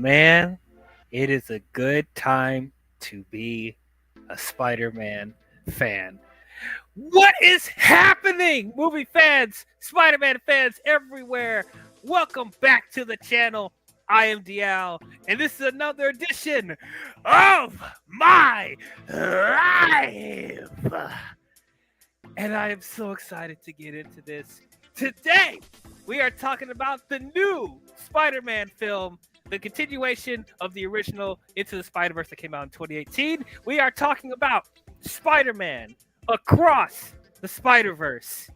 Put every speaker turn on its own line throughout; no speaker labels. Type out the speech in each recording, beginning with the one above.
Man, it is a good time to be a Spider-Man fan. What is happening, movie fans, Spider-Man fans everywhere? Welcome back to the channel. I am DL, and this is another edition of my life. And I am so excited to get into this. Today, we are talking about the new Spider-Man film, the continuation of the original Into the Spider-Verse that came out in 2018. We are talking about Spider-Man Across the Spider-Verse.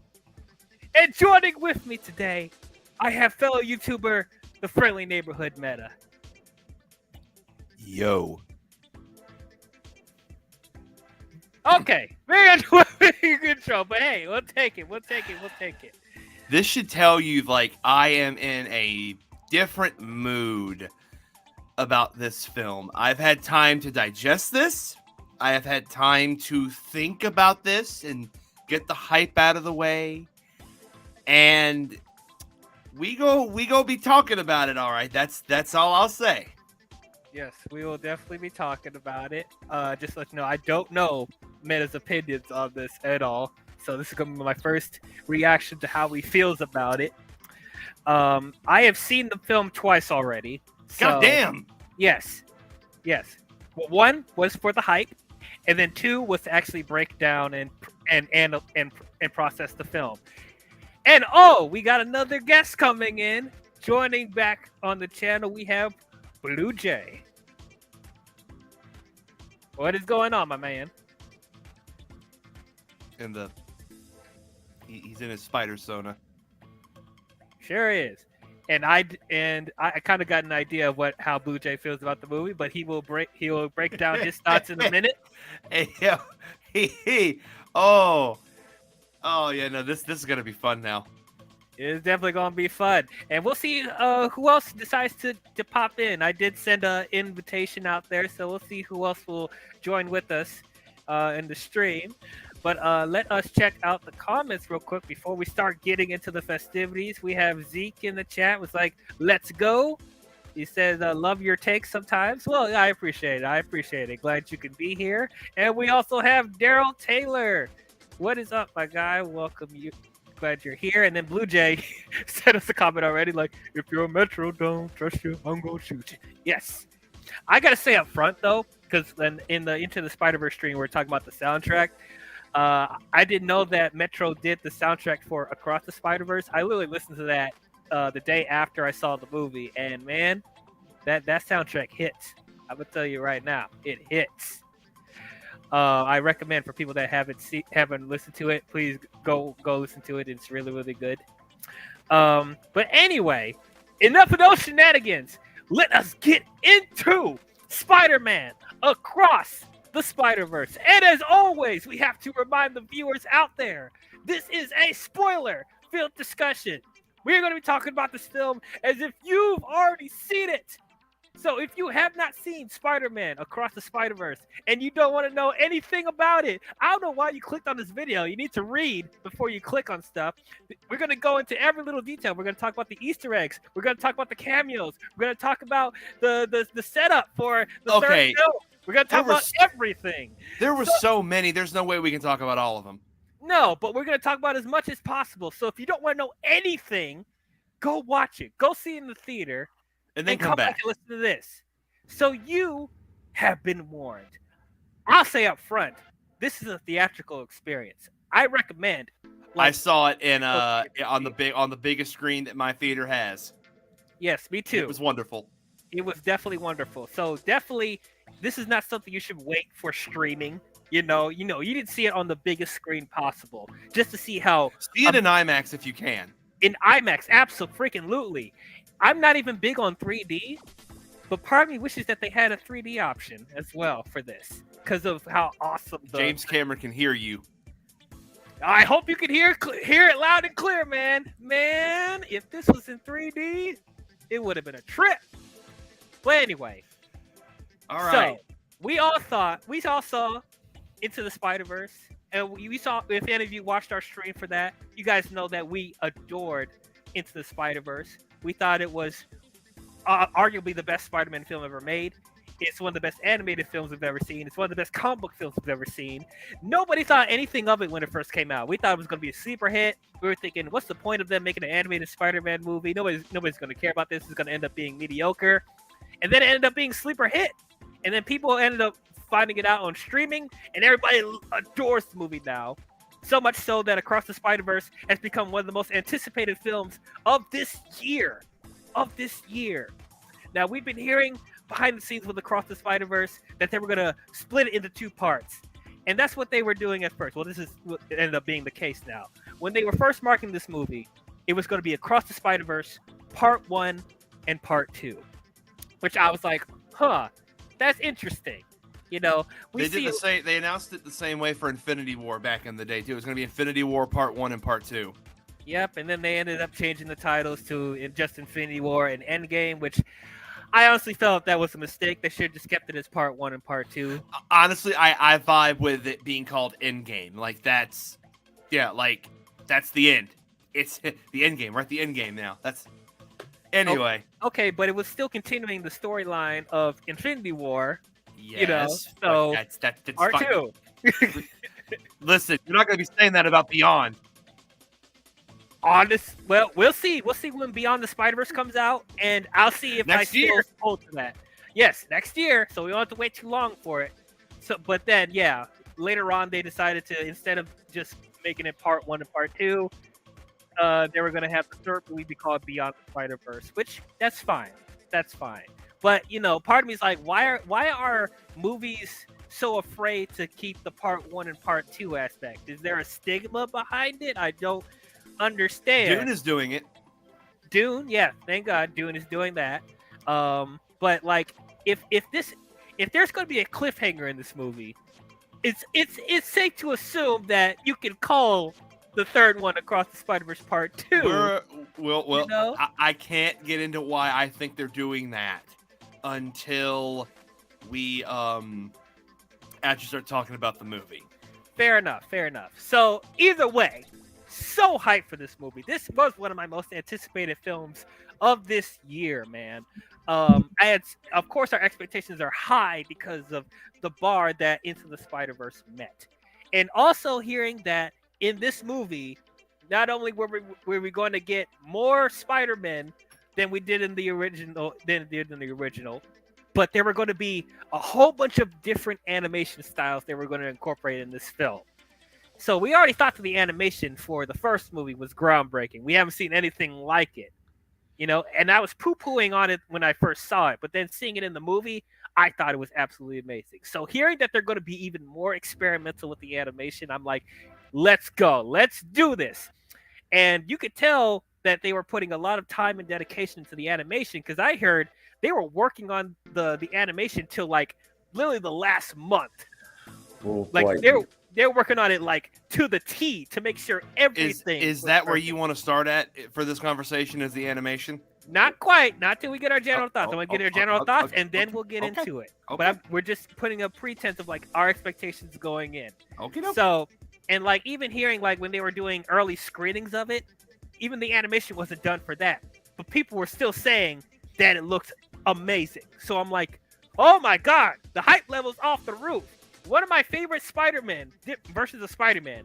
And joining with me today, I have fellow YouTuber, the Friendly Neighborhood Meta.
Yo.
Okay, very good intro, but hey, we'll take it.
This should tell you, like, I am in a different mood about this film. I've had time to digest this. I have had time to think about this and get the hype out of the way. And we go be talking about it, all right. That's all I'll say.
Yes, we will definitely be talking about it. Just to let you know, I don't know Meta's opinions on this at all. So this is going to be my first reaction to how he feels about it. I have seen the film twice already. So,
God damn.
Yes. Well, one was for the hype, and then two was to actually break down and process the film. And oh, we got another guest coming in, joining back on the channel. We have Blue Jay. What is going on, my man?
He's in his spider sona.
Sure is. And I kind of got an idea of how Blue Jay feels about the movie, but he will break down his thoughts in a minute.
Hey, yo, oh yeah, no, this is gonna be fun now.
It's definitely gonna be fun, and we'll see who else decides to pop in. I did send an invitation out there, so we'll see who else will join with us in the stream. But let us check out the comments real quick before we start getting into the festivities. We have Zeke in the chat was like, "Let's go." He says, "Love your takes sometimes." Well, I appreciate it. Glad you could be here. And we also have Daryl Taylor. What is up, my guy? Welcome you. Glad you're here. And then Blue Jay sent us a comment already, like, "If you're a Metro, don't trust you, I'm gonna shoot you." Yes. I gotta say up front though, because in the Into the Spider-Verse stream, we're talking about the soundtrack. I didn't know that Metro did the soundtrack for Across the Spider-Verse. I literally listened to that the day after I saw the movie, and man, that soundtrack hits. I'm gonna tell you right now, it hits. I recommend for people that haven't listened to it, please go listen to it. It's really, really good. But anyway, enough of those shenanigans. Let us get into Spider-Man Across the Spider-Verse. And as always, we have to remind the viewers out there, this is a spoiler-filled discussion. We're going to be talking about this film as if you've already seen it. So if you have not seen Spider-Man Across the Spider-Verse and you don't want to know anything about it, I don't know why you clicked on this video. You need to read before you click on stuff. We're going to go into every little detail. We're going to talk about the Easter eggs. We're going to talk about the cameos. We're going to talk about the setup for the third film. We're going to talk about everything.
There were so many. There's no way we can talk about all of them.
No, but we're going to talk about as much as possible. So if you don't want to know anything, go watch it. Go see it in the theater.
And then
come back and listen to this. So you have been warned. I'll say up front, this is a theatrical experience. I recommend.
I saw it in on the biggest screen that my theater has.
Yes, me too.
It was wonderful.
It was definitely wonderful. So definitely, this is not something you should wait for streaming. You didn't see it on the biggest screen possible, just to see how.
See it in IMAX if you can.
In IMAX, absolutely. I'm not even big on 3D, but part of me wishes that they had a 3D option as well for this, because of how awesome
James Cameron can hear you.
I hope you can hear it loud and clear, man. Man, if this was in 3D, it would have been a trip. But anyway.
All right.
So, we all saw Into the Spider-Verse. And we saw, if any of you watched our stream for that, you guys know that we adored Into the Spider-Verse. We thought it was arguably the best Spider-Man film ever made. It's one of the best animated films we've ever seen. It's one of the best comic book films we've ever seen. Nobody thought anything of it when it first came out. We thought it was going to be a sleeper hit. We were thinking, what's the point of them making an animated Spider-Man movie? Nobody's going to care about this. It's going to end up being mediocre. And then it ended up being sleeper hit. And then people ended up finding it out on streaming, and everybody adores the movie now. So much so that Across the Spider-Verse has become one of the most anticipated films of this year. Now, we've been hearing behind the scenes with Across the Spider-Verse that they were going to split it into 2 parts. And that's what they were doing at first. Well, this is what ended up being the case now. When they were first marketing this movie, it was going to be Across the Spider-Verse Part 1 and Part 2. Which I was like, that's interesting. You know,
they announced it the same way for Infinity War back in the day too. It was going to be Infinity War Part 1 and Part 2.
Yep, and then they ended up changing the titles to just Infinity War and Endgame, which I honestly felt that was a mistake. They should have just kept it as Part 1 and Part 2.
Honestly, I vibe with it being called Endgame. Like that's the end. It's the Endgame. We're at the Endgame now. Anyway.
Okay, but it was still continuing the storyline of Infinity War.
Yes,
you know, so
that's
Part
fine.
2.
Listen, you're not going to be saying that about Beyond.
Well, we'll see. We'll see when Beyond the Spider-Verse comes out, and I'll see if
next
I
year.
still hold to that. Yes, next year. So we don't have to wait too long for it. So, but then, yeah, later on they decided to, instead of just making it Part 1 and Part 2, they were going to have the third movie be called Beyond the Spider-Verse, which that's fine. That's fine. But part of me is like, why are movies so afraid to keep the Part 1 and Part 2 aspect? Is there a stigma behind it? I don't understand.
Dune is doing it.
Dune, yeah, thank God, Dune is doing that. But like, if there's going to be a cliffhanger in this movie, it's safe to assume that you can call the third one Across the Spider-Verse Part 2.
I can't get into why I think they're doing that until we actually start talking about the movie.
Fair enough. So either way, so hyped for this movie. This was one of my most anticipated films of this year, man. Of course, our expectations are high because of the bar that Into the Spider-Verse met, and also hearing that in this movie, not only were we going to get more Spider-Man than we did in the original, but there were going to be a whole bunch of different animation styles they were going to incorporate in this film. So we already thought that the animation for the first movie was groundbreaking. We haven't seen anything like it, and I was poo-pooing on it when I first saw it, but then seeing it in the movie, I thought it was absolutely amazing. So hearing that they're going to be even more experimental with the animation, I'm like, let's go. Let's do this. And you could tell that they were putting a lot of time and dedication to the animation, because I heard they were working on the animation till like literally the last month.
Oh,
like
boy.
they're working on it like to the T to make sure everything
is that where you want to start at for this conversation, is the animation?
Not quite. Not till we get our general thoughts. I'm going to get our general thoughts, and then we'll get into it.
Okay.
But we're just putting a pretense of like our expectations going in.
Okay.
So, and like even hearing like when they were doing early screenings of it, even the animation wasn't done for that. But people were still saying that it looked amazing. So I'm like, oh my God, the hype level's off the roof. One of my favorite Spider-Man versus a Spider-Man,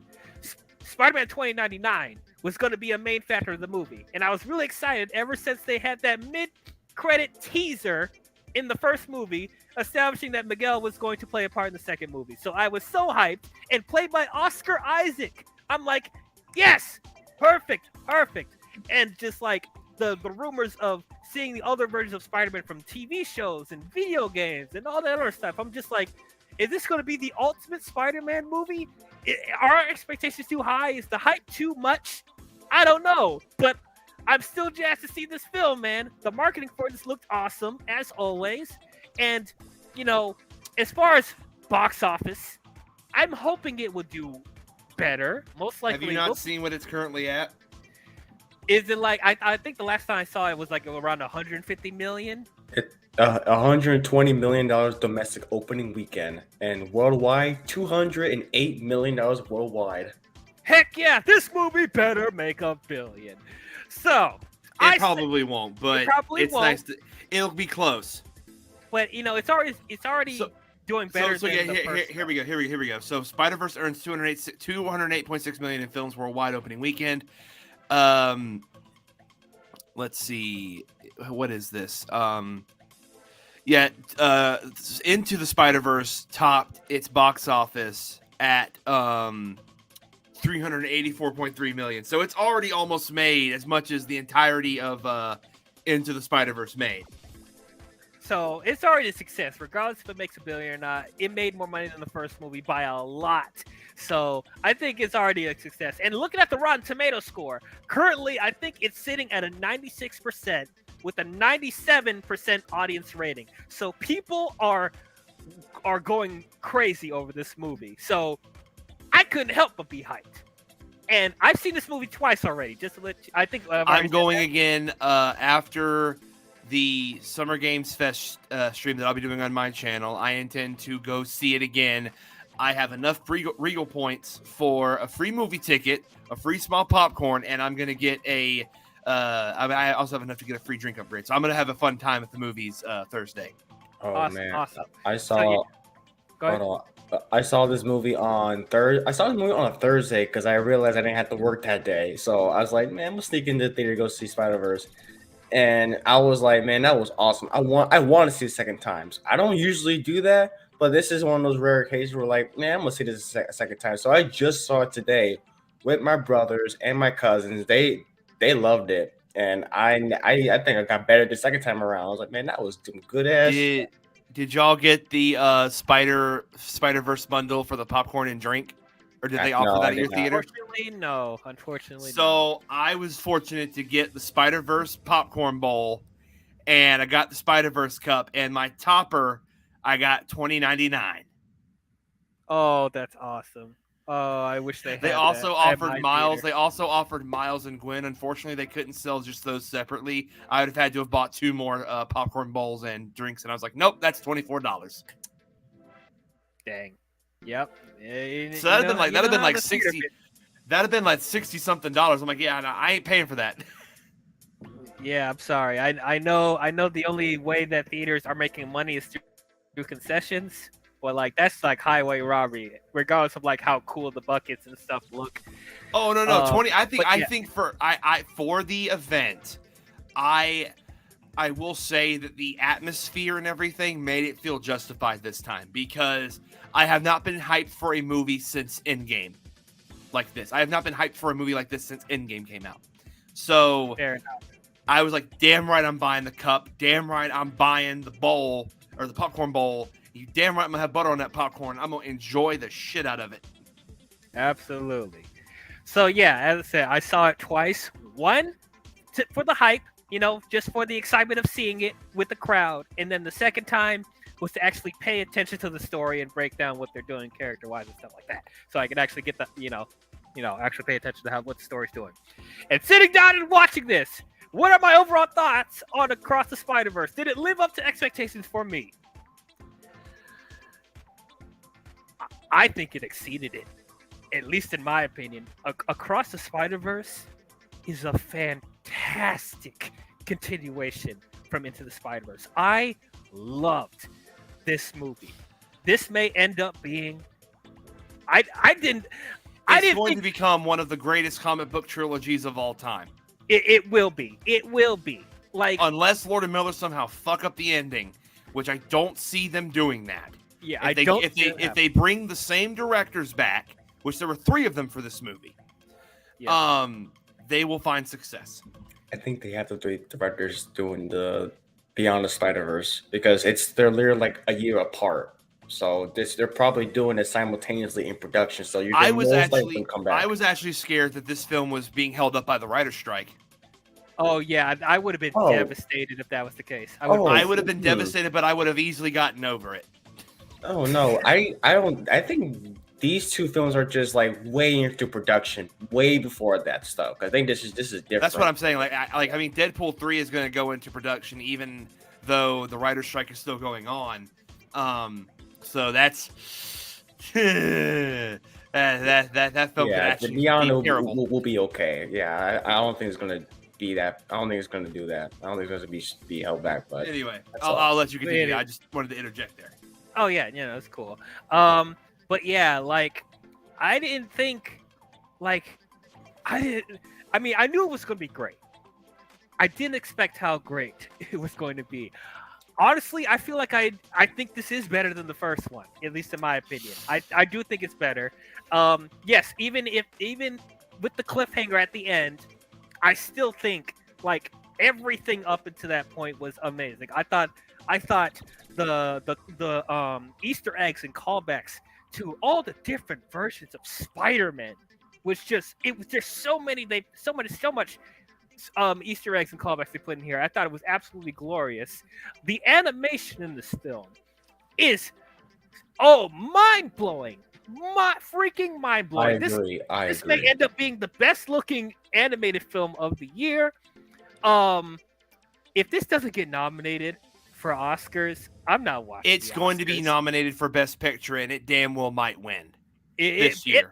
Spider-Man 2099, was going to be a main factor of the movie. And I was really excited ever since they had that mid-credit teaser in the first movie establishing that Miguel was going to play a part in the second movie. So I was so hyped, and played by Oscar Isaac. I'm like, yes, perfect. And just like the rumors of seeing the other versions of Spider-Man from TV shows and video games and all that other stuff, I'm just like, is this going to be the ultimate Spider-Man movie? Are our expectations too high? Is the hype too much? I don't know, but I'm still jazzed to see this film, man. The marketing for this looked awesome, as always. And, as far as box office, I'm hoping it will do better. Most likely.
Have you not seen what it's currently at?
Is it like, I think the last time I saw it was like around 150 million?
$120 million domestic opening weekend, and worldwide $208 million worldwide.
Heck yeah, this movie better make $1 billion. So
It probably won't, but it's nice. It'll be close.
But it's already doing better.
Here we go. So Spider-Verse earns 208.6 million in films worldwide opening weekend. Let's see, what is this? Into the Spider-Verse topped its box office at 384.3 million. So it's already almost made as much as the entirety of Into the Spider-Verse made.
So it's already a success, regardless if it makes $1 billion or not. It made more money than the first movie by a lot. So I think it's already a success. And looking at the Rotten Tomato score, currently I think it's sitting at a 96% with a 97% audience rating. So people are going crazy over this movie. So I couldn't help but be hyped. And I've seen this movie twice already. Just to let you, I think
I'm going again after the Summer Games Fest stream that I'll be doing on my channel. I intend to go see it again. I have enough Regal points for a free movie ticket, a free small popcorn, and I'm going to get I also have enough to get a free drink upgrade. So I'm going to have a fun time at the movies Thursday.
Oh,
awesome,
man.
Awesome.
I saw this movie on Thursday. I saw this movie on a Thursday because I realized I didn't have to work that day. So I was like, man, I'm going to sneak into the theater to go see Spider-Verse. And I was like, man, that was awesome. I want to see it second times. I don't usually do that, but this is one of those rare cases where, like, man, I'm gonna see this a second time. So I just saw it today with my brothers and my cousins. They loved it, and I think I got better the second time around. I was like, man, that was some good ass.
Did y'all get the Spider-Verse bundle for the popcorn and drink? Or did they offer that at your theater?
Unfortunately,
so I was fortunate to get the Spider-Verse popcorn bowl, and I got the Spider-Verse cup, and my topper I got $20.99.
Oh, that's awesome. Oh, I wish they had
They also
that
offered Miles. They also offered Miles and Gwen. Unfortunately, they couldn't sell just those separately. I would have had to have bought 2 more popcorn bowls and drinks, and I was like, nope, that's $24.
Dang. Yep.
So that'd have been like 60. That'd have been like $60-something. I'm like, yeah, no, I ain't paying for that.
Yeah, I'm sorry. I know the only way that theaters are making money is through concessions, but like that's like highway robbery, regardless of like how cool the buckets and stuff look.
Oh no, 20. I think for the event, I will say that the atmosphere and everything made it feel justified this time, because I have not been hyped for a movie since Endgame like this. I have not been hyped for a movie like this since Endgame came out. So
fair enough.
I was like, damn right I'm buying the cup. Damn right I'm buying the bowl, or the popcorn bowl. You damn right I'm going to have butter on that popcorn. I'm going to enjoy the shit out of it.
Absolutely. So yeah, as I said, I saw it twice. One, for the hype, just for the excitement of seeing it with the crowd. And then the second time was to actually pay attention to the story and break down what they're doing character-wise and stuff like that. So I could actually get the, actually pay attention to what the story's doing. And sitting down and watching this, what are my overall thoughts on Across the Spider-Verse? Did it live up to expectations for me? I think it exceeded it, at least in my opinion. Across the Spider-Verse is a fantastic continuation from Into the Spider-Verse. I loved this movie. This may end up being... It's
going to become one of the greatest comic book trilogies of all time.
It will be. It will be. Like,
unless Lord and Miller somehow fuck up the ending, which I don't see them doing that.
Yeah,
if they bring the same directors back, which there were 3 of them for this movie, they will find success.
I think they have the 3 directors doing the Beyond the Spider-Verse, because they're literally like a year apart. So they're probably doing it simultaneously in production. So
I was actually scared that this film was being held up by the writer's strike.
Oh yeah, I would have been devastated if that was the case.
I would have been devastated, but I would have easily gotten over it.
Oh no, I don't. I think these 2 films are just like way into production, way before that stuff. I think this is different.
That's what I'm saying. I mean, Deadpool 3 is going to go into production, even though the writer's strike is still going on. So that's that film could actually be terrible.
Will be okay. Yeah, I don't think it's gonna be that. I don't think it's going to do that. I don't think it's going to be held back. But
Anyway,
all.
I'll let you continue.
Yeah.
I just wanted to interject there.
Oh yeah, that's cool. But yeah, like I didn't think, like I didn't. I mean, I knew it was going to be great. I didn't expect how great it was going to be. Honestly, I feel like I think this is better than the first one, at least in my opinion. I do think it's better. Yes, even with the cliffhanger at the end, I still think like everything up until that point was amazing. I thought the Easter eggs and callbacks to all the different versions of Spider-Man was just there's so much Easter eggs and callbacks they put in here. I thought it was absolutely glorious. The animation in this film is mind blowing, freaking mind blowing.
I agree.
This may end up being the best looking animated film of the year. If this doesn't get nominated for Oscars, I'm not watching.
It's going to be nominated for Best Picture, and it damn well might win this year.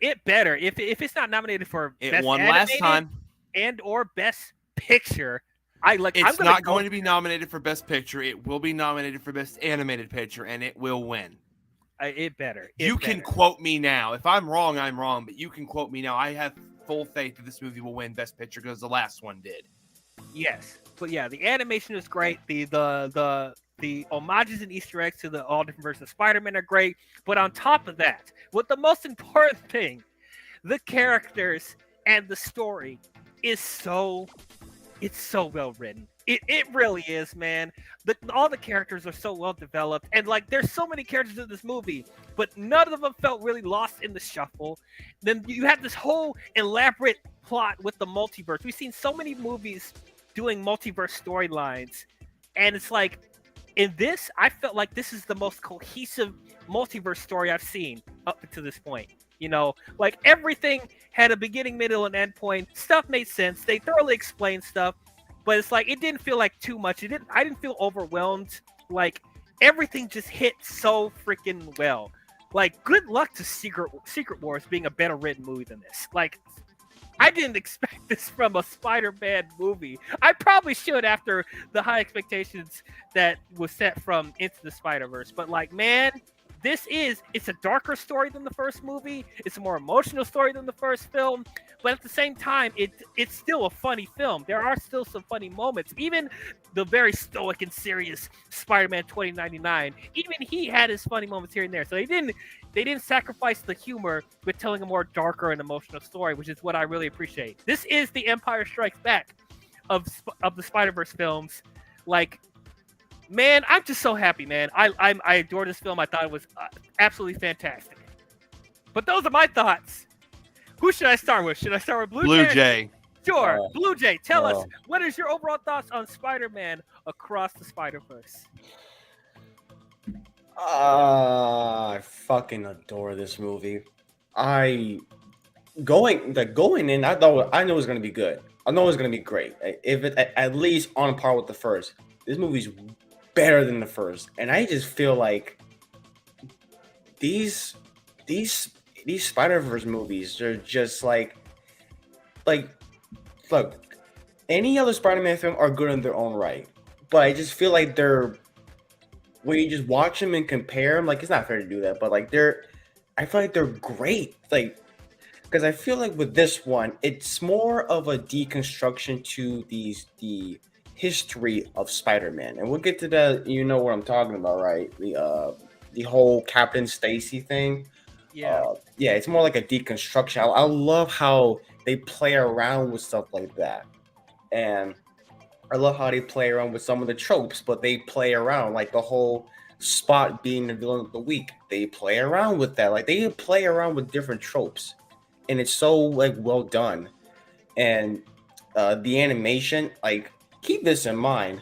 It better. If it's not nominated for
it won last time.
And or Best Picture,
It's not going to be nominated for Best Picture. It will be nominated for Best Animated Picture, and it will win.
It better.
You can quote me now. If I'm wrong, I'm wrong. But you can quote me now. I have full faith that this movie will win Best Picture because the last one did.
Yes, but yeah, the animation is great. The homages and Easter eggs to all different versions of Spider-Man are great. But on top of that, what the most important thing, the characters and the story is so well written. It really is, man. All the characters are so well developed, and like there's so many characters in this movie, but none of them felt really lost in the shuffle. Then you have this whole elaborate plot with the multiverse. We've seen so many movies doing multiverse storylines, and it's like in this, I felt like this is the most cohesive multiverse story I've seen up to this point. Like everything had a beginning, middle, and end point. Stuff made sense. They thoroughly explained stuff, but it's like it didn't feel like too much. I didn't feel overwhelmed. Like everything just hit so freaking well. Like good luck to Secret Wars being a better written movie than this. Like I didn't expect this from a Spider-Man movie. I probably should after the high expectations that was set from Into the Spider-Verse. But like, man, it's a darker story than the first movie. It's a more emotional story than the first film. But at the same time, it's still a funny film. There are still some funny moments. Even the very stoic and serious Spider-Man 2099, even he had his funny moments here and there. So they didn't sacrifice the humor with telling a more darker and emotional story, which is what I really appreciate. This is the Empire Strikes Back of the Spider-Verse films. Like, man, I'm just so happy, man. I adore this film. I thought it was absolutely fantastic. But those are my thoughts. Who should I start with? Should I start with Blue
Jay?
Sure. Blue Jay, tell us, what is your overall thoughts on Spider-Man Across the Spider-Verse?
I fucking adore this movie. Going in, I know it was gonna be good. I know it was gonna be great. If it at least on par with the first. This movie's better than the first, and I just feel like these Spider-Verse movies are just like look, any other Spider-Man film are good in their own right, but I just feel like when you just watch them and compare them, like it's not fair to do that, but like I feel like they're great, like because I feel like with this one, it's more of a deconstruction to the history of Spider-Man, and we'll get to that. You know what I'm talking about, right? The whole Captain Stacy thing. Yeah, it's more like a deconstruction. I love how they play around with stuff like that, and I love how they play around with some of the tropes, but they play around like the whole Spot being the villain of the week. They play around with that, like they play around with different tropes, and it's so like well done. And the animation, like keep this in mind,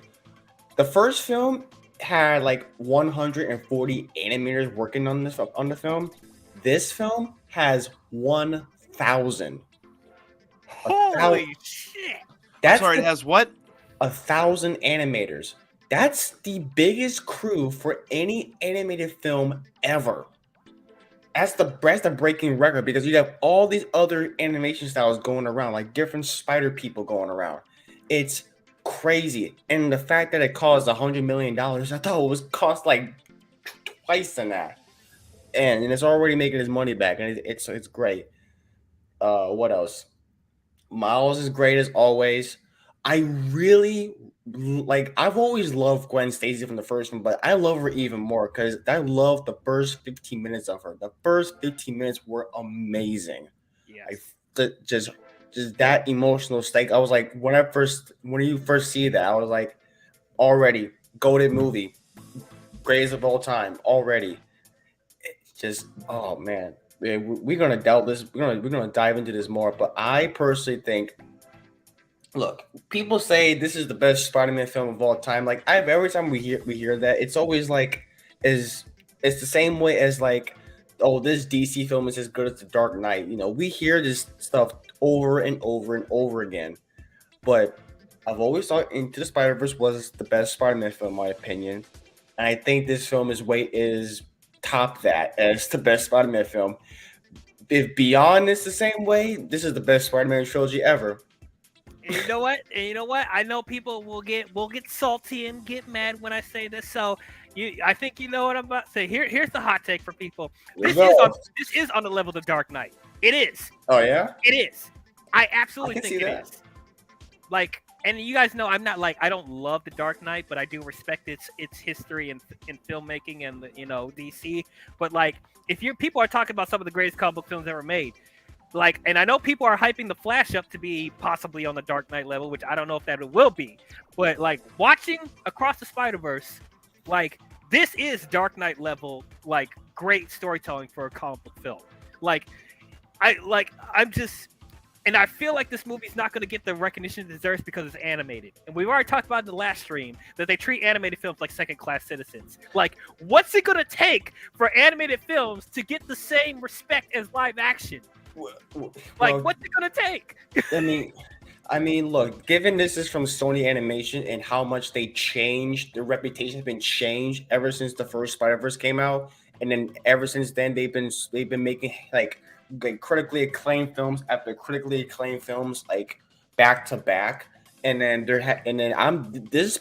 the first film had like 140 animators working on the film. This film has 1,000.
Holy shit!
It has what?
1,000 animators. That's the biggest crew for any animated film ever. That's the breaking record, because you have all these other animation styles going around, like different spider people going around. It's crazy, and the fact that it cost $100 million, I thought it was cost like twice than that, and it's already making his money back, and it's great. What else? Miles is great as always. I really like. I've always loved Gwen Stacy from the first one, but I love her even more because I love the first 15 minutes of her. The first 15 minutes were amazing. I
Yes.
just that emotional stake. I was like, when you first see that, I was like, already goated movie, greatest of all time already. It's just oh man. We're gonna doubt this. We're gonna dive into this more, but I personally think look, people say this is the best Spider-Man film of all time. Like every time we hear that, it's always like is it's the same way as like, oh, this DC film is as good as The Dark Knight. We hear this stuff over and over and over again. But I've always thought Into the Spider-Verse was the best Spider-Man film, in my opinion. And I think this film is top that as the best Spider-Man film. If Beyond is the same way, this is the best Spider-Man trilogy ever.
And you know what? I know people will get salty and get mad when I say this. So I think you know what I'm about to say. Here's the hot take for people.
Let's
This is on the level of The Dark Knight. It is.
Oh yeah,
It is. I
I
absolutely
can
think
see
it
that.
is. Like, and you guys know I'm not like I don't love The Dark Knight, but I do respect its history in filmmaking and DC. But like, if people are talking about some of the greatest comic book films ever made, like, and I know people are hyping The Flash up to be possibly on the Dark Knight level, which I don't know if that it will be, but like watching Across the Spider-Verse, like this is Dark Knight level, like great storytelling for a comic book film. Like I'm just, and I feel like this movie's not going to get the recognition it deserves because it's animated. And we've already talked about in the last stream that they treat animated films like second-class citizens. Like, what's it going to take for animated films to get the same respect as live action? Like,
Well,
what's it going to take?
I mean, look, given this is from Sony Animation and how much they changed, their reputation has been changed ever since the first Spider-Verse came out, and then ever since then they've been making like critically acclaimed films after critically acclaimed films like back to back, and then and then I'm this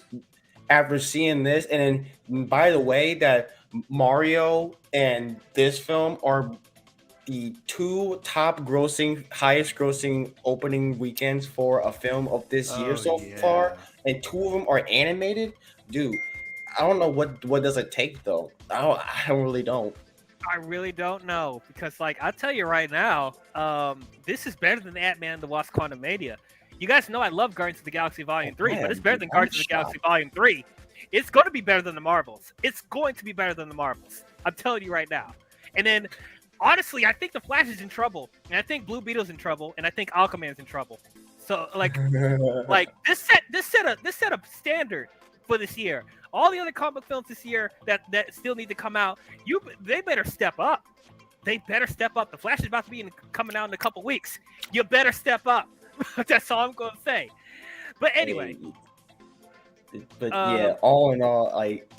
after seeing this, and then by the way that Mario and this film are the two top grossing, highest grossing opening weekends for a film of this year
Oh,
so
yeah.
far, and two of them are animated. Dude, I don't know what does it take though. I really don't.
I really don't know because, like, I'll tell you right now, this is better than Ant-Man and the Wasp: Quantumania. You guys know I love Guardians of the Galaxy Volume 3, but
man,
it's better
dude,
than
I'm
Guardians of the Galaxy Volume 3. It's going to be better than the Marvels. It's going to be better than the Marvels. I'm telling you right now. And then, honestly, I think the Flash is in trouble, and I think Blue Beetle's in trouble, and I think Aquaman's in trouble. So, like this set a standard for this year. All the other comic book films this year that still need to come out, they better step up. They better step up. The Flash is about to be coming out in a couple weeks. You better step up. That's all I'm gonna say. But anyway,
But yeah, all in all, like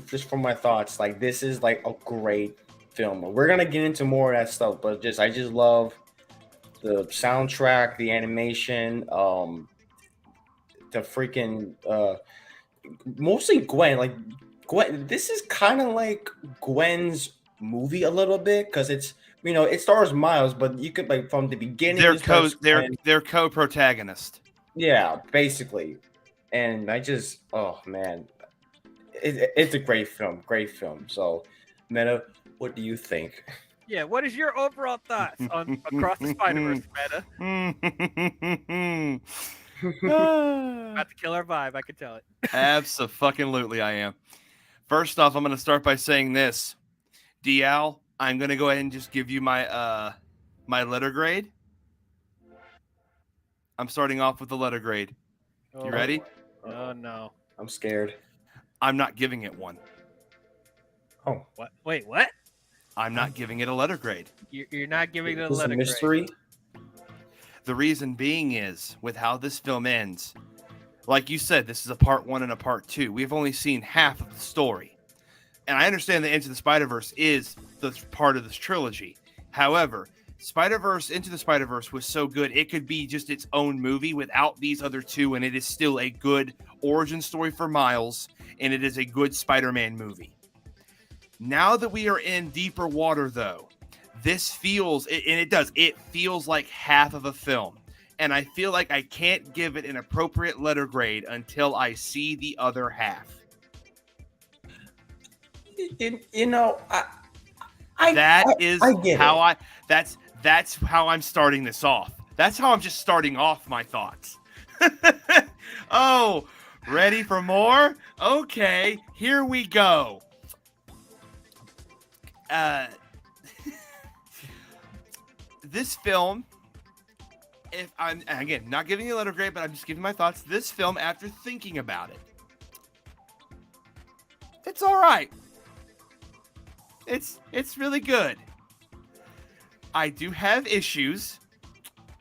just from my thoughts, like this is like a great film. We're gonna get into more of that stuff, but I just love the soundtrack, the animation, the freaking mostly Gwen. Like Gwen, this is kind of like Gwen's movie a little bit because it's it stars Miles, but you could like from the beginning.
They're co-protagonist.
Yeah, basically. And oh man, it's a great film. So, Meta, what do you think?
yeah. What is your overall thoughts on Across the Spider-Verse, Meta? About to kill our vibe. I can tell it.
Abso-fucking-lutely, I am. First off, I'm going to start by saying this. DL, I'm going to go ahead and just give you my my letter grade. I'm starting off with the letter grade. You ready?
Oh no.
I'm scared.
I'm not giving it one.
Oh,
What? Wait, what?
I'm not giving it a letter grade.
You're not giving it a
this is a
letter grade.
mystery.
The reason being is, with how this film ends, like you said, this is a part 1 and a part 2. We've only seen half of the story. And I understand that Into the Spider-Verse is the part of this trilogy. However, Spider-Verse Into the Spider-Verse was so good it could be just its own movie without these other two, and it is still a good origin story for Miles, and it is a good Spider-Man movie. Now that we are in deeper water, though, this feels, and it does, it feels like half of a film. And I feel like I can't give it an appropriate letter grade until I see the other half.
You know,
that's how I'm starting this off. That's how I'm just starting off my thoughts. Oh, ready for more? Okay, here we go. This film, if I'm, again, not giving you a letter grade, but I'm just giving my thoughts. This film, after thinking about it, it's all right. It's really good. I do have issues.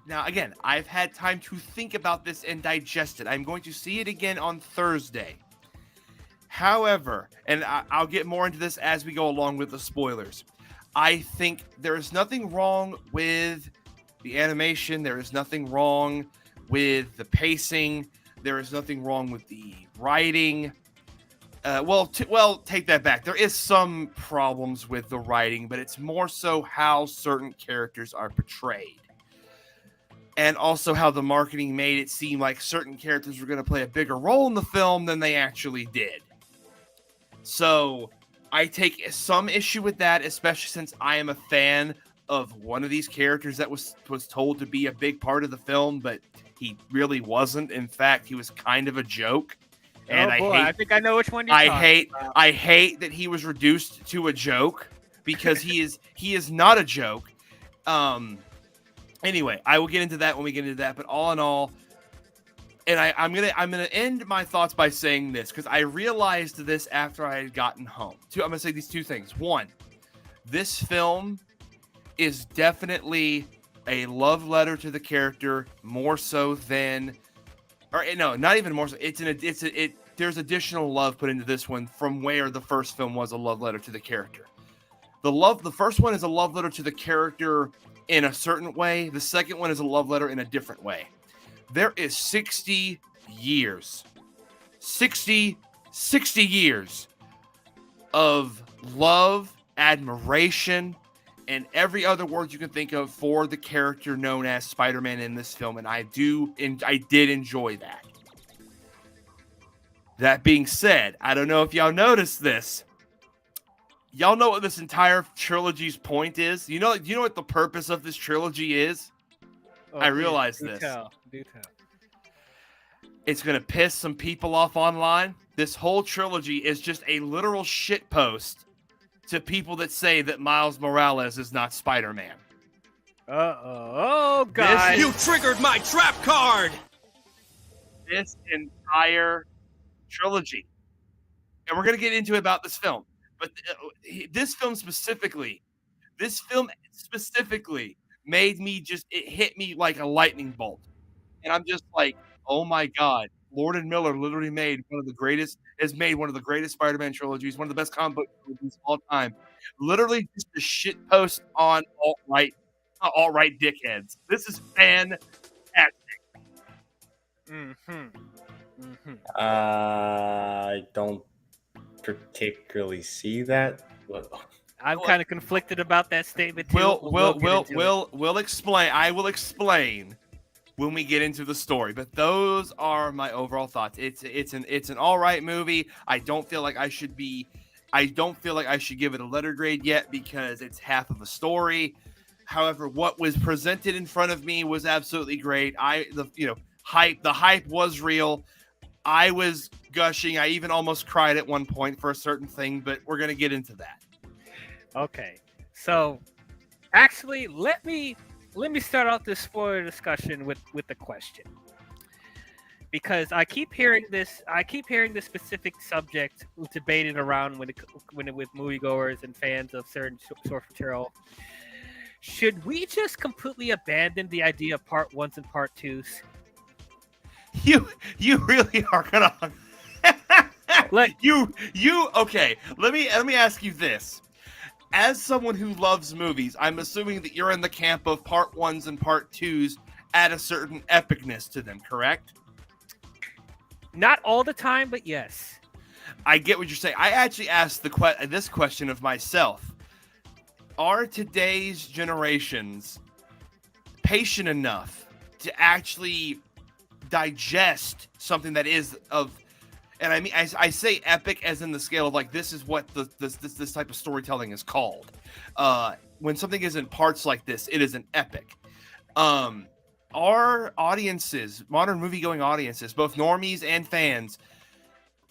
Now, again, I've had time to think about this and digest it. I'm going to see it again on Thursday. However, and I'll get more into this as we go along with the spoilers, I think there is nothing wrong with the animation. There is nothing wrong with the pacing. There is nothing wrong with the writing. Take that back. There is some problems with the writing, but it's more so how certain characters are portrayed. And also how the marketing made it seem like certain characters were going to play a bigger role in the film than they actually did. So I take some issue with that, especially since I am a fan of one of these characters that was told to be a big part of the film, but he really wasn't. In fact, he was kind of a joke. And
I think I know which one you're talking about.
I hate that he was reduced to a joke because he is not a joke. Anyway, I will get into that when we get into that. But all in all, and I'm gonna end my thoughts by saying this because I realized this after I had gotten home. I'm gonna say these two things. One, this film is definitely a love letter to the character more so than, or no, not even more so. There's additional love put into this one from where the first film was a love letter to the character. The first one is a love letter to the character in a certain way. The second one is a love letter in a different way. There is 60 years of love, admiration, and every other word you can think of for the character known as Spider-Man in this film, and I did enjoy that. That being said, I don't know if y'all noticed this. Y'all know what this entire trilogy's point is? You know what the purpose of this trilogy is? I realize this.
Do tell.
It's going to piss some people off online. This whole trilogy is just a literal shitpost to people that say that Miles Morales is not Spider-Man.
Oh, God.
You triggered my trap card!
This entire trilogy. And we're going to get into it about this film. But this film specifically made me it hit me like a lightning bolt. And I'm just like, oh my God, Lord and Miller literally has made one of the greatest Spider-Man trilogies, one of the best comic book trilogies of all time. Literally just a shit post on alt-right dickheads. This is fantastic.
I don't particularly see that.
I'm kind of conflicted about that statement too.
We'll explain. I will explain when we get into the story. But those are my overall thoughts. It's an all right movie. I don't feel like I should give it a letter grade yet because it's half of a story. However, what was presented in front of me was absolutely great. The hype was real. I was gushing. I even almost cried at one point for a certain thing, but we're going to get into that.
Okay. So, actually, let me start off this spoiler discussion with the question. Because I keep hearing this specific subject debated around with moviegoers and fans of certain source material. Should we just completely abandon the idea of part ones and part twos?
You really are gonna
Look,
you okay. Let me ask you this. as someone who loves movies, I'm assuming that you're in the camp of part 1s and part 2s add a certain epicness to them, correct?
Not all the time, but yes.
I get what you're saying. I actually asked this question of myself. Are today's generations patient enough to actually digest something that is of, and I mean, I say epic as in the scale of like, this is what this type of storytelling is called. When something is in parts like this, it is an epic. Our audiences, modern movie-going audiences, both normies and fans,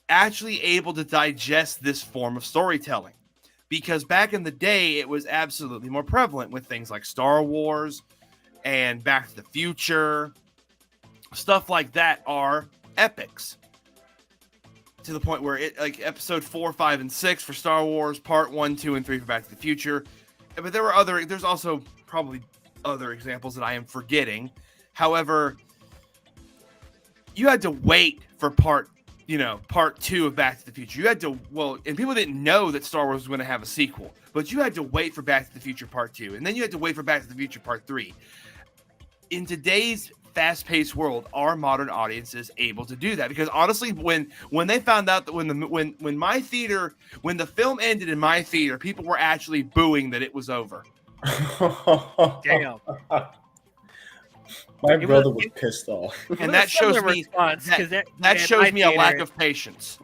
actually able to digest this form of storytelling? Because back in the day, it was absolutely more prevalent with things like Star Wars and Back to the Future. Stuff like that are epics. To the point where it, like episode 4, 5, and 6 for Star Wars, part 1, 2, and 3 for Back to the Future. But there's also probably other examples that I am forgetting. However, you had to wait for part 2 of Back to the Future. You had to, and people didn't know that Star Wars was going to have a sequel, but you had to wait for Back to the Future Part 2, and then you had to wait for Back to the Future Part 3. In today's fast-paced world, are modern audiences able to do that? Because honestly, when they found out that when the film ended in my theater, people were actually booing that it was over.
Damn.
My brother was pissed off.
And that shows me that shows me a lack of patience.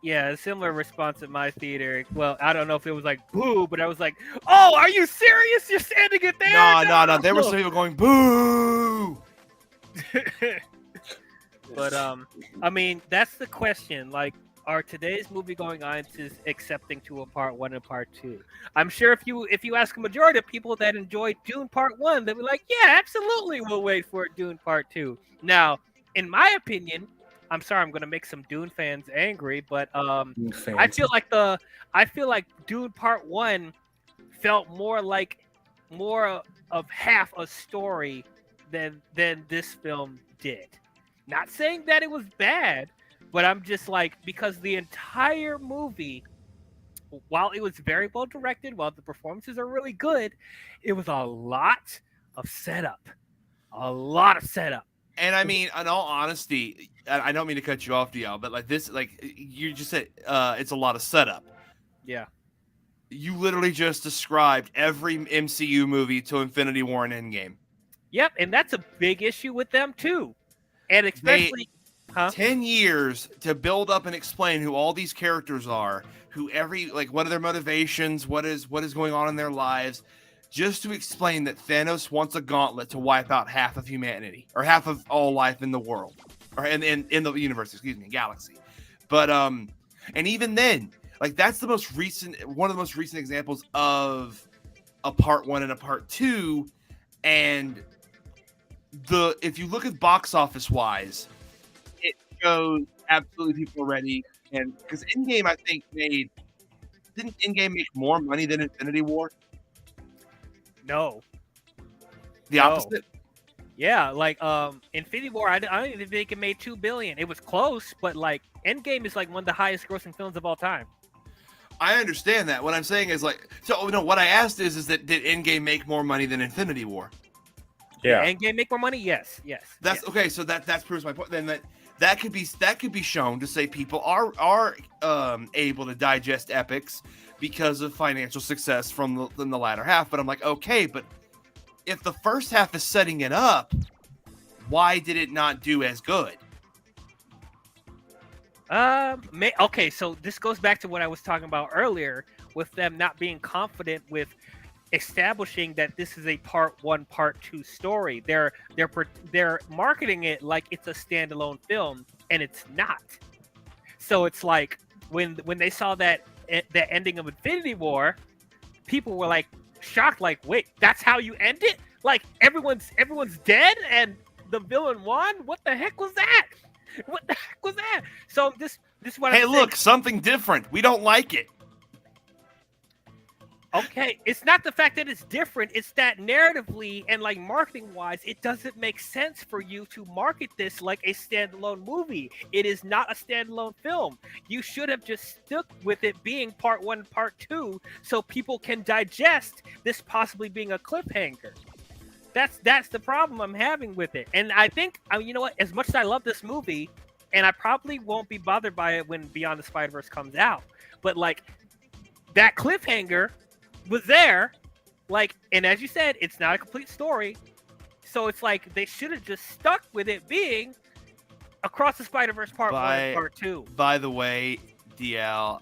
Yeah, a similar response at my theater. Well, I don't know if it was like boo, but I was like, "Oh, are you serious? You're standing it there?"
No. There were some people going boo.
But I mean, that's the question. Like, are today's movie-going audiences accepting to a part 1 and part 2? I'm sure if you ask a majority of people that enjoyed Dune Part 1, they'll be like, "Yeah, absolutely, we'll wait for Dune Part 2." Now, in my opinion, I'm sorry, I'm gonna make some Dune fans angry, but I feel like Dune Part 1 felt more of half a story than this film did. Not saying that it was bad, but I'm just like, because the entire movie, while it was very well directed, while the performances are really good, it was a lot of setup. A lot of setup.
And I mean, in all honesty, I don't mean to cut you off, DL, but like this, like you just said, it's a lot of setup.
Yeah.
You literally just described every MCU movie to Infinity War and Endgame.
Yep, and that's a big issue with them too. And especially
10 years to build up and explain who all these characters are, what are their motivations, what is going on in their lives, just to explain that Thanos wants a gauntlet to wipe out half of humanity, or half of all life in the world, or in the universe, galaxy. But and even then, like, that's one of the most recent examples of a part 1 and a part 2. And if you look at box office wise, it shows absolutely people are ready. And because Endgame, I think didn't Endgame make more money than Infinity War?
No.
The opposite?
Yeah, like Infinity War, I don't even think it made $2 billion. It was close, but like Endgame is like one of the highest grossing films of all time.
I understand that. What I'm saying is what I asked is that did Endgame make more money than Infinity War?
Yeah.
Endgame make more money? Yes.
That's
yes.
Okay, so that proves my point. Then that could be shown to say people are able to digest epics because of financial success from the latter half. But I'm like, okay, but if the first half is setting it up, why did it not do as good?
Okay, so this goes back to what I was talking about earlier with them not being confident with establishing that this is a part 1, part 2 story. They're marketing it like it's a standalone film, and it's not. So it's like when they saw the ending of Infinity War, people were like shocked, like, wait, that's how you end it? Like everyone's dead and the villain won? What the heck was that? What the heck was that? So this is what I'm saying.
Look, something different. We don't like it.
Okay, it's not the fact that it's different. It's that narratively and like marketing wise, it doesn't make sense for you to market this like a standalone movie. It is not a standalone film. You should have just stuck with it being part one, and part two, so people can digest this possibly being a cliffhanger. That's the problem I'm having with it. And I think, you know what? As much as I love this movie, and I probably won't be bothered by it when Beyond the Spider-Verse comes out, but like that cliffhanger was there, like, and as you said, it's not a complete story, so it's like they should have just stuck with it being Across the Spider-Verse part one and part two.
By the way, DL,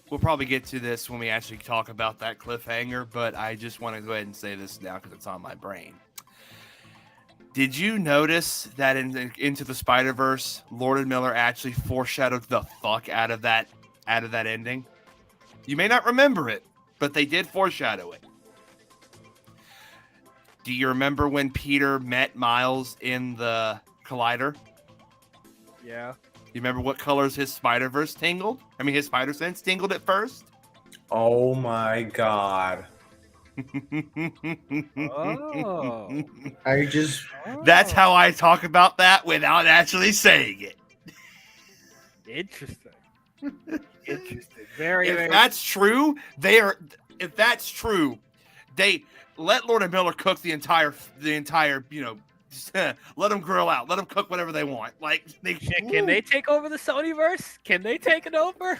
we'll probably get to this when we actually talk about that cliffhanger, but I just want to go ahead and say this now because it's on my brain. Did you notice that in Into the Spider-Verse, Lord and Miller actually foreshadowed the fuck out of that ending? You may not remember it, but they did foreshadow it. Do you remember when Peter met Miles in the Collider?
Yeah.
You remember what colors his Spider-Verse tingled? I mean, his Spider-Sense tingled at first?
Oh my god.
Oh.
That's how I talk about that without actually saying it.
Interesting. Interesting. Very,
If
very.
that's true, if that's true, they let Lord and Miller cook the entire, just, let them grill out, let them cook whatever they want. Like
Can they take over the Sonyverse? Can they take it over?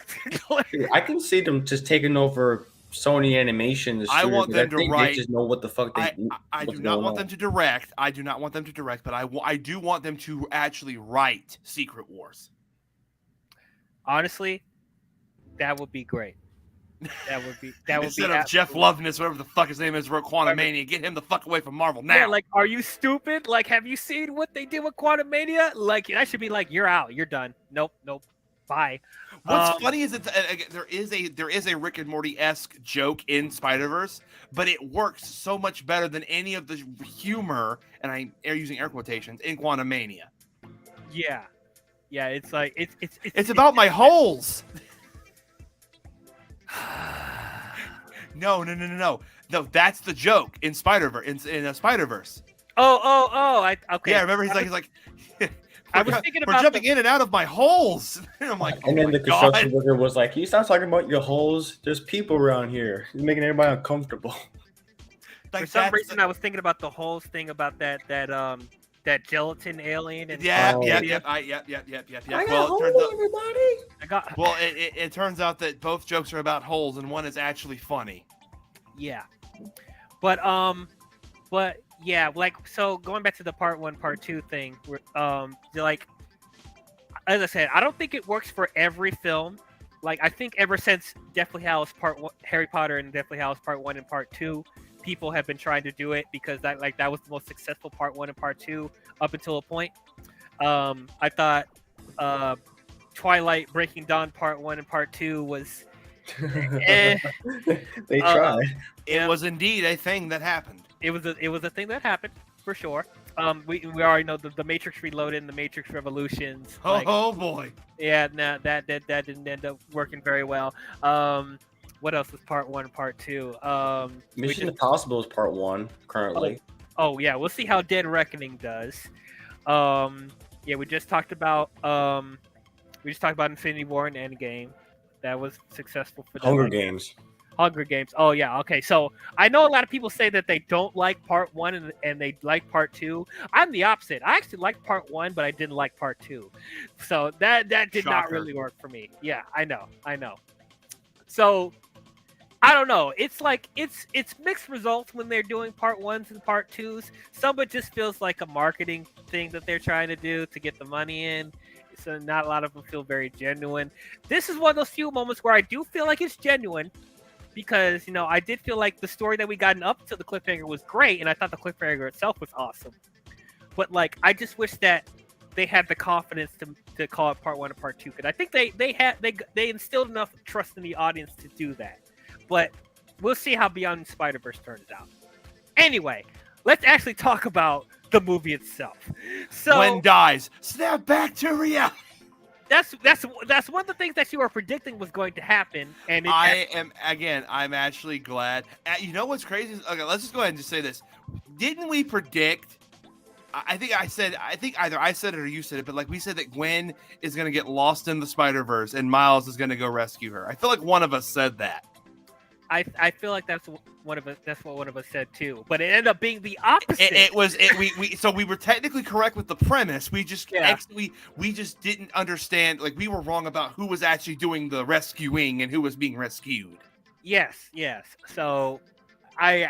Dude, I can see them just taking over Sony Animation.
I want them to write.
They just know what the fuck they.
I do not want them to direct. I do not want them to direct, but I do want them to actually write Secret Wars.
Honestly, that would be great. That would be
Instead of Jeff Loveness, whatever the fuck his name is, wrote Quantumania. Get him the fuck away from Marvel now.
Yeah, like, are you stupid? Like, have you seen what they did with Quantumania? Like, that should be like, you're out, you're done. Nope, bye.
What's funny is that there is a Rick and Morty-esque joke in Spider-Verse, but it works so much better than any of the humor, and I am using air quotations, in Quantumania.
Yeah, it's like
it's about my holes. No, that's the joke in Spider-Verse. In Spider-Verse.
Okay.
Yeah, remember he's like.
I was thinking
we're
about
jumping in and out of my holes. And I'm like,
and then the construction worker was like, "You stop talking about your holes. There's people around here. You're making everybody uncomfortable."
For some reason, I was thinking about the holes thing about that gelatin alien. And
Yep.
I got
Well,
holes, everybody.
It turns out that both jokes are about holes, and one is actually funny.
Yeah, but yeah, like, so going back to the part one, part two thing, like, as I said, I don't think it works for every film. Like, I think ever since Deathly Hallows Harry Potter and Deathly Hallows part one and part two, people have been trying to do it because that was the most successful part one and part two up until a point. I thought Twilight Breaking Dawn part one and part two was
They tried.
It was indeed a thing that happened.
It was a thing that happened for sure. We already know the Matrix Reloaded and the Matrix Revolutions.
Oh boy.
Yeah, nah, that didn't end up working very well. What else was part one and part two?
Mission Impossible is part one currently.
Oh yeah, we'll see how Dead Reckoning does. Yeah, we just talked about Infinity War and Endgame. That was successful for them. Hunger Games. Oh yeah, okay. So I know a lot of people say that they don't like part one and they like part two. I'm the opposite. I actually liked part one, but I didn't like part two. So that did not really work for me. Yeah, I know. So I don't know. It's like it's mixed results when they're doing part ones and part twos. Some of it just feels like a marketing thing that they're trying to do to get the money in. So not a lot of them feel very genuine. This is one of those few moments where I do feel like it's genuine. Because, I did feel like the story that we gotten up to the cliffhanger was great, and I thought the cliffhanger itself was awesome. But, like, I just wish that they had the confidence to call it part one and part two. Because I think they instilled enough trust in the audience to do that. But we'll see how Beyond Spider-Verse turns out. Anyway, let's actually talk about the movie itself. So,
Gwen dies. Snap back to reality.
that's one of the things that you were predicting was going to happen, and
I'm actually glad. You know what's crazy? Okay, let's just go ahead and just say this. Didn't we predict? I think either I said it or you said it, but like we said that Gwen is going to get lost in the Spider-Verse and Miles is going to go rescue her. I feel like one of us said that.
I feel like that's what one of us said too, but it ended up being the opposite.
So we were technically correct with the premise. We just we just didn't understand. Like we were wrong about who was actually doing the rescuing and who was being rescued.
Yes. So I'm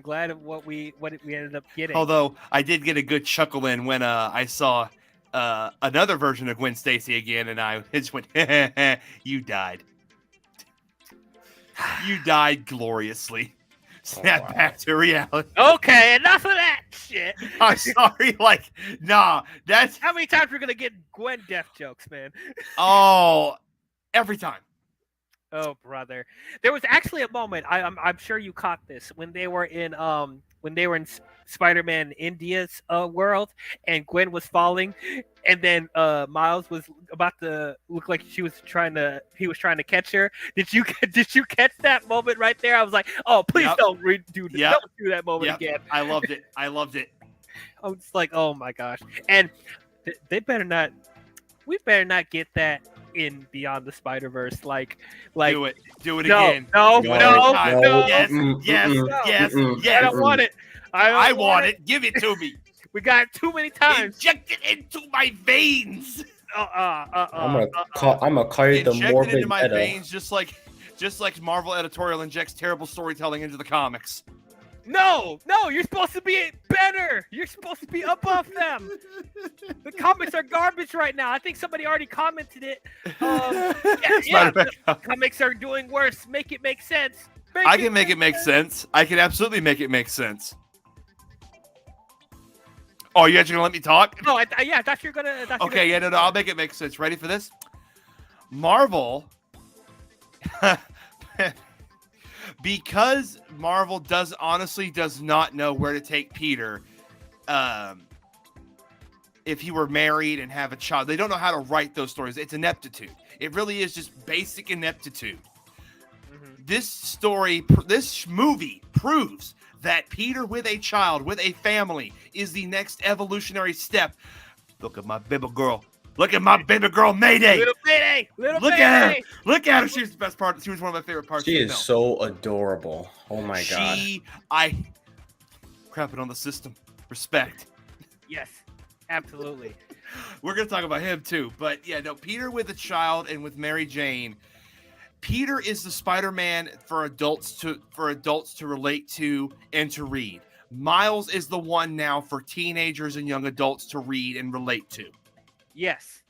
glad of what we ended up getting.
Although I did get a good chuckle in when I saw another version of Gwen Stacy again, and I just went, "You died." You died gloriously. Snap back to reality.
Okay, enough of that shit.
I'm sorry. Like, nah, that's
how many times we're gonna get Gwen death jokes, man.
Oh, every time.
Oh, brother. There was actually a moment. I'm sure you caught this when they were in Spider-Man India's world, and Gwen was falling, and then Miles was about to look like he was trying to catch her. Did you catch that moment right there? I was like, oh, please don't redo that. Don't do that moment again.
I loved it. I
was like, oh my gosh. And they better not. We better not get that in Beyond the Spider-Verse. Like
do it again.
No.
Yes.
I don't want it.
I want it. Give it to me.
We got it too many times.
Inject it into my veins.
I'm gonna call you the
Inject
morbid
it into my
meta.
veins, just like Marvel editorial injects terrible storytelling into the comics.
No, you're supposed to be better. You're supposed to be above them. The comics are garbage right now. I think somebody already commented it. The comics are doing worse. Make it make sense.
I can make it make sense. I can absolutely make it make sense. Oh, you actually gonna let me talk?
No, I thought you were gonna.
Okay, no, I'll make it make sense. Ready for this? Marvel. Because Marvel does not know where to take Peter if he were married and have a child. They don't know how to write those stories. It's ineptitude. It really is just basic ineptitude. Mm-hmm. This movie proves that Peter with a child, with a family, is the next evolutionary step. Look at my baby girl. Look at my baby girl, Mayday.
Look
at her. Look at her. She was the best part. She was one of my favorite parts.
She is so adorable. Oh my god.
Crapping on the system. Respect.
Yes, absolutely.
We're gonna talk about him too, but yeah, no. Peter with a child and with Mary Jane. Peter is the Spider-Man for adults to relate to and to read. Miles is the one now for teenagers and young adults to read and relate to.
Yes.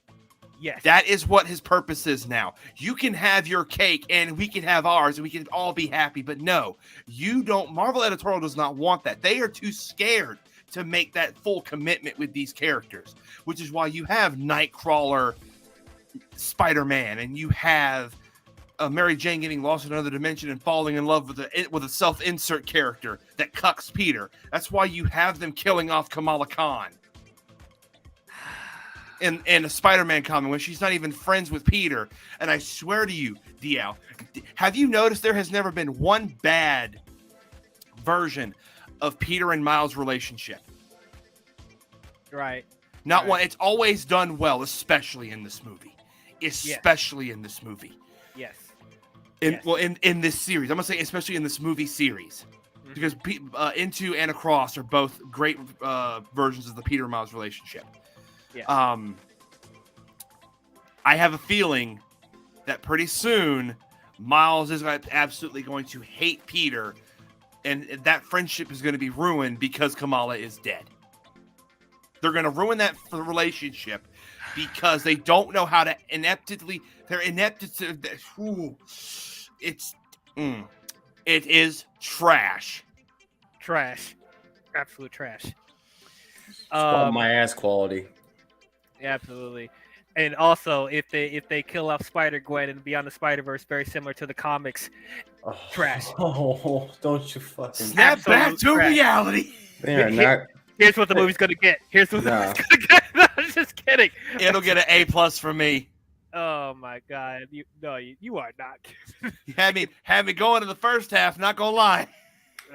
That is what his purpose is now. You can have your cake and we can have ours and we can all be happy, but no, you don't. Marvel editorial does not want that. They are too scared to make that full commitment with these characters, which is why you have Nightcrawler, Spider-Man, and you have Mary Jane getting lost in another dimension and falling in love with a self-insert character that cucks Peter. That's why you have them killing off Kamala Khan in a Spider-Man comic when she's not even friends with Peter. And I swear to you, DL, have you noticed there has never been one bad version of Peter and Miles' relationship?
Right.
Not one. It's always done well, especially in this movie. Yes. In this series, I'm gonna say especially in this movie series, because Into and Across are both great versions of the Peter and Miles relationship. Yeah. I have a feeling that pretty soon Miles is absolutely going to hate Peter, and that friendship is going to be ruined because Kamala is dead. They're going to ruin that relationship because they don't know how to They're inept. It is trash.
Absolute trash.
My ass quality.
Absolutely. And also, if they kill off Spider-Gwen and Beyond the Spider-Verse, very similar to the comics, trash.
Oh, don't you fucking
snap back to reality.
They are not.
Here's what the movie's gonna get. Here's what the movie's gonna get. Just kidding.
It'll get an A+ from me.
Oh my God! You are not.
You had me going in the first half. Not gonna lie.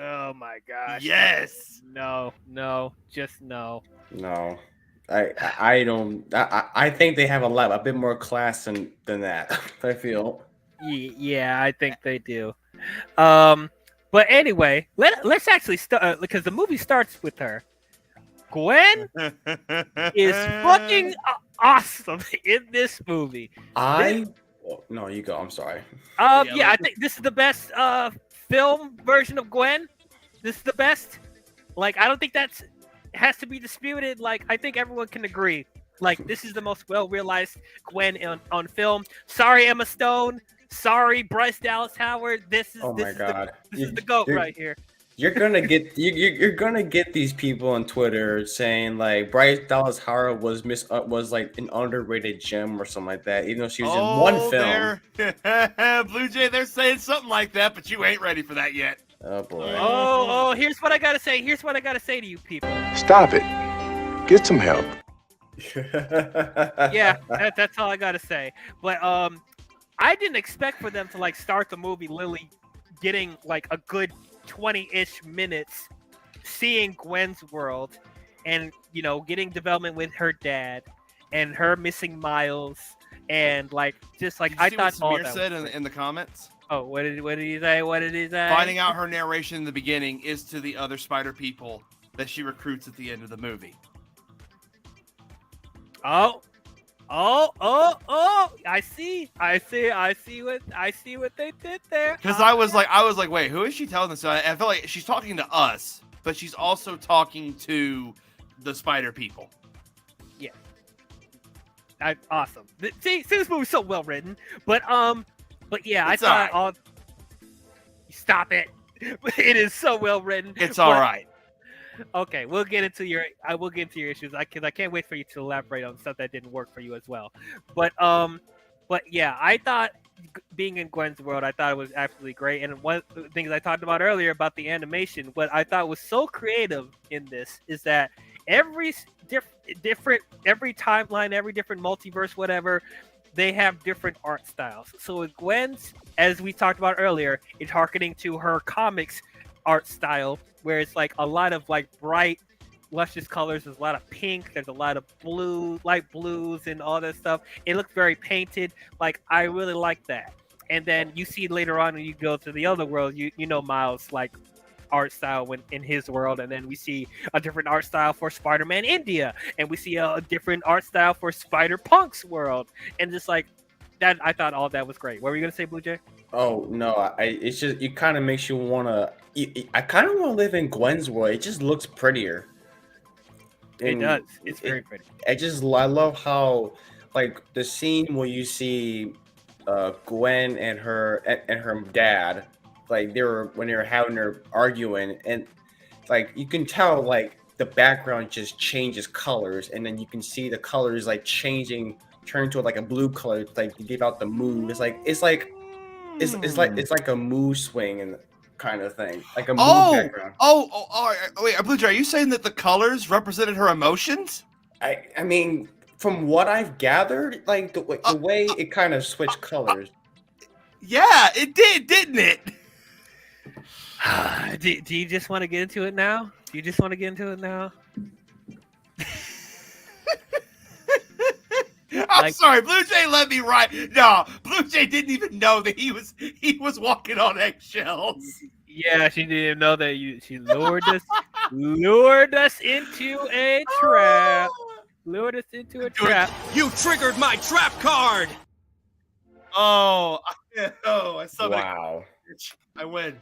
Oh my gosh!
Yes.
No, just no.
No, I don't. I think they have a bit more class than that. I feel.
Yeah, I think they do. But anyway, let's actually start because the movie starts with her. Gwen is fucking awesome in this movie.
No, you go. I'm sorry.
Yeah, I think this is the best film version of Gwen. This is the best. Like, I don't think that's has to be disputed. Like, I think everyone can agree. Like, this is the most well realized Gwen on film. Sorry, Emma Stone. Sorry, Bryce Dallas Howard. This is the GOAT right here.
You're gonna get you're gonna get these people on Twitter saying like Bryce Dallas Howard was like an underrated gem or something like that, even though she was in one film.
Blue Jay, they're saying something like that, but you ain't ready for that yet.
Oh boy.
Oh, here's what I gotta say. Here's what I gotta say to you people.
Stop it. Get some help.
Yeah, that's all I gotta say. But I didn't expect for them to like start the movie Lily getting like a good 20-ish minutes seeing Gwen's world and getting development with her dad and her missing Miles and like just like I thought
what Samir said in the comments.
Oh, what did he say? What did he say?
Finding out her narration in the beginning is to the other spider people that she recruits at the end of the movie.
Oh, I see what they did there.
Because I was like, wait, who is she telling this to? I felt like she's talking to us, but she's also talking to the spider people.
Yeah. Awesome. See, this movie's so well written, but yeah,
it's
I thought
all right.
Stop it. It is so well written.
It's all right.
Okay, we'll get into your issues. I can't wait for you to elaborate on stuff that didn't work for you as well. But yeah, I thought being in Gwen's world, I thought it was absolutely great. And one of the things I talked about earlier about the animation, what I thought was so creative in this is that every different timeline, every different multiverse, whatever, they have different art styles. So with Gwen's, as we talked about earlier, it's harkening to her comics art style, where it's like a lot of like bright, luscious colors. There's a lot of pink. There's a lot of blue, light blues, and all that stuff. It looks very painted. Like I really like that. And then you see later on when you go to the other world, you know Miles like art style when in his world, and then we see a different art style for Spider-Man India, and we see a different art style for Spider-Punk's world, and just like that, I thought all that was great. What were you gonna say, Blue Jay?
Oh no, it's just it kind of makes you wanna. I kind of want to live in Gwen's world. It just looks prettier.
It does. It's very pretty.
I love how like the scene where you see Gwen and her dad, like when they were having their arguing, and like you can tell like the background just changes colors, and then you can see the colors like changing, turn to like a blue color, like to give out the mood. It's like a mood swing and kind of thing, like a mood background.
Wait, Blue Jay, are you saying that the colors represented her emotions?
I mean, from what I've gathered, like the way it kind of switched colors.
Yeah, it did, didn't it?
Do you just want to get into it now?
I'm sorry, Blue Jay let me write. No, Blue Jay didn't even know that he was walking on eggshells.
Yeah, she didn't even know that she lured us into a trap. Lured us into a trap.
You triggered my trap card.
I saw that.
Wow.
I win.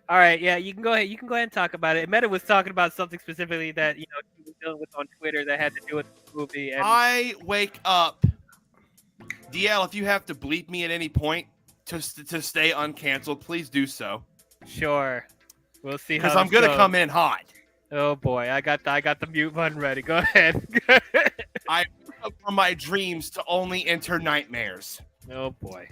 All right, yeah, you can go ahead. You can go ahead and talk about it. Meta was talking about something specifically that she was dealing with on Twitter that had to do with the movie. And
I wake up. DL, if you have to bleep me at any point to stay uncanceled, please do so.
Sure, we'll see.
Because I'm gonna come in hot.
Oh boy, I got the mute button ready. Go ahead.
I wake up from my dreams to only enter nightmares.
Oh boy.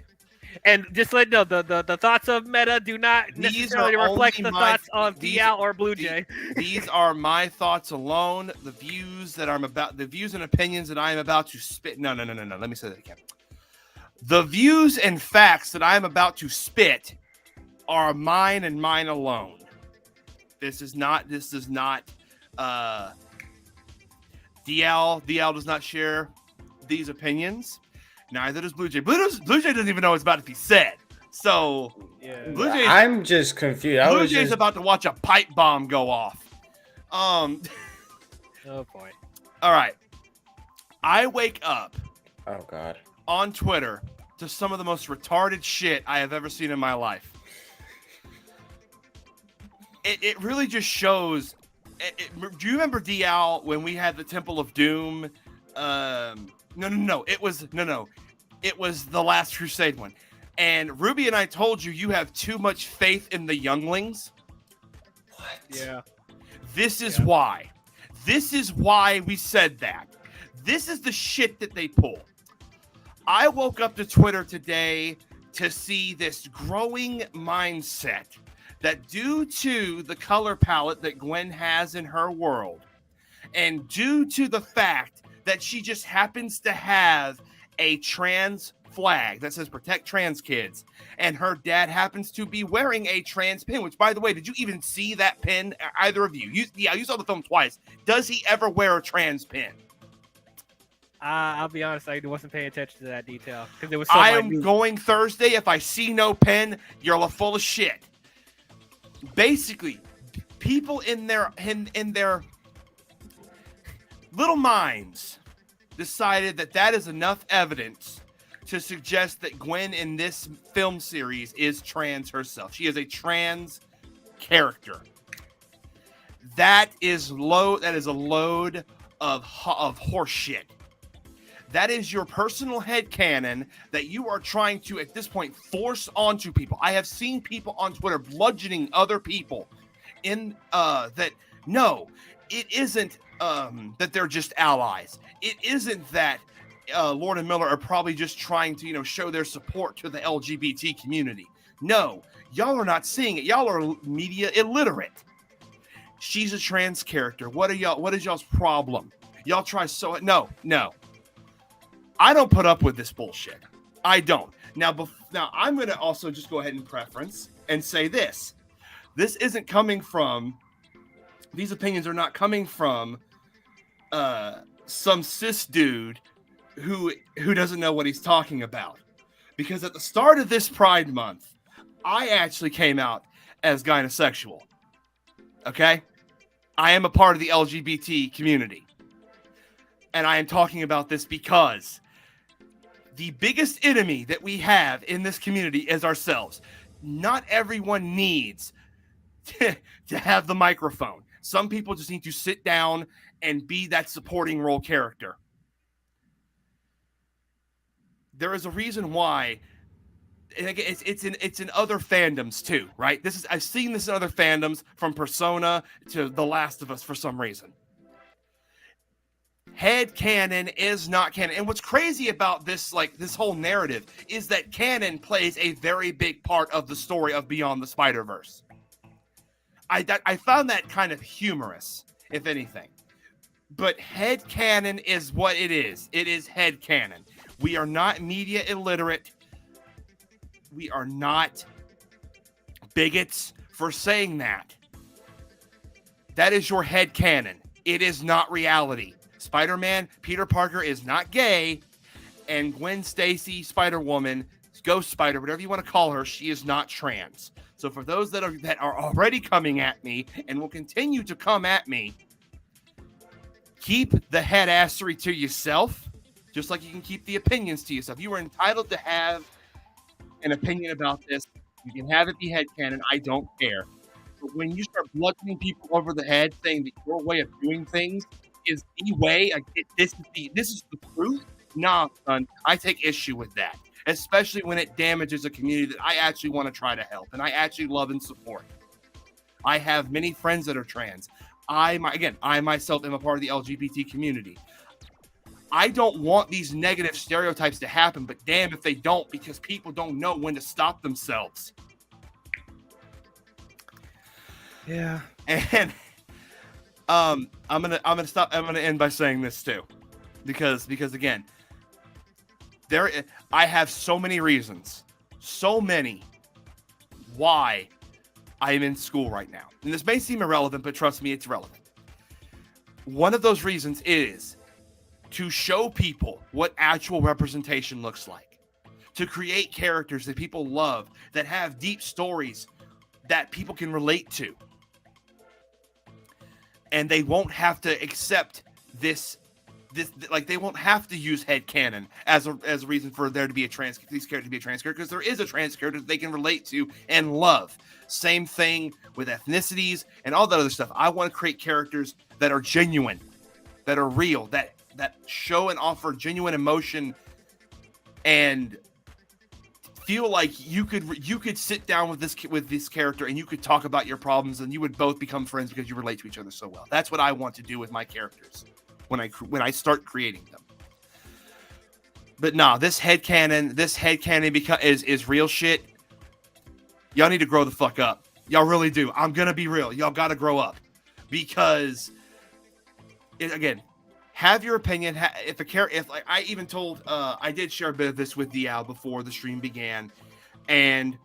And just let you know, the thoughts of Meta do not
These
necessarily
are
reflect
only
the
my-
thoughts of
these-
DL or Blue Jay.
These are my thoughts alone. The views and opinions that I am about to spit. No. Let me say that again. The views and facts that I am about to spit are mine and mine alone. This does not. DL does not share these opinions. Neither does Blue Jay. Blue Jay doesn't even know what's about to be said. So
Yeah.
I'm just confused.
Blue Jay's about to watch a pipe bomb go off.
Oh boy.
All right. I wake up
Oh God.
on Twitter to some of the most retarded shit I have ever seen in my life. It really just shows. Do you remember DL when we had the Temple of Doom? No. It was the Last Crusade one. And Ruby and I told you have too much faith in the younglings.
What?
Yeah.
This is why. This is why we said that. This is the shit that they pull. I woke up to Twitter today to see this growing mindset that due to the color palette that Gwen has in her world, and due to the fact that she just happens to have a trans flag that says protect trans kids, and her dad happens to be wearing a trans pin, which, by the way, did you even see that pin? Either of you? You saw the film twice. Does he ever wear a trans pin?
I'll be honest, I wasn't paying attention to that detail because it was so
I am
minute.
going Thursday. If I see no pin, you're full of shit. Basically, people in their little minds decided that is enough evidence to suggest that Gwen in this film series is trans herself. She is a trans character. That is a load of horse shit. That is your personal headcanon that you are trying to, at this point, force onto people. I have seen people on Twitter bludgeoning other people in that. No, it isn't that they're just allies. It isn't that Lord and Miller are probably just trying to, show their support to the LGBT community. No, y'all are not seeing it. Y'all are media illiterate. She's a trans character. What is y'all's problem? Y'all try no. I don't put up with this bullshit. I don't. Now I'm going to also just go ahead and preference and say this. This isn't coming from, these opinions are not coming from some cis dude who doesn't know what he's talking about. Because at the start of this Pride Month, I actually came out as gynosexual. Okay? I am a part of the LGBT community. And I am talking about this because the biggest enemy that we have in this community is ourselves. Not everyone needs to have the microphone. Some people just need to sit down and be that supporting role character. There is a reason why, and again, it's in other fandoms too, right? I've seen this in other fandoms, from Persona to The Last of Us for some reason. Head canon is not canon. And what's crazy about this whole narrative is that canon plays a very big part of the story of Beyond the Spider-Verse. I found that kind of humorous, if anything. But head canon is what it is. It is head canon. We are not media illiterate. We are not bigots for saying that. That is your head canon. It is not reality. Spider-Man, Peter Parker is not gay, and Gwen Stacy, Spider-Woman, Ghost Spider, whatever you want to call her, she is not trans. So for those that are already coming at me and will continue to come at me, keep the head assery to yourself, just like you can keep the opinions to yourself. You are entitled to have an opinion about this. You can have it be headcanon. I don't care. But when you start bludgeoning people over the head, saying that your way of doing things is the way, this is the truth. Nah, son, I take issue with that, especially when it damages a community that I actually want to try to help and I actually love and support. I have many friends that are trans. I myself am a part of the LGBT community. I don't want these negative stereotypes to happen, but damn if they don't, because people don't know when to stop themselves.
Yeah.
And I'm gonna end by saying this too, because again, I have so many reasons, why I am in school right now. And this may seem irrelevant, but trust me, it's relevant. One of those reasons is to show people what actual representation looks like, to create characters that people love, that have deep stories that people can relate to. And they won't have to accept this like they won't have to use headcanon as a reason for there to be these characters to be a trans character, because there is a trans character that they can relate to and love. Same thing with ethnicities and all that other stuff. I want to create characters that are genuine, that are real, that show and offer genuine emotion, and feel like you could sit down with this character and you could talk about your problems and you would both become friends because you relate to each other so well. That's what I want to do with my characters when I start creating them. But nah, this headcanon is real shit. Y'all need to grow the fuck up. Y'all really do. I'm gonna be real. Y'all gotta grow up, because again, have your opinion. I even told, I did share a bit of this with D-WIZZLE before the stream began, and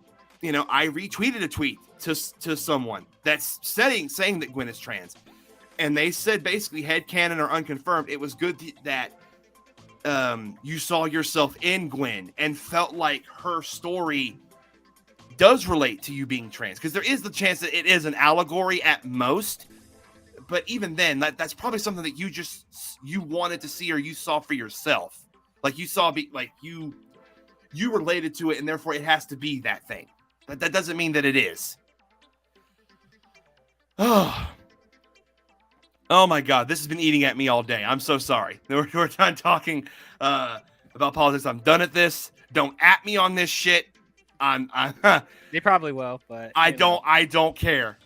I retweeted a tweet to someone that's saying that Gwen is trans, and they said basically headcanon or unconfirmed. It was good that you saw yourself in Gwen and felt like her story does relate to you being trans, because there is the chance that it is an allegory at most. But even then, that's probably something that you wanted to see, or you saw for yourself. Like you saw, you related to it, and therefore it has to be that thing. But that doesn't mean that it is. Oh my God, this has been eating at me all day. I'm so sorry. We're done talking about politics. I'm done at this. Don't at me on this shit.
They probably will, but
I don't care.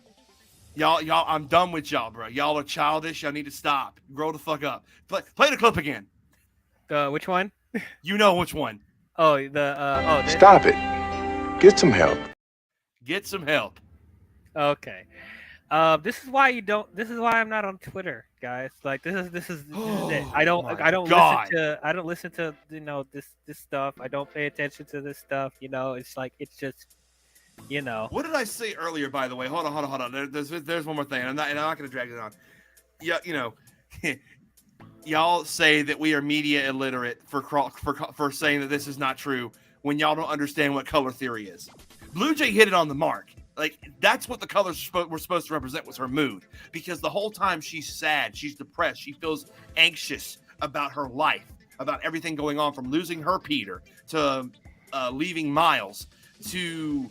Y'all, I'm done with y'all, bro. Y'all are childish. Y'all need to stop. Grow the fuck up. Play the clip again.
Which one?
You know which one.
Stop it. Get some help.
Get some help.
Okay. This is why I'm not on Twitter, guys. Like this is it. I don't listen to this stuff. I don't pay attention to this stuff. It's like it's just.
What did I say earlier, by the way? Hold on. There's one more thing. I'm not going to drag it on. Yeah, y'all say that we are media illiterate for saying that this is not true when y'all don't understand what color theory is. Blue Jay hit it on the mark. Like, that's what the colors were supposed to represent, was her mood. Because the whole time she's sad, she's depressed, she feels anxious about her life, about everything going on, from losing her Peter to leaving Miles to...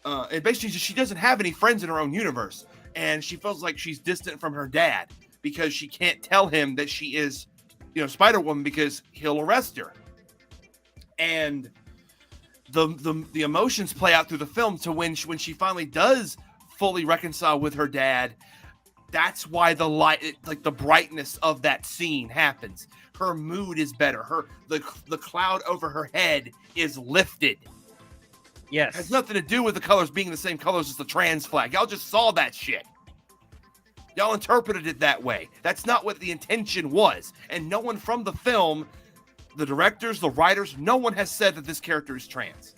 and basically, she doesn't have any friends in her own universe, and she feels like she's distant from her dad because she can't tell him that she is, Spider-Woman, because he'll arrest her. And the emotions play out through the film to when she finally does fully reconcile with her dad. That's why the light, like the brightness of that scene happens. Her mood is better. The cloud over her head is lifted.
Yes.
It has nothing to do with the colors being the same colors as the trans flag. Y'all just saw that shit. Y'all interpreted it that way. That's not what the intention was. And no one from the film, the directors, the writers, no one has said that this character is trans.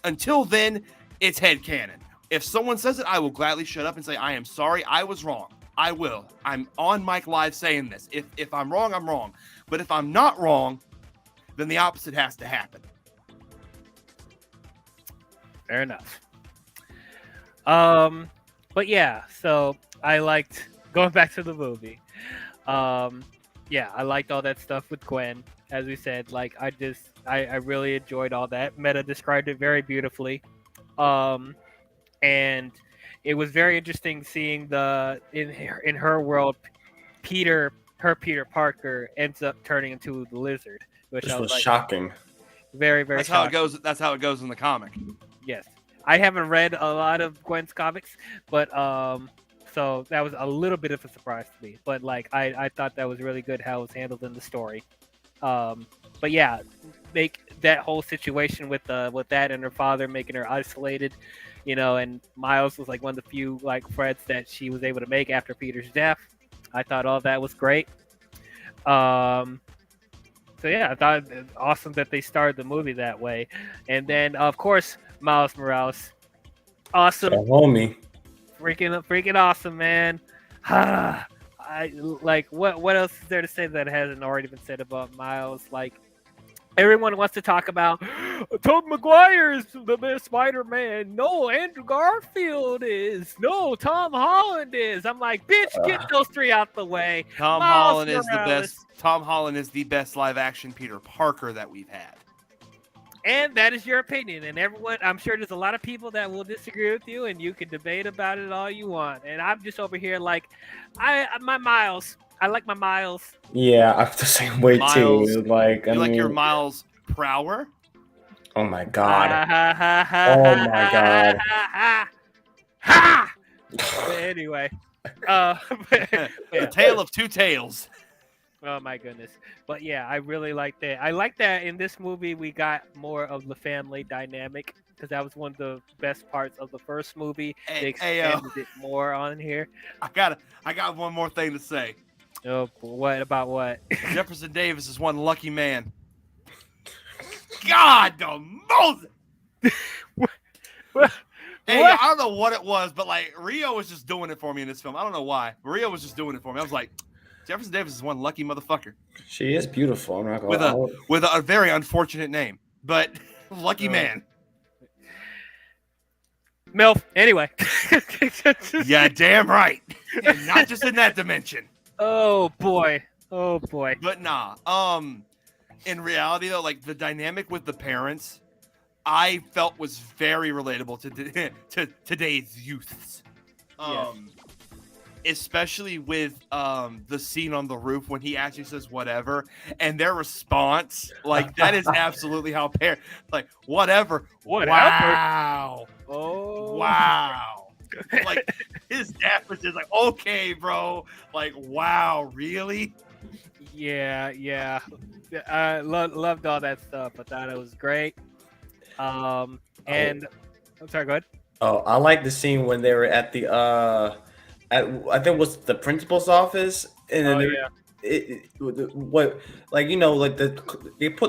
Until then, it's headcanon. If someone says it, I will gladly shut up and say, I am sorry, I was wrong. I will. I'm on mic live saying this. If I'm wrong, I'm wrong. But if I'm not wrong, then the opposite has to happen.
Fair enough. But yeah, so I liked going back to the movie. Yeah, I liked all that stuff with Gwen. As we said, like I really enjoyed all that. Meta described it very beautifully. And it was very interesting seeing in her world, Peter Parker ends up turning into the Lizard, which
was
like,
shocking.
Very, very.
That's
shocking.
how it goes. That's how it goes in the comic.
Yes, I haven't read a lot of Gwen's comics, but so that was a little bit of a surprise to me. But like, I thought that was really good how it was handled in the story. But yeah, make that whole situation with that and her father making her isolated, and Miles was like one of the few like friends that she was able to make after Peter's death. I thought all that was great. So yeah, I thought it was awesome that they started the movie that way. And then of course Miles Morales, awesome,
homie.
freaking awesome, man. I like what else is there to say that hasn't already been said about Miles? Like everyone wants to talk about Tobey Maguire is the best Spider-Man. No, Andrew Garfield is. No, Tom Holland is. I'm like, bitch, get those three out the way.
Tom
Miles
Holland is the
Morales.
best. Tom Holland is the best live-action Peter Parker that we've had.
And that is your opinion. And everyone, I'm sure there's a lot of people that will disagree with you, and you can debate about it all you want. And I'm just over here like, my Miles. I like my Miles.
Yeah, I feel the same way
Miles,
too. Like,
You
I
like
mean,
your Miles Prower?
oh my god.
Oh
my God.
Ha! But anyway,
The Tale of Two Tales.
oh my goodness. But yeah, I really like that. I like that in this movie we got more of the family dynamic because that was one of the best parts of the first movie. They expanded it more on here.
I got one more thing to say.
Oh, what about what?
Jefferson Davis is one lucky man. God the Moses! Hey, I don't know what it was, but like Rio was just doing it for me in this film. I don't know why. Rio was just doing it for me. I was like, Jefferson Davis is one lucky motherfucker.
She is beautiful. I'm not gonna
with a very unfortunate name, but lucky man.
MILF. Anyway.
Yeah, damn right. And not just in that dimension.
Oh boy. Oh boy.
But nah. In reality though, like the dynamic with the parents, I felt was very relatable to today's youths. Especially with the scene on the roof when he actually says whatever, and their response, like that is absolutely how like whatever. Wow.
Oh
wow. Like his dad was just like, okay, bro. Like, wow, really?
Yeah. I loved all that stuff. I thought it was great. And I'm sorry, go ahead.
Oh, I like the scene when they were at the I think it was the principal's office, and then they put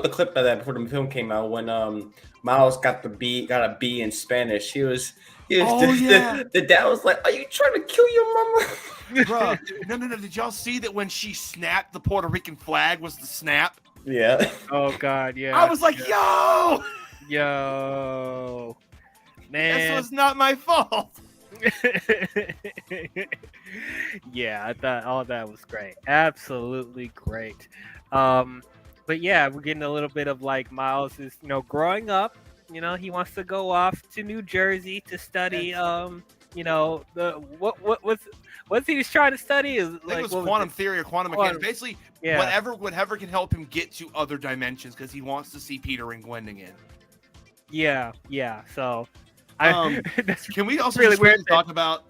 the clip of that before the film came out when Miles got a B in Spanish. The dad was like, "Are you trying to kill your mama?"
Bruh, no. Did y'all see that when she snapped, the Puerto Rican flag was the snap?
Yeah.
Oh God, yeah.
I was like, yo,
man,
this was not my fault.
Yeah, I thought all that was great. Absolutely great. But yeah, we're getting a little bit of like Miles is, growing up. He wants to go off to New Jersey to study. What's he was trying to study is
I think it was quantum theory or quantum mechanics. Basically, whatever can help him get to other dimensions because he wants to see Peter and Gwen again.
Yeah. So.
Can we also
really weird
talk about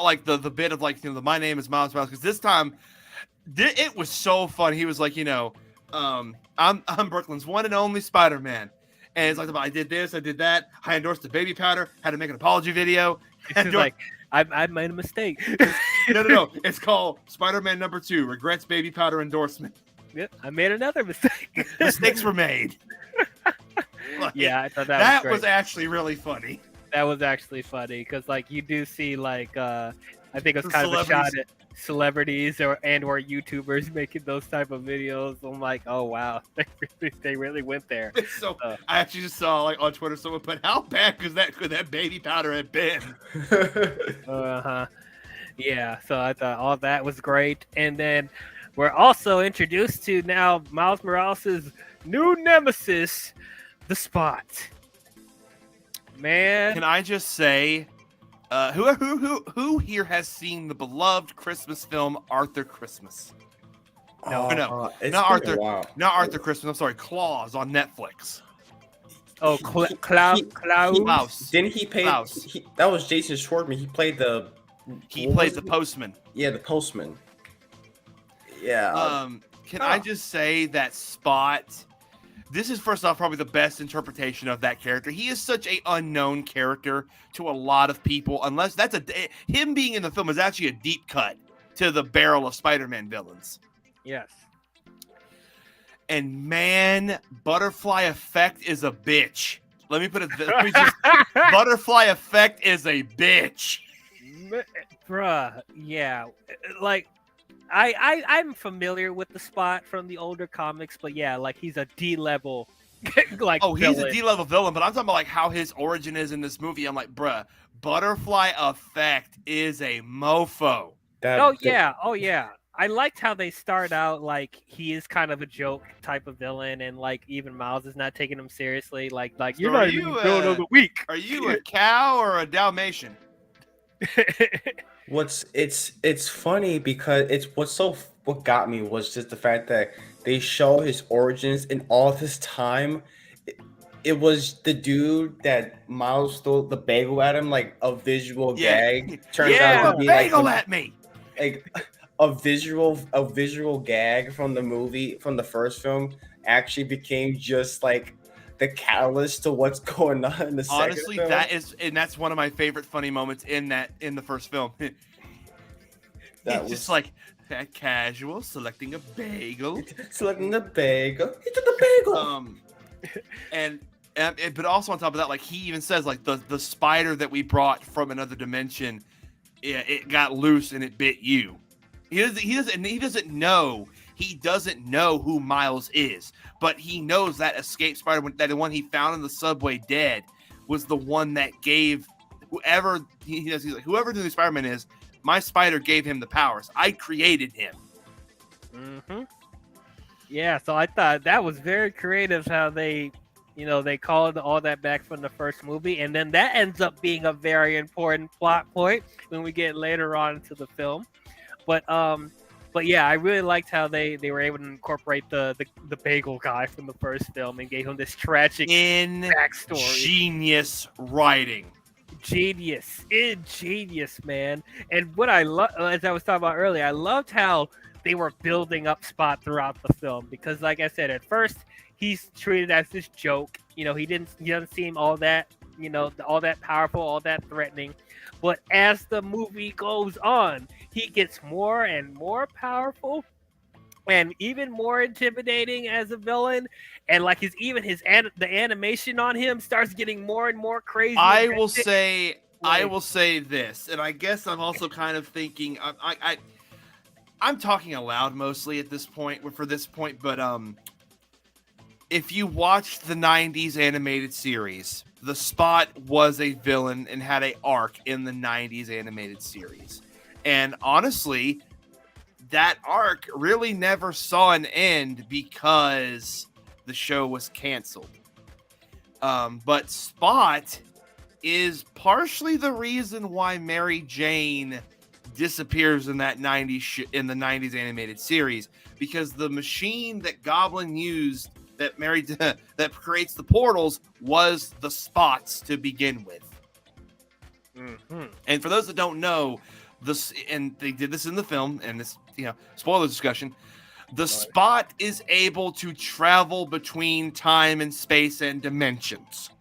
like the bit of like the my name is Miles Morales, because this time it was so fun. He was like, I'm Brooklyn's one and only Spider-Man, and it's like I did this, I did that, I endorsed the baby powder, had to make an apology video.
It's like I made a mistake.
No, it's called Spider-Man #2 regrets baby powder endorsement.
Yep, I made another mistake.
Mistakes were made. Like,
yeah, I thought that was
actually really funny.
That was actually funny because like you do see like I think it was kind of a shot at celebrities or YouTubers making those type of videos. I'm like, oh wow, they really went there.
So I actually just saw like on Twitter someone put, how bad could that baby powder have been?
Yeah, so I thought all that was great, and then we're also introduced to now Miles Morales' new nemesis, the Spot. Man,
can I just say, who here has seen the beloved Christmas film Arthur Christmas?
No,
not Arthur Christmas. I'm sorry, Claus on Netflix.
Oh, Klaus.
Didn't he play? That was Jason Schwartzman. He played the
postman.
Yeah, the postman. Yeah.
Can I just say that Spot? This is first off probably the best interpretation of that character. He is such a unknown character to a lot of people. Unless him being in the film is actually a deep cut to the barrel of Spider-Man villains.
Yes.
And man, Butterfly Effect is a bitch. Let me put it. Butterfly Effect is a bitch.
Bruh, yeah. Like, I'm familiar with the Spot from the older comics, but yeah, like he's a D-level like
he's
villain.
a D-level villain, but I'm talking about like how his origin is in this movie. I'm like, bruh, Butterfly Effect is a mofo.
Oh yeah. I liked how they start out like he is kind of a joke type of villain, and like even Miles is not taking him seriously. Like you're not even the villain of the week.
Are you a cow or a Dalmatian?
It's funny because what got me was just the fact that they show his origins in all this time. It was the dude that Miles stole the bagel at him, like a visual gag. Turns out to be
bagel at me.
Like a visual gag from the movie, from the first film, actually became just like the catalyst to what's going on in the second film.
That's one of my favorite funny moments in the first film. Just like that casual selecting a bagel.
He took the bagel.
But also on top of that, like he even says like the spider that we brought from another dimension, it got loose and it bit you. He doesn't know who Miles is, but he knows that escape spider, that the one he found in the subway dead, was the one that gave whoever he's like, whoever the new Spider-Man is, my spider gave him the powers. I created him.
Mm-hmm. Yeah, so I thought that was very creative how they called all that back from the first movie, and then that ends up being a very important plot point when we get later on into the film. But yeah, I really liked how they were able to incorporate the bagel guy from the first film and gave him this tragic backstory.
Genius writing.
Ingenious, man. And what I love, as I was talking about earlier, I loved how they were building up Spot throughout the film, because like I said, at first he's treated as this joke. He doesn't seem all that, all that powerful, all that threatening. But as the movie goes on, he gets more and more powerful and even more intimidating as a villain. And like the animation on him starts getting more and more crazy.
I will say this, and I guess I'm also kind of thinking I'm talking aloud mostly at this point, but if you watched the 90s animated series, the Spot was a villain and had an arc in the 90s animated series. And honestly, that arc really never saw an end because the show was canceled. But Spot is partially the reason why Mary Jane disappears in that in the 90s animated series, because the machine that Goblin used that creates the portals was the Spots to begin with.
Mm-hmm.
And for those that don't know, and they did this in the film, and this, spoiler discussion, the Spot is able to travel between time and space and dimensions.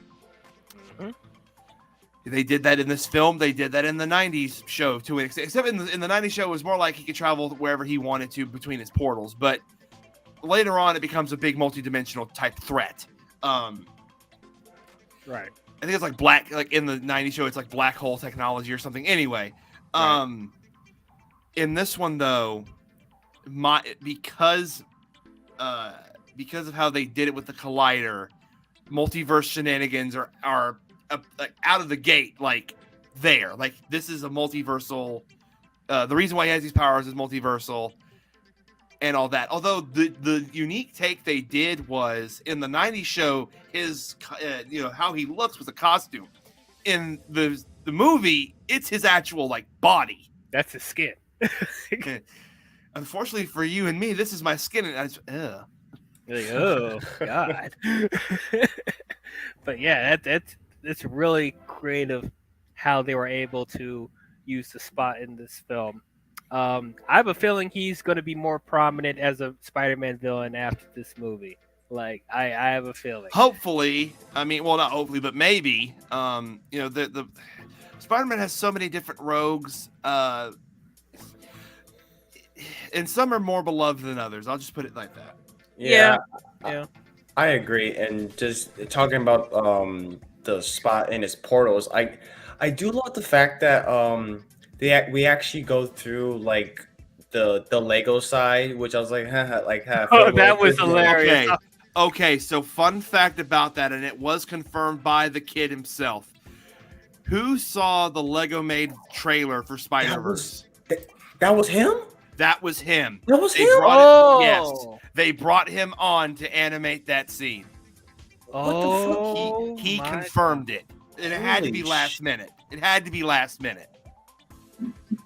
Mm-hmm.
They did that in this film. They did that in the 90s show to an extent. Except in the 90s show, it was more like he could travel wherever he wanted to between his portals. But later on, it becomes a big multi-dimensional type threat.
Right.
I think it's like in the 90s show, it's like black hole technology or something. Anyway, in this one though, because of how they did it with the collider, multiverse shenanigans are out of the gate. This is a multiversal. The reason why he has these powers is multiversal. And all that. Although the unique take they did was in the 90s show, his how he looks was a costume. In the movie, it's his actual body.
That's his skin.
Unfortunately for you and me, this is my skin, and I just, ugh.
Like, oh God. But yeah, that's really creative how they were able to use the Spot in this film. I have a feeling he's going to be more prominent as a Spider-Man villain after this movie. Like, I have a feeling.
Hopefully, I mean, well, not hopefully, but maybe. The Spider-Man has so many different rogues, and some are more beloved than others. I'll just put it like that.
Yeah.
I agree. And just talking about the spot in his portals, I do love the fact that we actually go through like the Lego side, which I was like,
Oh, that was hilarious.
Okay, so fun fact about that, and it was confirmed by the kid himself. Who saw the Lego Made trailer for Spider-Verse?
That was him?
That was him.
That was him?
Yes. They brought him on to animate that scene.
What the fuck?
He confirmed it. And it had to be last minute. It had to be last minute.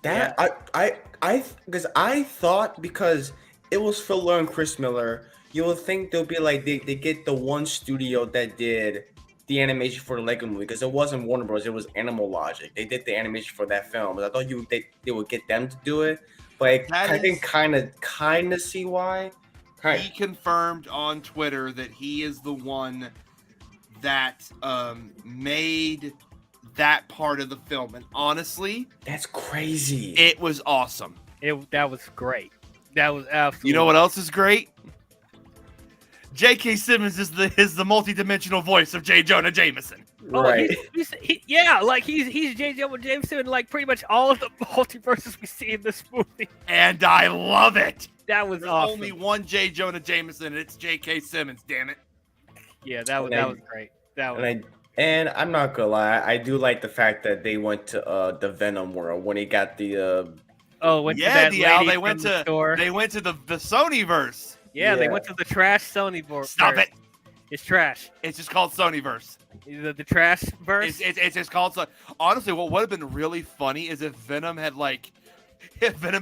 That because I thought because it was Phil Lord and Chris Miller, you would think they'll be like they get the one studio that did the animation for the Lego movie, because it wasn't Warner Bros. It was Animal Logic. They did the animation for that film, but I thought they would get them to do it. But I think kind of see why.
He confirmed on Twitter that he is the one that made that part of the film, and honestly,
that's crazy.
It was awesome.
That was great. That was absolutely.
You know what else is great? J.K. Simmons is the multi-dimensional voice of J. Jonah Jameson.
Right.
He's J. Jonah Jameson in like pretty much all of the multiverses we see in this movie.
And I love it.
That was
There's
awesome.
only one J. Jonah Jameson, and it's J.K. Simmons. Damn it.
Yeah, that was great.
And I'm not gonna lie, I do like the fact that they went to the Venom world when he got the
they went to the Sonyverse.
Yeah, they went to the trash Sony verse.
Stop it.
It's trash.
It's just called Sonyverse.
The trash verse?
It's just called so. Honestly, what would have been really funny is if Venom had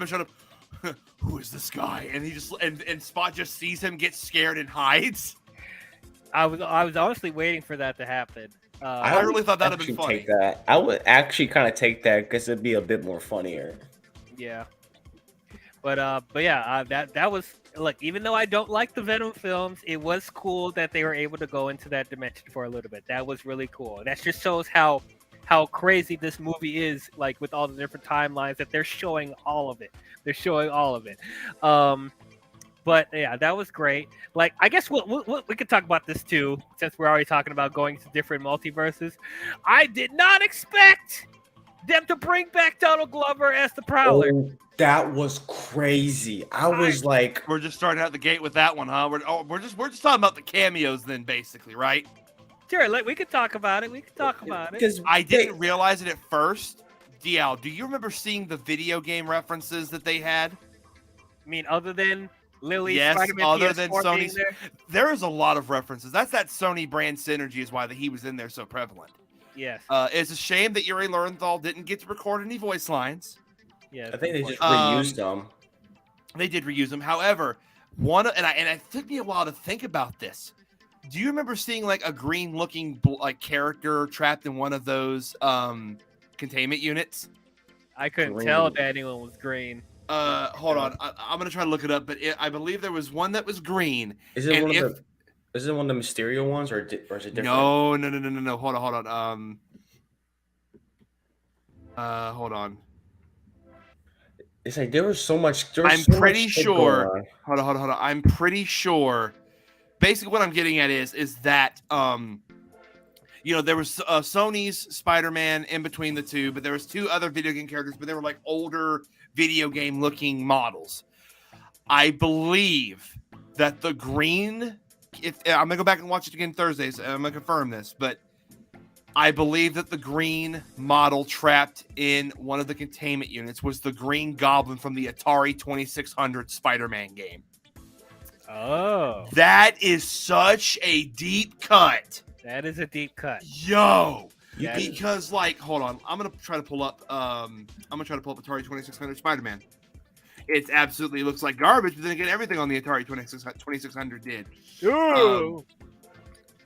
showed up. Who is this guy? And he just and Spot just sees him, gets scared, and hides.
I was honestly waiting for that to happen.
I really thought that would have been funny.
I would actually kind of take that because it'd be a bit more funnier.
Yeah. But yeah, that was, look, even though I don't like the Venom films, it was cool that they were able to go into that dimension for a little bit. That was really cool. That just shows how crazy this movie is, like with all the different timelines that they're showing all of it. They're showing all of it. But yeah, that was great. Like, I guess we could talk about this too, since we're already talking about going to different multiverses. I did not expect them to bring back Donald Glover as the Prowler.
Oh, that was crazy. I was like,
we're just starting out the gate with that one, huh? We're just talking about the cameos then, basically, right?
Sure, we could talk about it.
Because
I didn't realize it at first. DL, do you remember seeing the video game references that they had?
I mean, other than Lily,
yes,
Spider-Man
other
PS4
than Sony's, there is a lot of references. That's that Sony brand synergy is why he was in there so prevalent.
Yes.
It's a shame that Yuri Lowenthal didn't get to record any voice lines.
Yeah,
I think they just reused them.
They did reuse them. However, it took me a while to think about this. Do you remember seeing like a green-looking like character trapped in one of those containment units?
I couldn't tell that anyone was green.
Hold on. I'm gonna try to look it up, but I believe there was one that was green.
Is it one of the Mysterio ones, or is it different?
No. Hold on. Hold on.
It's like there was so much.
I'm pretty sure. Hold on. I'm pretty sure. Basically, what I'm getting at is that there was Sony's Spider-Man in between the two, but there was two other video game characters, but they were like older video game looking models. I believe that the green. I'm gonna go back and watch it again Thursdays. I'm gonna confirm this, but I believe that the green model trapped in one of the containment units was the Green Goblin from the Atari 2600 Spider-Man game.
Oh,
that is such a deep cut.
That is a deep cut.
Yo, because like, hold on, I'm gonna try to pull up. Atari 2600 Spider-Man. It absolutely looks like garbage, but then again, everything on the Atari 2600 did.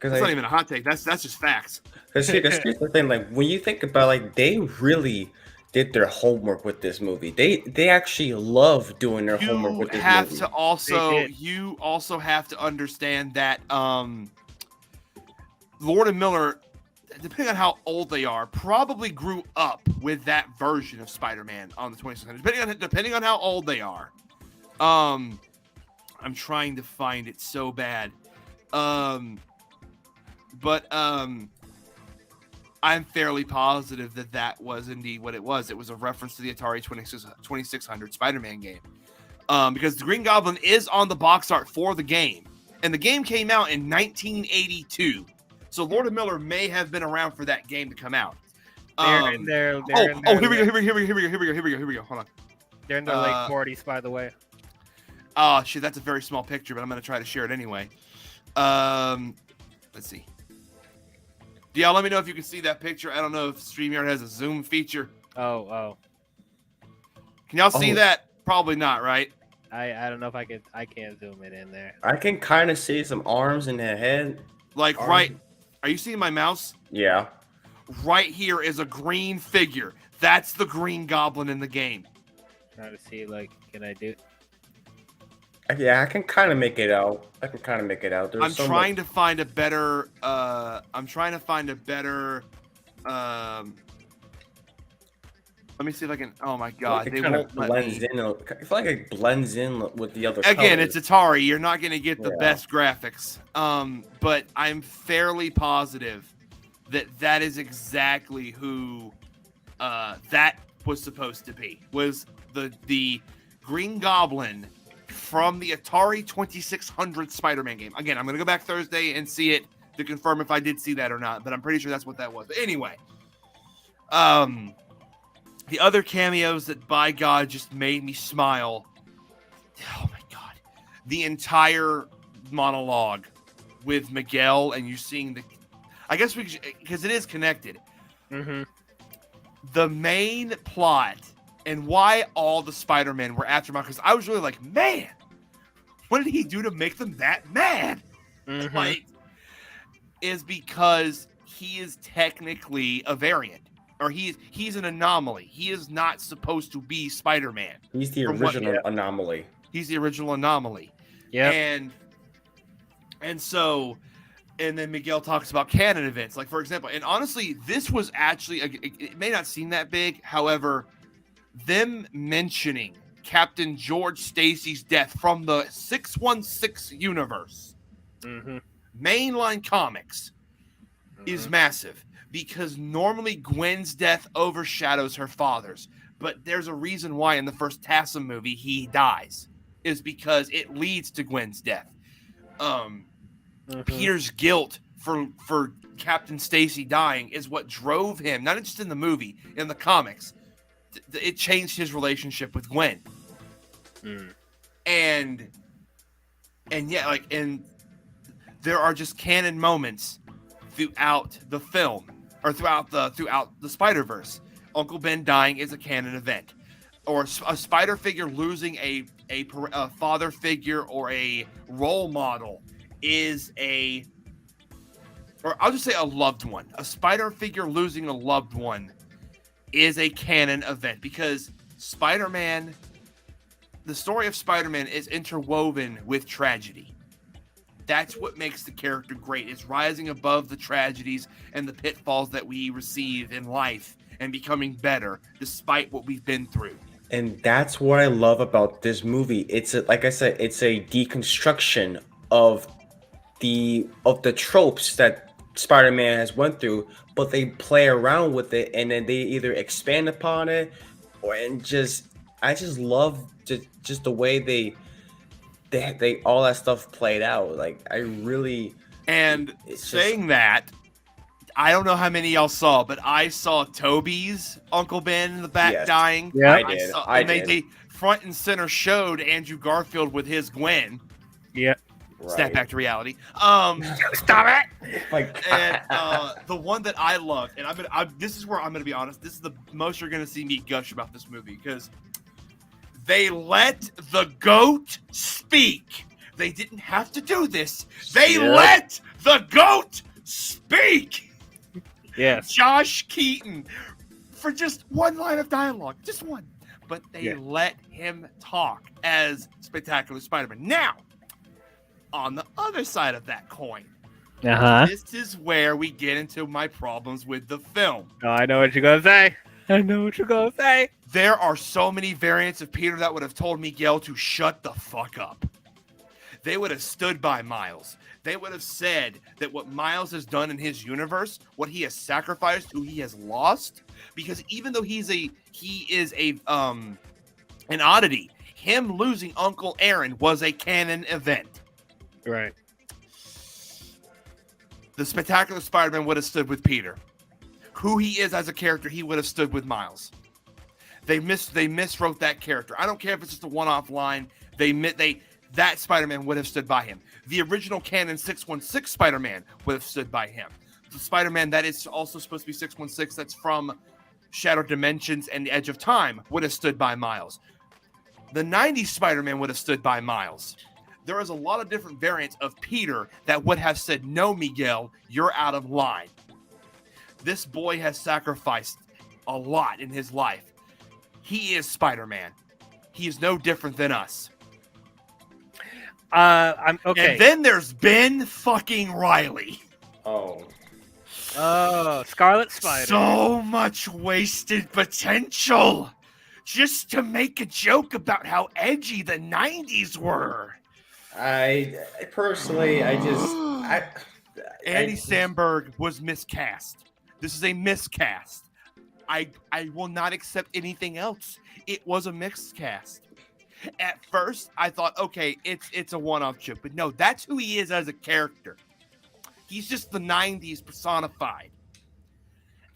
That's not even a hot take. That's just facts.
Because here's the thing, like when you think about, like they really did their homework with this movie. They actually love doing their homework with this movie.
You also have to understand that Lord and Miller, depending on how old they are, probably grew up with that version of Spider-Man on the 2600. Depending on how old they are. I'm trying to find it so bad. But I'm fairly positive that was indeed what it was. It was a reference to the Atari 2600 Spider-Man game. Because the Green Goblin is on the box art for the game. And the game came out in 1982. So Lord and Miller may have been around for that game to come out.
Here we go.
Hold on.
They're in their late 40s, by the way.
Oh, shit, that's a very small picture, but I'm going to try to share it anyway. Let's see. Yeah, let me know if you can see that picture. I don't know if StreamYard has a zoom feature.
Oh.
Can y'all see that? Probably not, right?
I don't know if I can't zoom it in there.
I can kind of see some arms in the head.
Like,
arms.
right. Are you seeing my mouse?
Yeah.
Right here is a green figure. That's the Green Goblin in the game.
Trying to see, like, can I do?
Yeah, I can kind of make it out. There's
I'm trying to find a better. Let me see if I can. Oh my god,
they won't blends in. I feel like it blends in with the other.
Again,
colors.
it's Atari. You're not going to get the best graphics. But I'm fairly positive that is exactly who that was supposed to be. Was the Green Goblin from the Atari 2600 Spider-Man game. Again, I'm going to go back Thursday and see it to confirm if I did see that or not, but I'm pretty sure that's what that was. But anyway, the other cameos that, by God, just made me smile. Oh, my God. The entire monologue with Miguel and you seeing the... I guess because it is connected.
Mm-hmm.
The main plot and why all the Spider-Men were after Miles, because I was really like, man, what did he do to make them that mad?
Mm-hmm.
Like, is because he is technically a variant. Or he's an anomaly. He is not supposed to be Spider-Man.
He's the original anomaly.
He's the original anomaly.
Yeah.
And so, and then Miguel talks about canon events. Like, for example, and honestly, this was actually, it may not seem that big. However, them mentioning Captain George Stacy's death from the 616 universe, mainline comics, is massive. Because normally Gwen's death overshadows her father's. But there's a reason why in the first Tassim movie he dies. Is because it leads to Gwen's death. Peter's guilt for Captain Stacy dying is what drove him, not just in the movie, in the comics. It changed his relationship with Gwen. And yeah, like, and there are just canon moments throughout the film. Or throughout the Spider-Verse. Uncle Ben dying is a canon event. Or a spider figure losing a father figure or a role model is or I'll just say a loved one. A spider figure losing a loved one is a canon event. Because Spider-Man, the story of Spider-Man is interwoven with tragedy. That's what makes the character great, is rising above the tragedies and the pitfalls that we receive in life and becoming better despite what we've been through.
And that's what I love about this movie. It's like I said, it's a deconstruction of the tropes that Spider-Man has went through, but they play around with it and then they either expand upon it I just love just the way they all that stuff played out. Like, I really...
And saying that, I don't know how many y'all saw, but I saw Toby's Uncle Ben in the back dying.
Yeah, I did.
They front and center showed Andrew Garfield with his Gwen.
Yeah.
Snap back to reality. Stop it!
Like,
and the one that I loved, and this is where I'm gonna be honest. This is the most you're gonna see me gush about this movie, because they let the goat speak. They didn't have to do this. They let the goat speak.
Yes.
Josh Keaton for just one line of dialogue, just one. But they let him talk as Spectacular Spider-Man. Now, on the other side of that coin, this is where we get into my problems with the film.
Oh, I know what you're gonna say.
There are so many variants of Peter that would have told Miguel to shut the fuck up. They would have stood by Miles. They would have said that what Miles has done in his universe, what he has sacrificed, who he has lost, because even though he is an oddity, him losing Uncle Aaron was a canon event.
Right.
The Spectacular Spider-Man would have stood with Peter. Who he is as a character, he would have stood with Miles. They miswrote that character. I don't care if it's just a one-off line. That Spider-Man would have stood by him. The original canon 616 Spider-Man would have stood by him. The Spider-Man that is also supposed to be 616, that's from Shattered Dimensions and the Edge of Time, would have stood by Miles. The 90s Spider-Man would have stood by Miles. There is a lot of different variants of Peter that would have said, no, Miguel, you're out of line. This boy has sacrificed a lot in his life. He is Spider-Man. He is no different than us.
I'm okay.
And then there's Ben fucking Riley.
Oh,
Scarlet Spider.
So much wasted potential just to make a joke about how edgy the 90s were.
I personally, Andy
Samberg was miscast. This is a miscast. I will not accept anything else. It was a miscast. At first, I thought, okay, it's a one-off joke. But no, that's who he is as a character. He's just the 90s personified.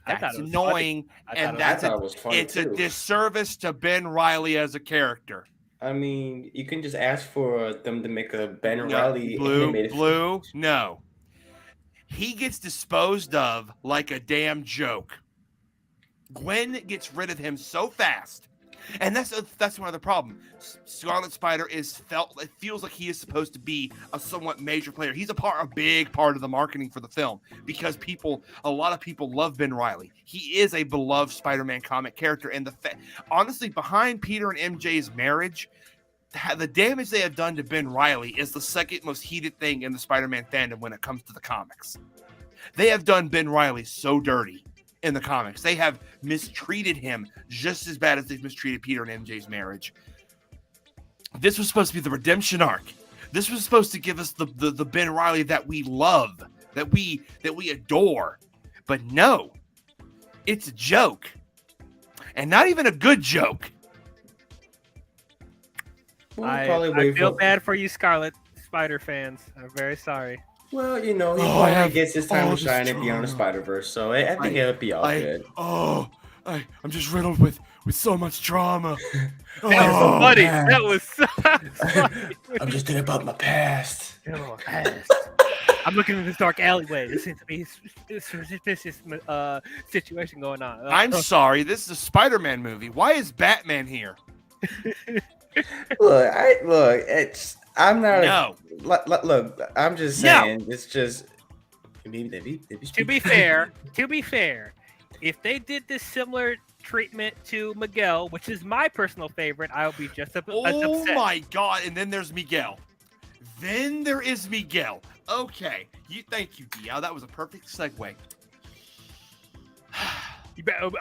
That's annoying, and it's a disservice to Ben Riley as a character.
I mean, you can just ask for them to make a Ben Riley animated
Blue, no. He gets disposed of like a damn joke. Gwen gets rid of him so fast. And that's one of the problems. Scarlet Spider it feels like he is supposed to be a somewhat major player. He's a big part of the marketing for the film because a lot of people love Ben Riley. He is a beloved Spider-Man comic character, and honestly, behind Peter and MJ's marriage, the damage they have done to Ben Riley is the second most heated thing in the Spider-Man fandom when it comes to the comics. They have done Ben Riley so dirty. In the comics, they have mistreated him just as bad as they've mistreated Peter and MJ's marriage. This was supposed to be the redemption arc. This was supposed to give us the Ben Riley that we love, that we adore. But no, it's a joke, and not even a good joke.
I feel bad for you, Scarlet Spider fans. I'm very sorry.
Well, he probably gets his time to shine at Beyond the Spider-Verse, so I think it'll be all good.
I'm just riddled with so much trauma.
That was so funny. That was so funny.
I'm just thinking about my past.
I'm looking in this dark alleyway. There seems to be a suspicious situation going on.
I'm sorry. This is a Spider-Man movie. Why is Batman here?
Look, I'm not.
No.
Look, I'm just saying. No. It's just.
To be fair, if they did this similar treatment to Miguel, which is my personal favorite, I would be just upset.
Oh my god! And then there's Miguel. Then there is Miguel. Okay, thank you, D-WIZZLE. That was a perfect segue.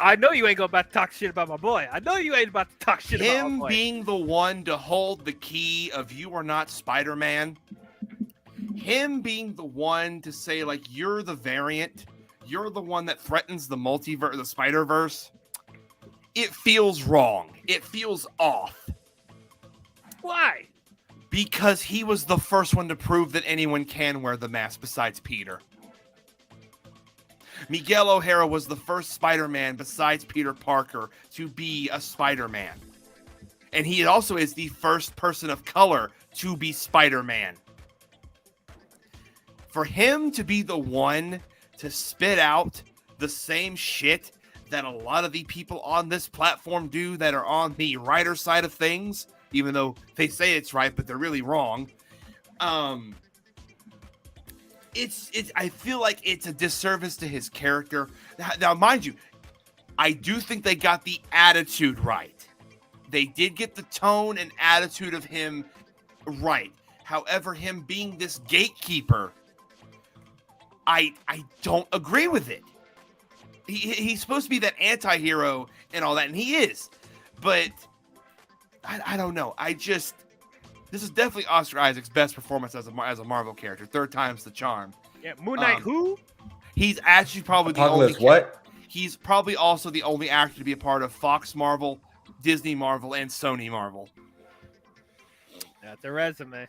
I know you ain't about to talk shit about my boy. I know you ain't about to talk shit about my boy.
Him being the one to hold the key of you are not Spider-Man. Him being the one to say, like, you're the variant. You're the one that threatens the multiverse, the Spider-Verse. It feels wrong. It feels off.
Why?
Because he was the first one to prove that anyone can wear the mask besides Peter. Miguel O'Hara was the first Spider-Man besides Peter Parker to be a Spider-Man. And he also is the first person of color to be Spider-Man. For him to be the one to spit out the same shit that a lot of the people on this platform do that are on the writer side of things, even though they say it's right, but they're really wrong. I feel like it's a disservice to his character. Now, mind you, I do think they got the attitude right. They did get the tone and attitude of him right. However, him being this gatekeeper, I don't agree with it. He's supposed to be that anti-hero and all that, and he is. But I don't know. This is definitely Oscar Isaac's best performance as a Marvel character. Third time's the charm.
Yeah, Moon Knight. Who?
He's actually probably
Apocalypse,
the only.
what?
He's probably also the only actor to be a part of Fox Marvel, Disney Marvel, and Sony Marvel.
That's a resume.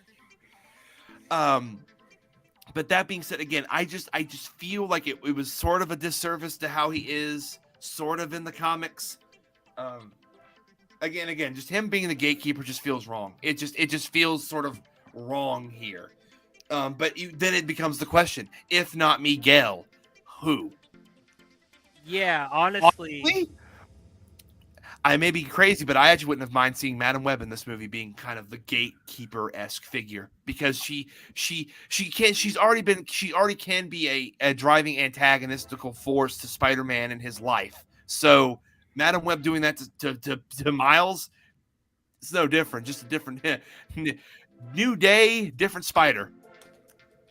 But that being said, again, I just feel like it was sort of a disservice to how he is sort of in the comics. Again, just him being the gatekeeper just feels wrong. It just feels sort of wrong here. But then it becomes the question: if not Miguel, who?
Yeah, honestly,
I may be crazy, but I actually wouldn't have mind seeing Madam Web in this movie being kind of the gatekeeper-esque figure, because she already can be a driving antagonistical force to Spider-Man in his life. So Madam Web doing that to Miles, it's no different, just a different new day, different spider.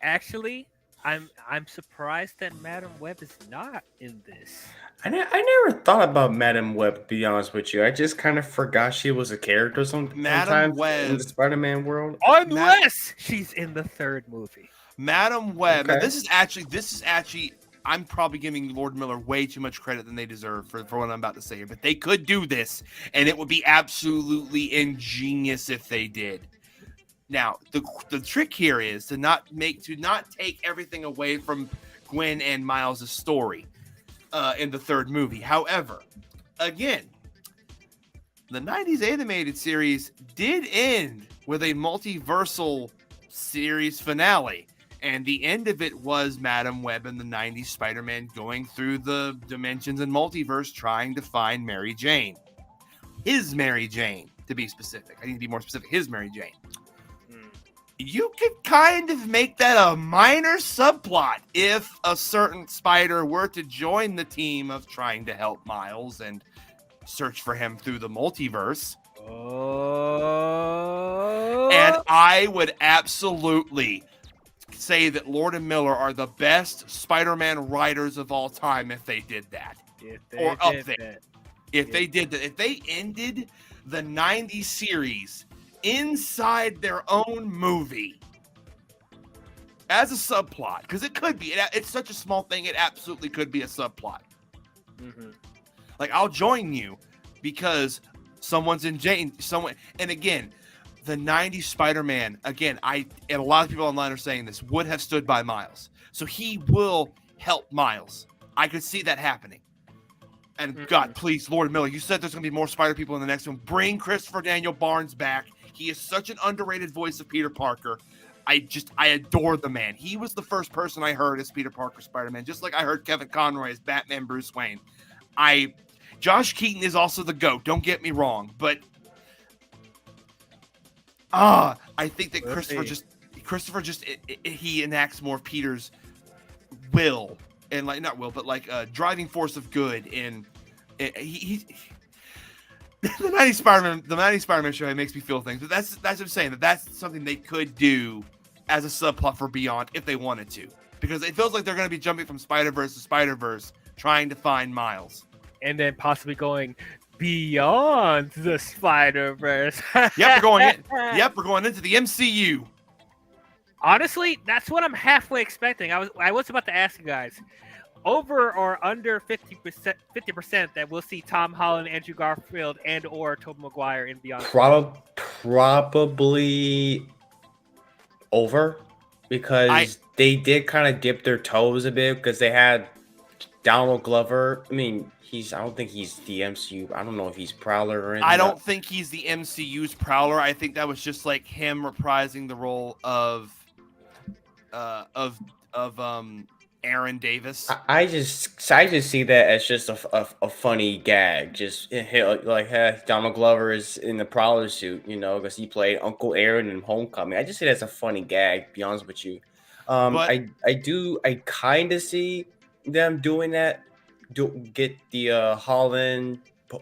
actually, I'm surprised that Madam Web is not in this.
I never thought about Madam Web, to be honest with you. I just kind of forgot she was a character sometimes
Web.
in the Spider-Man world.
Unless she's in the third movie.
Madam Web.
Okay.
Now, this is actually. I'm probably giving Lord Miller way too much credit than they deserve for what I'm about to say here, but they could do this, and it would be absolutely ingenious if they did. Now, the trick here is to not take everything away from Gwen and Miles' story in the third movie. However, again, the 90s animated series did end with a multiversal series finale. And the end of it was Madam Web and the 90s Spider-Man going through the dimensions and multiverse trying to find Mary Jane. His Mary Jane, to be specific. I need to be more specific. His Mary Jane. You could kind of make that a minor subplot if a certain spider were to join the team of trying to help Miles and search for him through the multiverse.
Oh.
And I would absolutely say that Lord and Miller are the best Spider-Man writers of all time if they did that. Or up there. If they did that. If they ended the 90s series inside their own movie as a subplot, because it could be. It's such a small thing, it absolutely could be a subplot.
Mm-hmm.
Like, I'll join you because someone's in Jane. And again, the 90s Spider-Man, again, and a lot of people online are saying this, would have stood by Miles. So he will help Miles. I could see that happening. And God, please, Lord Miller, you said there's going to be more Spider people in the next one. Bring Christopher Daniel Barnes back. He is such an underrated voice of Peter Parker. I adore the man. He was the first person I heard as Peter Parker Spider-Man, just like I heard Kevin Conroy as Batman Bruce Wayne. Josh Keaton is also the GOAT, don't get me wrong, but I think that Christopher just he enacts more of Peter's will, and like not will, but like driving force of good. And he the 90s Spider-Man show makes me feel things, but that's what I'm saying, that's something they could do as a subplot for Beyond if they wanted to, because it feels like they're going to be jumping from Spider-Verse to Spider-Verse trying to find Miles,
and then possibly going beyond the Spider-Verse.
Yep, we're going into the MCU.
Honestly, that's what I'm halfway expecting. I was about to ask you guys, over or under 50% that we'll see Tom Holland, Andrew Garfield, and or Tobey Maguire in Beyond.
Probably over, because they did kind of dip their toes a bit, because they had Donald Glover. I mean, I don't think he's the MCU. I don't know if he's Prowler or anything.
I don't think he's the MCU's Prowler. I think that was just like him reprising the role of Aaron Davis.
I just see that as just a funny gag. Just like, hey, Donald Glover is in the Prowler suit, because he played Uncle Aaron in Homecoming. I just see that as a funny gag, to be honest with you. I kind of see them doing that get the Holland,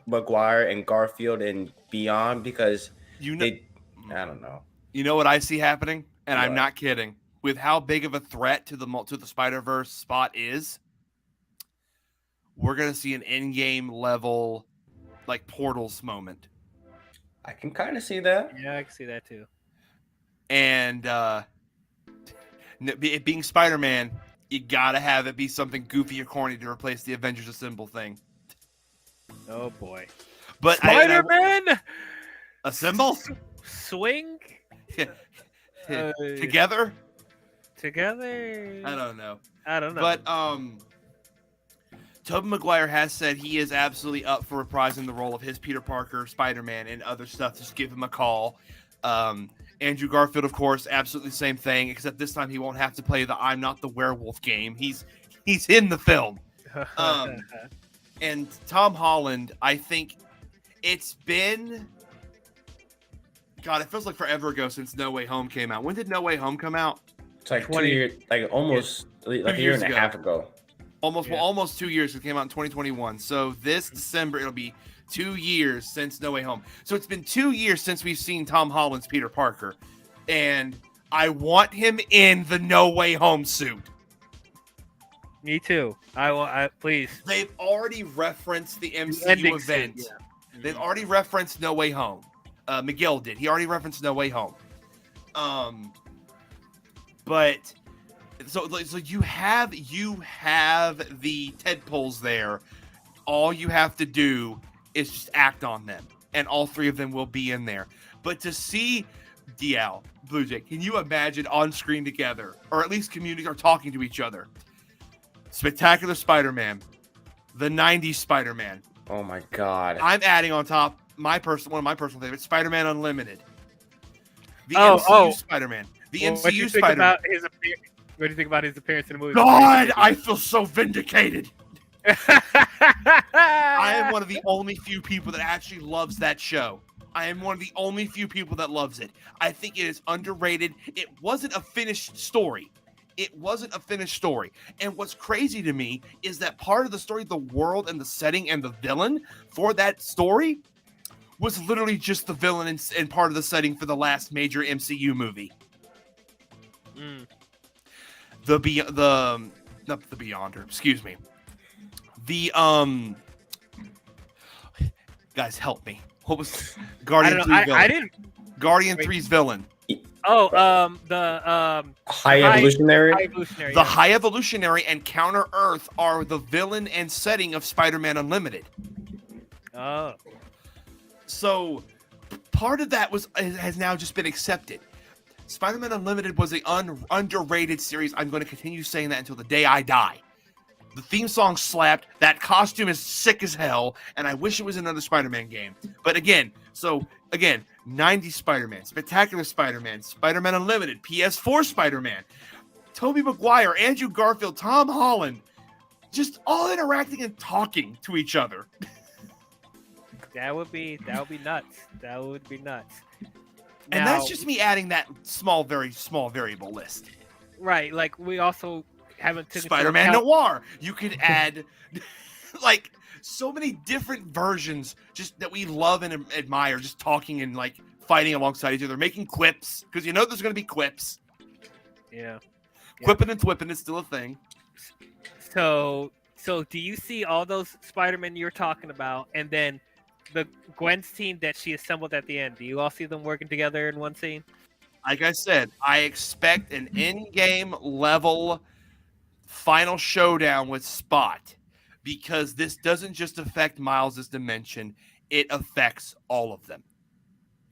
Maguire, and Garfield and beyond because
You know,
I don't know.
you know what I see happening, and I'm
What?
not kidding. With how big of a threat to the Spider-Verse Spot is, we're gonna see an in-game level like Portals moment.
I can kind of see that.
Yeah, I can see that too.
And it being Spider-Man, you gotta have it be something goofy or corny to replace the Avengers Assemble thing.
Oh boy.
But
Spider-Man
Assemble
swing
together.
together.
I don't know.
But
Tobey Maguire has said he is absolutely up for reprising the role of his Peter Parker, Spider-Man, and other stuff. Just give him a call. Andrew Garfield, of course, absolutely the same thing, except this time he won't have to play the I'm not the werewolf game. He's in the film. And Tom Holland, I think it's been... God, it feels like forever ago since No Way Home came out. When did No Way Home come out?
It's like
20
2 years, like almost like a year and a half ago.
Almost 2 years. It came out in 2021. So this December, it'll be 2 years since No Way Home. So it's been 2 years since we've seen Tom Holland's Peter Parker. And I want him in the No Way Home suit.
me too. I please.
They've already referenced the MCU event.
Suit, yeah.
They've already referenced No Way Home. Miguel did. He already referenced No Way Home. But so you have the tadpoles there. All you have to do is just act on them, and all three of them will be in there. But to see DL, Blue Jay, can you imagine on screen together, or at least communicating or talking to each other? Spectacular Spider-Man, the '90s Spider-Man.
Oh my God!
I'm adding on top one of my personal favorites, Spider-Man Unlimited. The MCU Spider-Man. The MCU Spider-Man.
What do you think about his appearance in the movie?
God, I feel so vindicated. I am one of the only few people that actually loves that show. I am one of the only few people that loves it. I think it is underrated. It wasn't a finished story. And what's crazy to me is that part of the story, the world and the setting and the villain for that story was literally just the villain and part of the setting for the last major MCU movie. Not the Beyonder, excuse me. The guys, help me. What was Guardian 3 villain?
I didn't.
Guardian 3's villain.
The
High Evolutionary.
The High Evolutionary and Counter Earth are the villain and setting of Spider-Man Unlimited.
Oh.
So part of that has now just been accepted. Spider-Man Unlimited was an underrated series. I'm going to continue saying that until the day I die. The theme song slapped. That costume is sick as hell, and I wish it was another Spider-Man game. But again, 90s Spider-Man, Spectacular Spider-Man, Spider-Man Unlimited, PS4 Spider-Man, Tobey Maguire, Andrew Garfield, Tom Holland, just all interacting and talking to each other.
That would be nuts. That would be nuts.
And that's just me adding that very small variable list.
Right, like we also haven't taken
Spider-Man Noir. You could add like so many different versions just that we love and admire, just talking and like fighting alongside each other, making quips, because you know there's going to be quips.
Yeah.
Quipping and thwipping is still a thing.
So do you see all those Spider-Men you're talking about, and then the Gwen's team that she assembled at the end? Do you all see them working together in one scene?
Like I said, I expect an in-game level final showdown with Spot, because this doesn't just affect Miles' dimension, it affects all of them.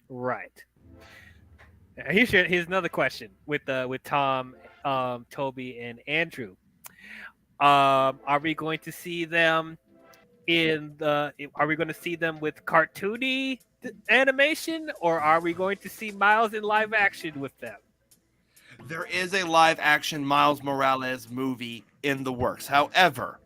Right. Here's another question with Tom, Toby, and Andrew. Are we going to see them are we going to see them with cartoony animation, or are we going to see Miles in live action with them?
There is a live action Miles Morales movie in the works. However,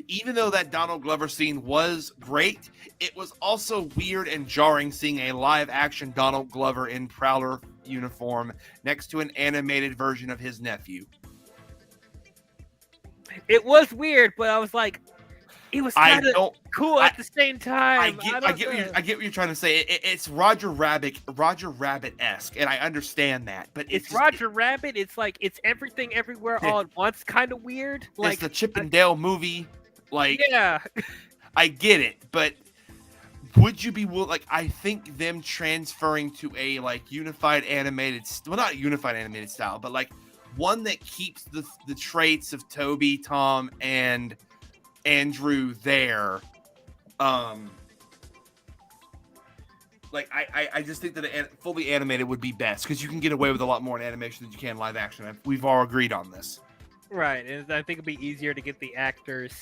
even though that Donald Glover scene was great, it was also weird and jarring seeing a live action Donald Glover in Prowler uniform next to an animated version of his nephew.
It was weird, but I was like, it was
I
kind of
don't.
cool at the same time.
I get what you're trying to say. It's Roger Rabbit-esque, and I understand that. But
It's
just,
Roger Rabbit. It's like it's everything everywhere all at once, kind of weird. Like
it's the Chip and Dale movie. Like,
yeah,
I get it, but would you be like? I think them transferring to a like unified animated, well, not unified animated style, but like one that keeps the traits of Toby, Tom, and Andrew there. Like I just think that fully animated would be best because you can get away with a lot more in animation than you can live action. We've all agreed on this.
right. And I think it'd be easier to get the actors'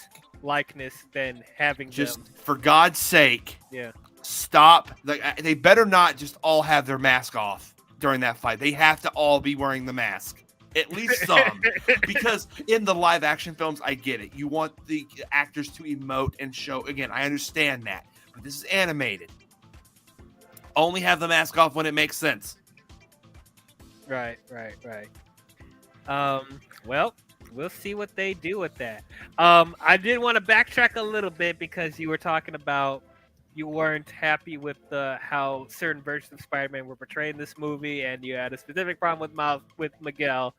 likeness than having
Just
them.
for God's sake,
Yeah.
stop. Like they better not just all have their mask off during that fight. They have to all be wearing the mask. At least some. Because in the live action films, I get it. You want the actors to emote and show. Again, I understand that. But this is animated. Only have the mask off when it makes sense.
Right. Well, we'll see what they do with that. I did want to backtrack a little bit because you were talking about you weren't happy with how certain versions of Spider-Man were portrayed in this movie, and you had a specific problem with Miguel.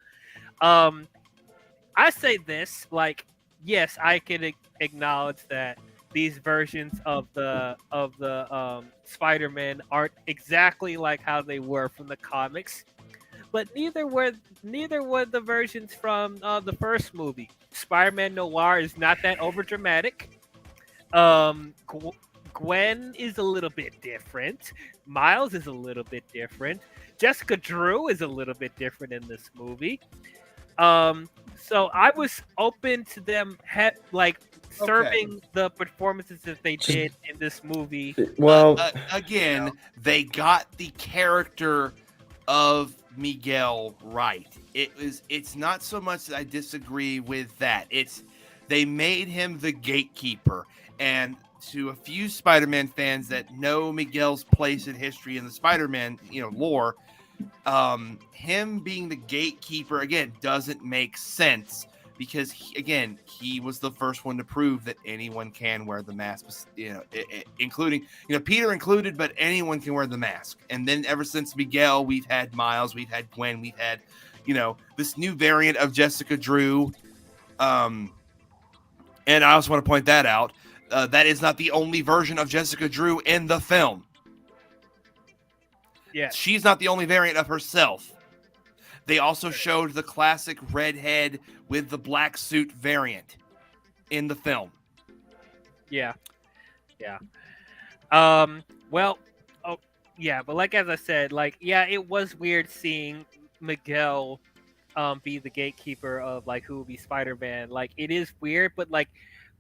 I say this, like, yes, I can acknowledge that these versions of the Spider-Man aren't exactly like how they were from the comics, but neither were the versions from the first movie. Spider-Man Noir is not that over dramatic. Gwen is a little bit different. Miles is a little bit different. Jessica Drew is a little bit different in this movie. So I was open to them serving the performances that they did in this movie.
Well,
Again, they got the character of Miguel right. It's not so much that I disagree with that. It's they made him the gatekeeper, and to a few Spider-Man fans that know Miguel's place in history in the Spider-Man, lore, him being the gatekeeper again doesn't make sense because he was the first one to prove that anyone can wear the mask, including Peter included, but anyone can wear the mask. And then ever since Miguel, we've had Miles, we've had Gwen, we've had this new variant of Jessica Drew. And I also want to point that out. That is not the only version of Jessica Drew in the film.
Yeah,
she's not the only variant of herself. They also showed the classic redhead with the black suit variant in the film.
Yeah. Well, but like as I said, it was weird seeing Miguel be the gatekeeper of who will be Spider-Man. It is weird, but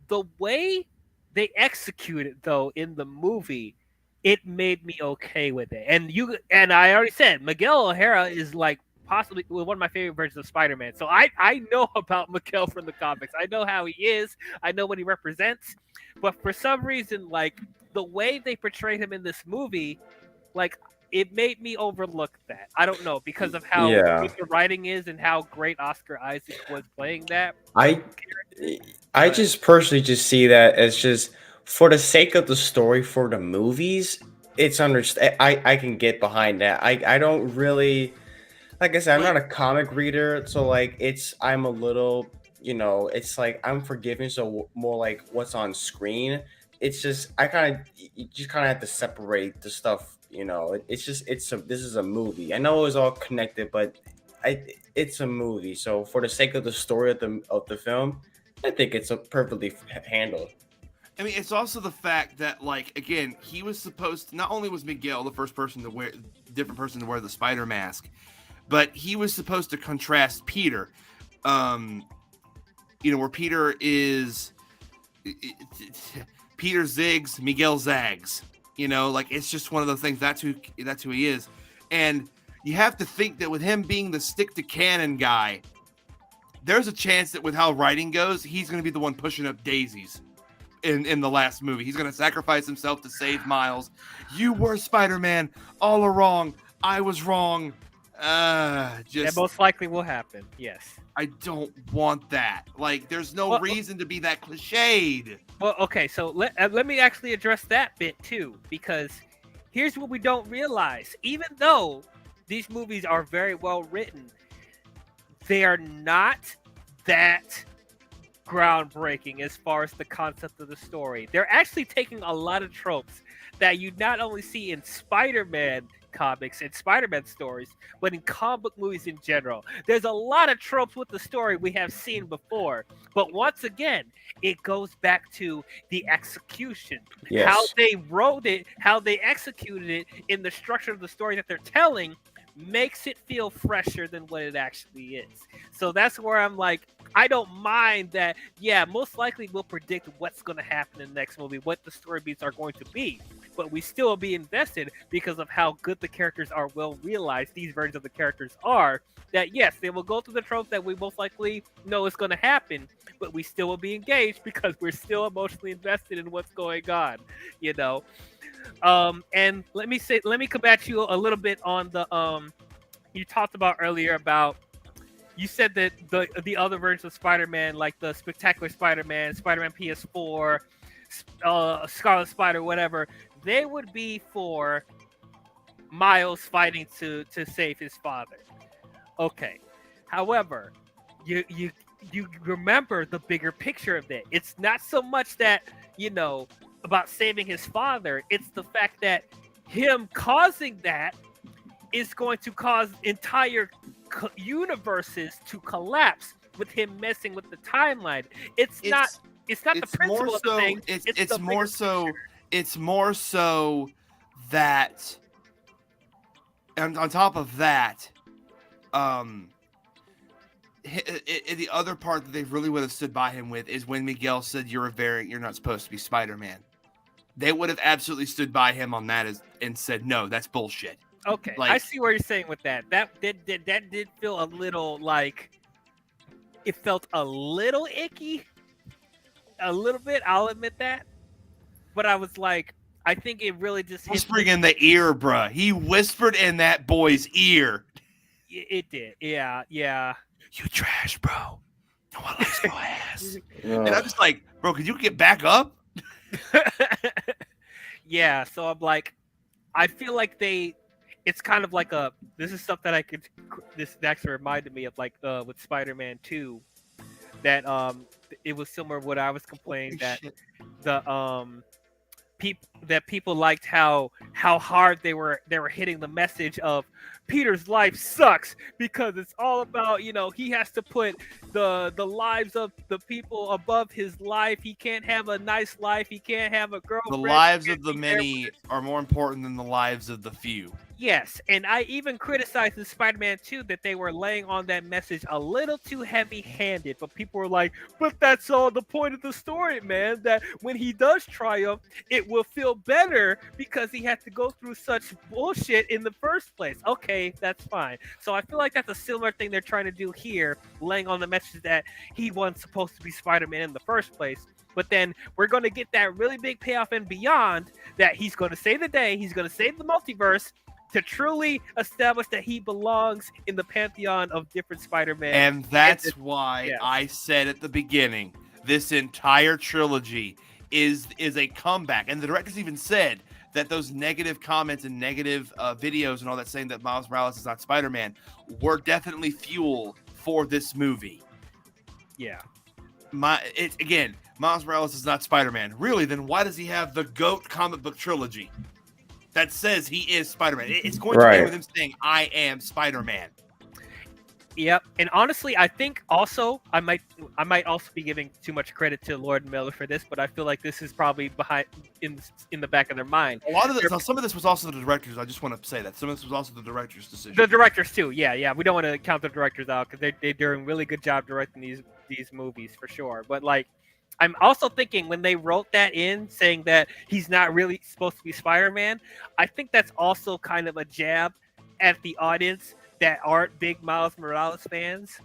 the way they execute it though in the movie, it made me okay with it. And I already said Miguel O'Hara is possibly one of my favorite versions of Spider-Man. So I know about Miguel from the comics. I know how he is. I know what he represents. But for some reason, the way they portrayed him in this movie, it made me overlook that. I don't know, because of how good the writing is and how great Oscar Isaac was playing that.
I just personally just see that as just for the sake of the story for the movies. It's I can get behind that. I don't really, like I said, I'm not a comic reader, so I'm a little, it's I'm forgiving, so more what's on screen. It's just you just kind of have to separate the stuff. It's just this is a movie. I know it's all connected, but it's a movie. So for the sake of the story of the film, I think it's perfectly handled.
I mean, it's also the fact that, again, he was supposed to, not only was Miguel the first person to wear, different person to wear the spider mask, but he was supposed to contrast Peter. Where Peter is, Peter zigs, Miguel zags. It's just one of those things. That's who he is. And you have to think that with him being the stick to cannon guy, there's a chance that with how writing goes, he's going to be the one pushing up daisies in the last movie. He's going to sacrifice himself to save Miles. You were Spider-Man all along. I was wrong.
That
Just
most likely will happen. Yes.
I don't want that. Like, there's no
Well-
reason to be that cliched.
Well, okay, so let me actually address that bit too, because here's what we don't realize. Even though these movies are very well written, they are not that groundbreaking as far as the concept of the story. They're actually taking a lot of tropes that you not only see in Spider-Man comics and Spider-Man stories, but in comic book movies in general. There's a lot of tropes with the story we have seen before, but once again, it goes back to the execution.
Yes.
How they wrote it, how they executed it in the structure of the story that they're telling makes it feel fresher than what it actually is. So that's where I'm like, I don't mind that. Yeah, most likely we'll predict what's going to happen in the next movie, what the story beats are going to be, but we still will be invested because of how good the characters are well realized. These versions of the characters are that, yes, they will go through the tropes that we most likely know is going to happen, but we still will be engaged because we're still emotionally invested in what's going on, you know. And let me come at you a little bit on the you talked about earlier about, you said that the other versions of Spider-Man, like the Spectacular Spider-Man, Spider-Man PS4, Scarlet Spider, whatever, they would be for Miles fighting to save his father. Okay. However, you remember the bigger picture of it. It's not so much that, you know, about saving his father. It's the fact that him causing that is going to cause entire universes to collapse with him messing with the timeline. It's not the principle of the thing.
It's more so that, and on top of that, the other part that they really would have stood by him with is when Miguel said, "You're a variant. You're not supposed to be Spider-Man." They would have absolutely stood by him on that and said, "No, that's bullshit."
Okay,
Like,
I see where you're saying with that. That did feel a little like, it felt a little icky, a little bit. I'll admit that, but I was like, I think it really just hit
whispering in the ear, bruh. He whispered in that boy's ear.
It did, yeah.
You trash, bro. No one likes your ass.
Ugh.
And I'm just like, bro, could you get back up?
Yeah, so I'm like, I feel like it's kind of like this is stuff that this actually reminded me of, like with Spider-Man 2, that it was similar to what I was complaining that
Shit.
the people liked how hard they were hitting the message of Peter's life sucks because it's all about, you know, he has to put the lives of the people above his life. He can't have a nice life. He can't have a girlfriend.
The lives
He
of
can't
the
be there with
many
his-
are more important than the lives of the few.
Yes, and I even criticized in Spider-Man 2 that they were laying on that message a little too heavy-handed, but people were like, but that's all the point of the story, man, that when he does triumph, it will feel better because he had to go through such bullshit in the first place. Okay, that's fine. So I feel like that's a similar thing they're trying to do here, laying on the message that he wasn't supposed to be Spider-Man in the first place. But then we're going to get that really big payoff and beyond, that he's going to save the day, he's going to save the multiverse, to truly establish that he belongs in the pantheon of different Spider-Man.
And that's
And
why
yeah.
I said at the beginning, this entire trilogy is a comeback. And the directors even said that those negative comments and negative videos and all that saying that Miles Morales is not Spider-Man were definitely fuel for this movie.
Yeah.
Again, Miles Morales is not Spider-Man. Really, then why does he have the GOAT comic book trilogy that says he is Spider-Man? It's going to end with him saying, "I am Spider-Man."
Yep. And honestly, I think also I might also be giving too much credit to Lord and Miller for this, but I feel like this is probably behind in the back of their mind.
A lot of this, some of this was also the directors. I just want to say that some of this was also the director's decision.
The directors too. Yeah. We don't want to count the directors out because they're doing a really good job directing these movies for sure. But like, I'm also thinking when they wrote that in, saying that he's not really supposed to be Spider-Man, I think that's also kind of a jab at the audience that aren't big Miles Morales fans,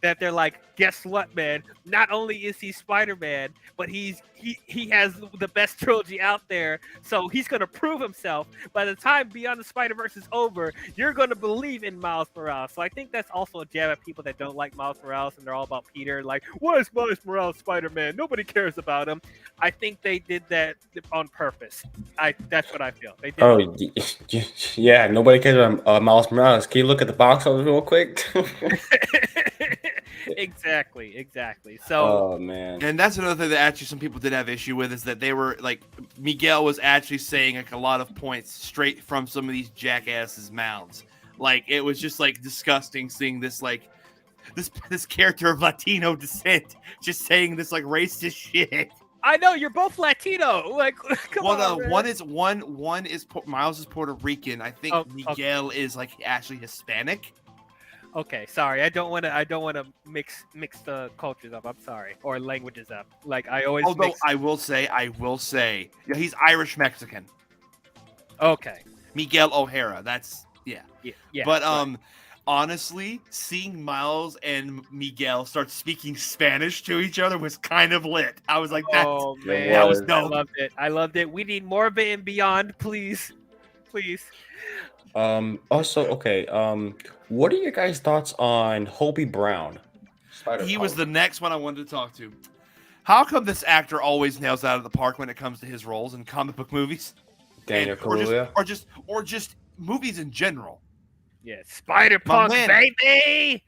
that they're like, guess what, man? Not only is he Spider-Man, but he has the best trilogy out there. So he's gonna prove himself. By the time Beyond the Spider-Verse is over, you're gonna believe in Miles Morales. So I think that's also a jab at people that don't like Miles Morales and they're all about Peter. Like, why is Miles Morales Spider-Man? Nobody cares about him. I think they did that on purpose. That's what I feel. They did.
Oh, yeah. Nobody cares about Miles Morales. Can you look at the box office real quick?
Exactly. So,
oh man,
And that's another thing that actually some people did have issue with is that they were like Miguel was actually saying like a lot of points straight from some of these jackasses' mouths. Like it was just like disgusting seeing this like this character of Latino descent just saying this like racist shit.
I know you're both Latino. Like, come
Well,
on,
no,
man.
one is Miles is Puerto Rican. I think
Oh, okay.
Miguel is like actually Hispanic.
Okay, sorry. I don't want to mix the cultures up. I'm sorry, or languages up. Like I always.
Although
Mix...
I will say, yeah, he's Irish Mexican.
Okay.
Miguel O'Hara. That's yeah.
Yeah.
But
right.
honestly, seeing Miles and Miguel start speaking Spanish to each other was kind of lit. I was like,
Oh man,
that was
I
dope.
loved it. We need more of it and beyond, please.
Also, okay. What are your guys' thoughts on Hobie Brown?
He was the next one I wanted to talk to. How come this actor always nails out of the park when it comes to his roles in comic book movies?
Daniel Kaluuya,
or just movies in general.
Yeah, Spider-Punk, baby.
I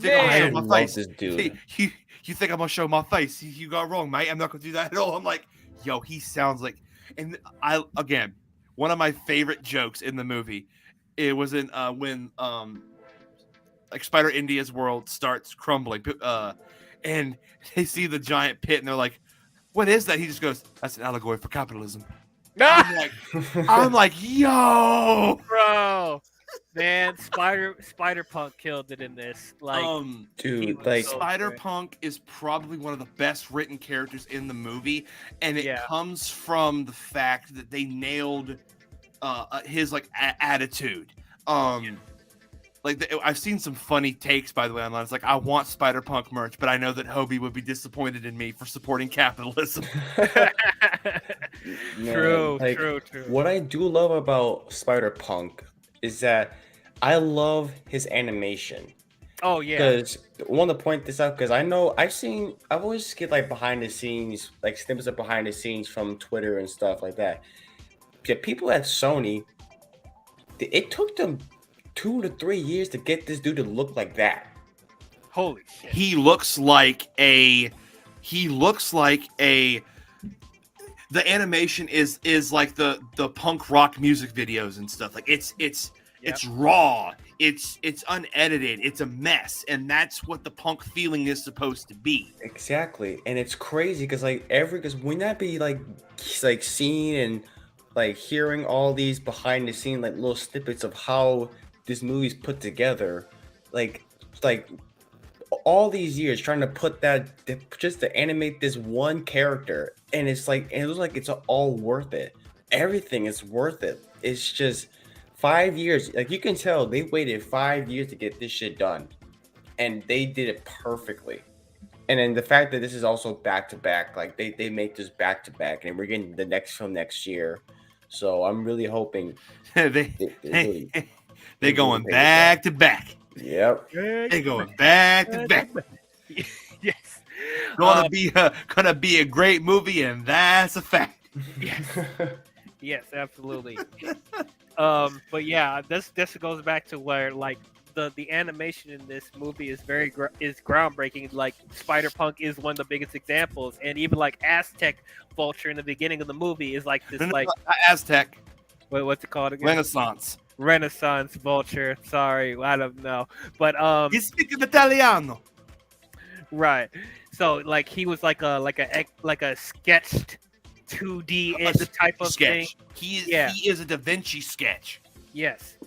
Man, my
love
face.
this dude.
You think I'm gonna show my face? You got wrong, mate. I'm not gonna do that at all. I'm like, yo, he sounds like, and I again, one of my favorite jokes in the movie. It was in when like Spider India's world starts crumbling, and they see the giant pit, and they're like, "What is that?" He just goes, "That's an allegory for capitalism." I'm like, yo,
bro, man, Spider-Punk killed it in this. Like,
dude, like
Spider-Punk is probably one of the best written characters in the movie, and it comes from the fact that they nailed his like attitude. Like I've seen some funny takes, by the way, online. It's like, I want Spider-Punk merch, but I know that Hobie would be disappointed in me for supporting capitalism.
True.
What I do love about Spider-Punk is that I love his animation.
Oh yeah.
Because I want to point this out because I know I've always get like behind the scenes, like snippets of behind the scenes from Twitter and stuff like that. Yeah, people at Sony, it took them 2 to 3 years to get this dude to look like that.
Holy shit.
He looks like the animation is like the punk rock music videos and stuff. Like it's raw, it's unedited, it's a mess, and that's what the punk feeling is supposed to be.
Exactly. And it's crazy because when that be like seeing and like hearing all these behind the scene like little snippets of how this movie's put together, like all these years trying to put that just to animate this one character, and it was like it's all worth it. Everything is worth it. It's just 5 years. Like you can tell they waited 5 years to get this shit done, and they did it perfectly. And then the fact that this is also back to back, like they make this back to back, and we're getting the next film next year. So I'm really hoping
they're going back to back.
Yep.
They're going back to back.
Yes.
Gonna be a great movie, and that's a fact.
Yes. Yes, absolutely. But yeah, this goes back to where like the animation in this movie is is groundbreaking. Like Spider-Punk is one of the biggest examples, and even like Aztec Vulture in the beginning of the movie is like this like
Aztec.
Wait, what's it called again?
Renaissance
Vulture. Sorry, I don't know. But
you speak Italiano.
Right. So like he was like a sketched 2D type of
sketch.
thing.
He is a Da Vinci sketch.
Yes.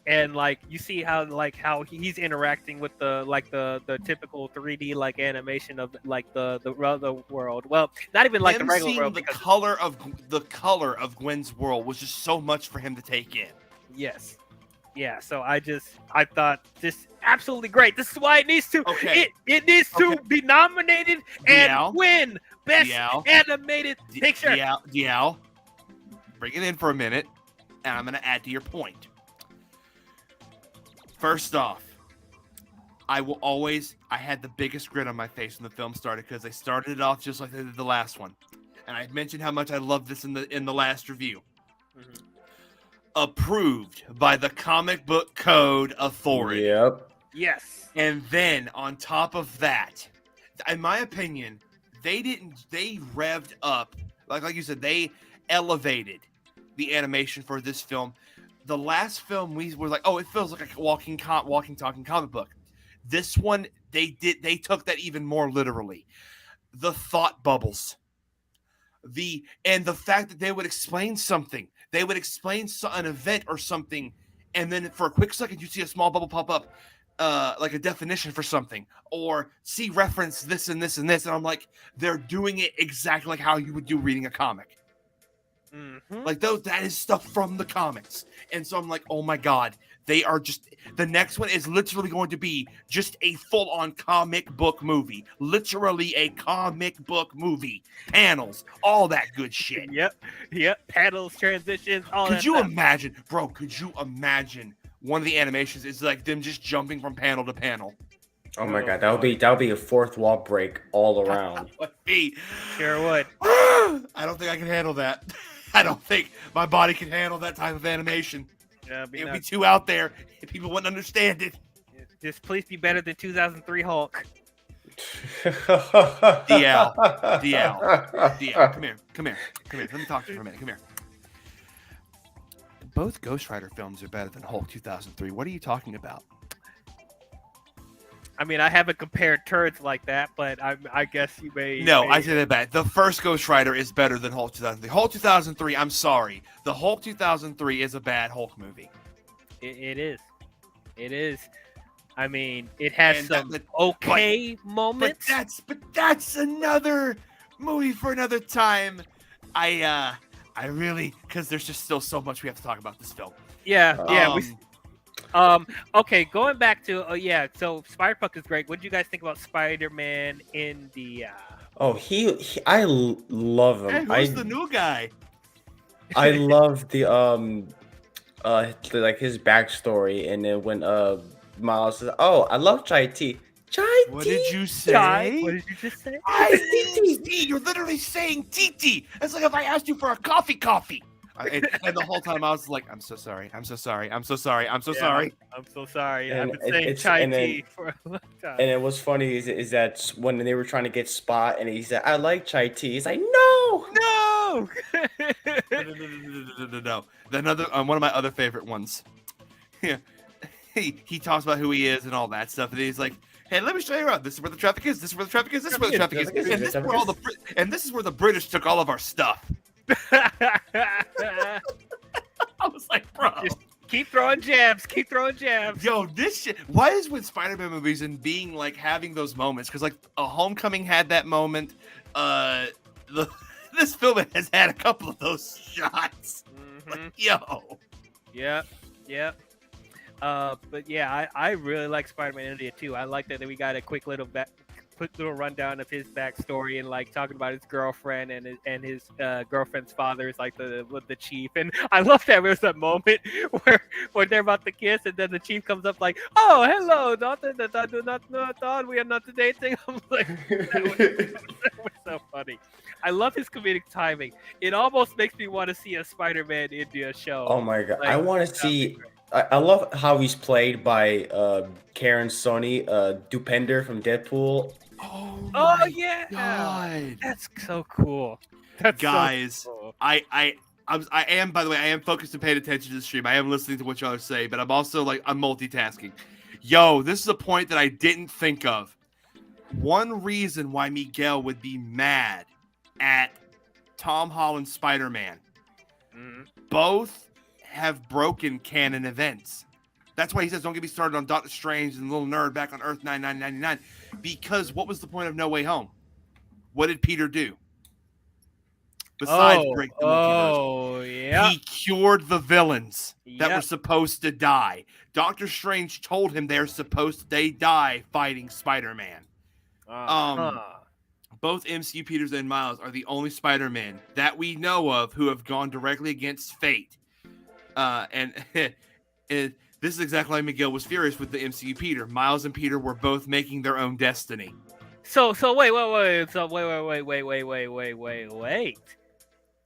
And like you see how he's interacting with the typical 3D like animation of like the world. Well, not even like the regular world.
The color of Gwen's world was just so much for him to take in.
Yes. yeah, so I thought this absolutely great. This is why it needs to.
Okay.
It needs to be nominated and
DL.
win best
DL.
animated picture.
DL. Bring it in for a minute, and I'm gonna add to your point. First off, I had the biggest grin on my face when the film started because they started it off just like they did the last one. And I mentioned how much I loved this in the last review.
Mm-hmm.
Approved by the Comic Book Code Authority.
Yep.
Yes.
And then on top of that, in my opinion, they revved up, like you said, they elevated the animation for this film. The last film we were like, oh, it feels like a walking talking comic book. This one, they took that even more literally. The thought bubbles. The fact that they would explain something. They would explain an event or something, and then for a quick second, you see a small bubble pop up, like a definition for something, or see reference this and this and this, and I'm like, they're doing it exactly like how you would do reading a comic.
Mm-hmm.
Like that is stuff from the comics. And so I'm like, oh my God, they are just, the next one is literally going to be just a full-on comic book movie. Literally a comic book movie. Panels, all that good shit.
Yep. Panels, transitions, all that.
Could you
stuff.
imagine, bro, one of the animations is like them just jumping from panel to panel?
Oh my God, that would be a fourth wall break all around.
Sure would.
I don't think I can handle that. I don't think my body can handle that type of animation.
Yeah,
It'd be too out there, and people wouldn't understand it.
Just please be better than 2003 Hulk.
DL, come here. Let me talk to you for a minute. Come here. Both Ghost Rider films are better than Hulk 2003. What are you talking about?
I mean, I haven't compared turds like that, but I guess you may.
No, I did it bad. The first Ghost Rider is better than Hulk 2003. Hulk 2003, I'm sorry. The Hulk 2003 is a bad Hulk movie.
It is. It is. I mean, it has
And
some
but
moments.
But that's another movie for another time. I really, because there's just still so much we have to talk about this film.
Yeah. Okay, going back to so Spider-Punk is great. What did you guys think about Spider-Man in the?
Oh, I love him.
Hey, who's the new guy?
I love the like his backstory, and then when Miles says, "Oh, I love chai tea." Chai
What
tea.
did you say?
What did you just say?
You're literally saying Titi. It's like if I asked you for a coffee. And the whole time I was like, I'm so sorry.
I'm so sorry.
And
I've been saying chai tea for a long time.
And what's funny is that when they were trying to get Spot, and he said, "I like chai tea," he's like, "No."
No. Another one of my other favorite ones. Yeah. He talks about who he is and all that stuff, and he's like, "Hey, let me show you around. This is where the traffic is. This is where the traffic is. This is where the traffic is. And this is where the British took all of our stuff." I was like, bro.
Just keep throwing jabs.
Yo, this shit. Why is with Spider-Man movies and being like having those moments? Because like a Homecoming had that moment. This film has had a couple of those shots.
Mm-hmm.
Like, yo.
Yeah. But yeah, I really like Spider-Man India too. I like that we got a quick little rundown of his backstory and like talking about his girlfriend and his girlfriend's father is like the chief. And I love that there's that moment where they're about to kiss and then the chief comes up like, "Oh, hello, daughter, that I do not know at all. We are not dating." I'm like, that was so funny. I love his comedic timing. It almost makes me want to see a Spider-Man India show.
Oh my God,
Like,
I want to see. I love how he's played by Karen Sony Dupender from Deadpool.
Oh
yeah,
God.
that's so cool.
Guys,
so cool.
I am, by the way, I am focused and paying attention to the stream. I am listening to what y'all are saying, but I'm also like, I'm multitasking. Yo, this is a point that I didn't think of. One reason why Miguel would be mad at Tom Holland's Spider-Man. Both have broken canon events. That's why he says, "Don't get me started on Doctor Strange and Little Nerd back on Earth 9999." Because what was the point of No Way Home? What did Peter do? besides break the multiverse.
Oh, yeah.
He cured the villains that were
Yep.
supposed to die. Doctor Strange told him they die fighting Spider-Man. Both MCU Peters and Miles are the only Spider-Men that we know of who have gone directly against fate. And this is exactly like Miguel was furious with the MCU Peter. Miles and Peter were both making their own destiny.
So wait. So wait.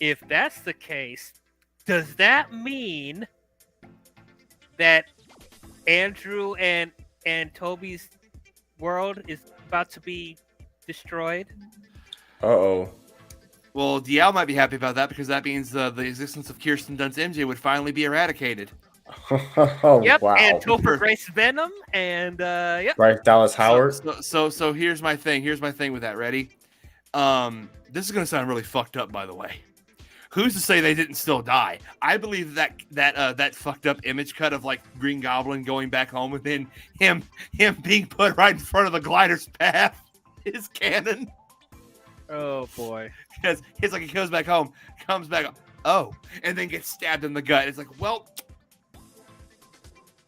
If that's the case, does that mean that Andrew and Toby's world is about to be destroyed?
Uh-oh.
Well, DL might be happy about that because that means the existence of Kirsten Dunst's MJ would finally be eradicated.
Oh,
Yep,
wow.
and Topher Grace Venom, and yep.
Bryce Dallas Howard.
So here's my thing. Here's my thing with that. Ready? This is gonna sound really fucked up, by the way. Who's to say they didn't still die? I believe that fucked up image cut of like Green Goblin going back home and then him being put right in front of the glider's path is canon.
Oh boy.
Because it's like he goes back home, comes back, and then gets stabbed in the gut. It's like, well.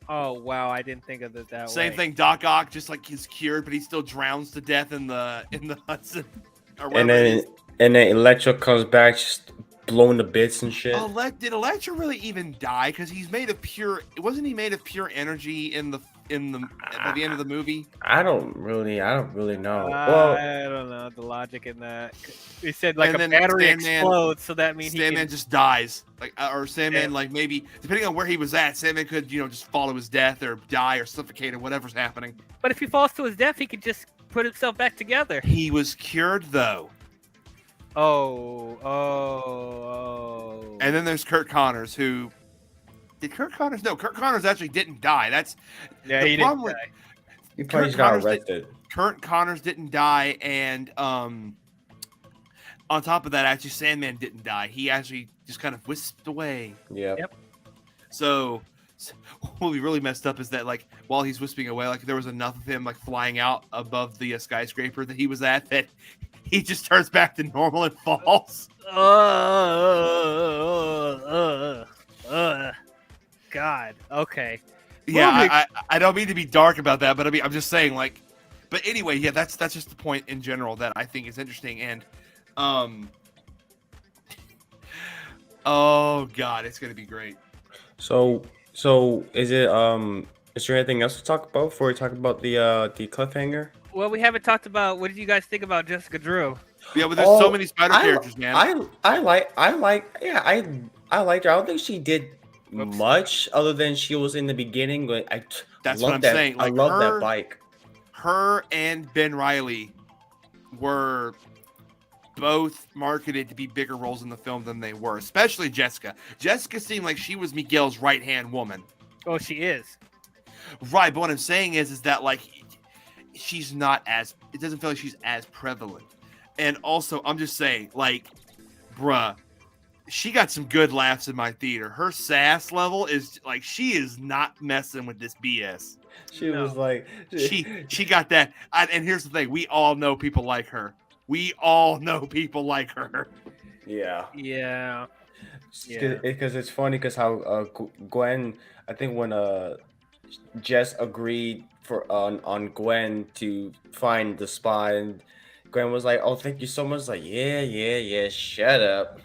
Oh wow, I didn't think of it that way.
Same thing. Doc Ock just like he's cured, but he still drowns to death in the Hudson.
And then Electro comes back, just blown to bits and shit.
Did Electro really even die? Because he's made of pure. Wasn't he made of pure energy at the end of the movie?
I don't really know.
Well, I don't know the logic in that. He said like a battery explodes, so that means
Sandman just dies. Or Sandman, like maybe depending on where he was at, Sandman could just follow his death or die or suffocate or whatever's happening.
But if he falls to his death, he could just put himself back together.
He was cured though.
Oh.
And then there's Kurt Connors, who did Kurt Connors? No, Kurt Connors actually didn't die.
He didn't die.
He probably got arrested.
Kurt Connors didn't die, and on top of that, actually, Sandman didn't die. He actually just kind of whisked away.
Yep.
So what we really messed up is that, like, while he's whispering away, like, there was enough of him, like, flying out above the skyscraper that he was at that he just turns back to normal and falls.
God. Okay.
Yeah, I don't mean to be dark about that, but I'm just saying, like, but anyway, yeah, that's just the point in general that I think is interesting, and oh god, it's gonna be great.
So is it is there anything else to talk about before we talk about the cliffhanger?
Well, we haven't talked about what did you guys think about Jessica Drew?
Yeah, but there's so many Spider characters, man.
I liked her. I don't think she did much other than she was in the beginning, but
that's what I'm saying. Like,
I love that bike.
Her and Ben Reilly were both marketed to be bigger roles in the film than they were, especially Jessica. Jessica seemed like she was Miguel's right-hand woman.
Oh, she is.
Right, but what I'm saying is that, like, she's not as, it doesn't feel like she's as prevalent. And also, I'm just saying, like, bruh, she got some good laughs in my theater. Her sass level is, like, she is not messing with this BS.
She was like...
She got that. And here's the thing. We all know people like her.
Yeah.
Yeah.
Because it's funny because how Gwen, I think when Jess agreed on Gwen to find the spot, and Gwen was like, "Oh, thank you so much." Like, yeah, shut up.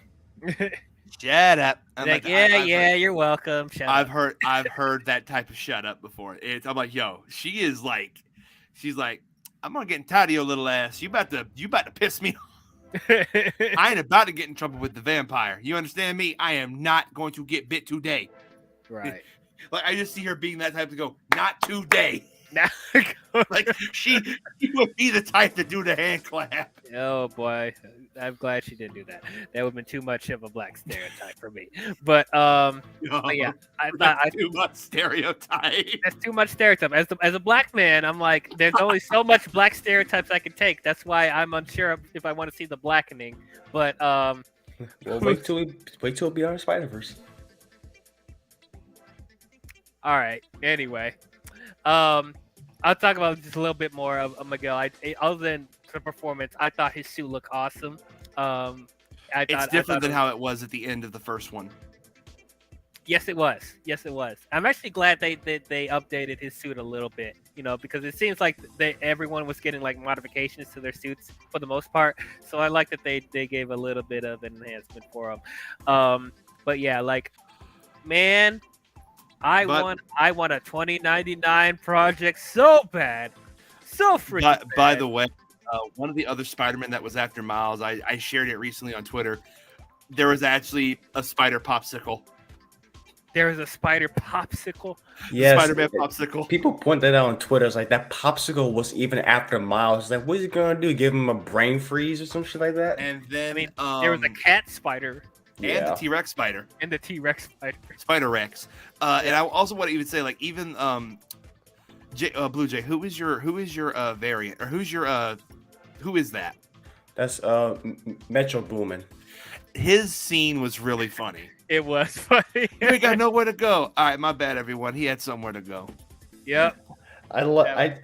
Shut up.
I'm like, you're welcome. Shut
I've
up.
heard that type of shut up before. I'm like, yo, she's like, I'm gonna get tired of your little ass. You about to piss me off. I ain't about to get in trouble with the vampire. You understand me? I am not going to get bit today.
Right.
Like, I just see her being that type to go, not today.
Now,
like she would be the type to do the hand clap.
Oh boy, I'm glad she didn't do that. That would have been too much of a black stereotype for me. But yeah, I
too much stereotype.
That's too much stereotype. As a black man, I'm like, there's only so much black stereotypes I can take. That's why I'm unsure if I want to see the blackening. But
well, wait till Beyond Spider-Verse.
All right. Anyway, I'll talk about just a little bit more of Miguel. Other than the performance, I thought his suit looked awesome. I
It's different than how it was at the end of the first one.
Yes, it was. Yes, it was. I'm actually glad they updated his suit a little bit, because it seems like everyone was getting like modifications to their suits for the most part. So I like that they gave a little bit of enhancement for them. But yeah, like, man, I want a 2099 project so bad, so freaking bad.
By the way, one of the other Spider-Man that was after Miles, I shared it recently on Twitter. There was actually a spider popsicle.
There was a spider popsicle.
Yes,
Spider-Man popsicle.
People point that out on Twitter. It's like that popsicle was even after Miles. It's like, what is he gonna do? Give him a brain freeze or some shit like that?
And then
there was a cat spider.
And the T-Rex spider.
And the T-Rex spider.
Spider-Rex. And I also want to even say, like, even Blue Jay, who is your variant, or who is that?
That's Metro Boomin.
His scene was really funny.
It was funny.
You ain't got nowhere to go. All right, my bad, everyone. He had somewhere to go.
Yep.
I like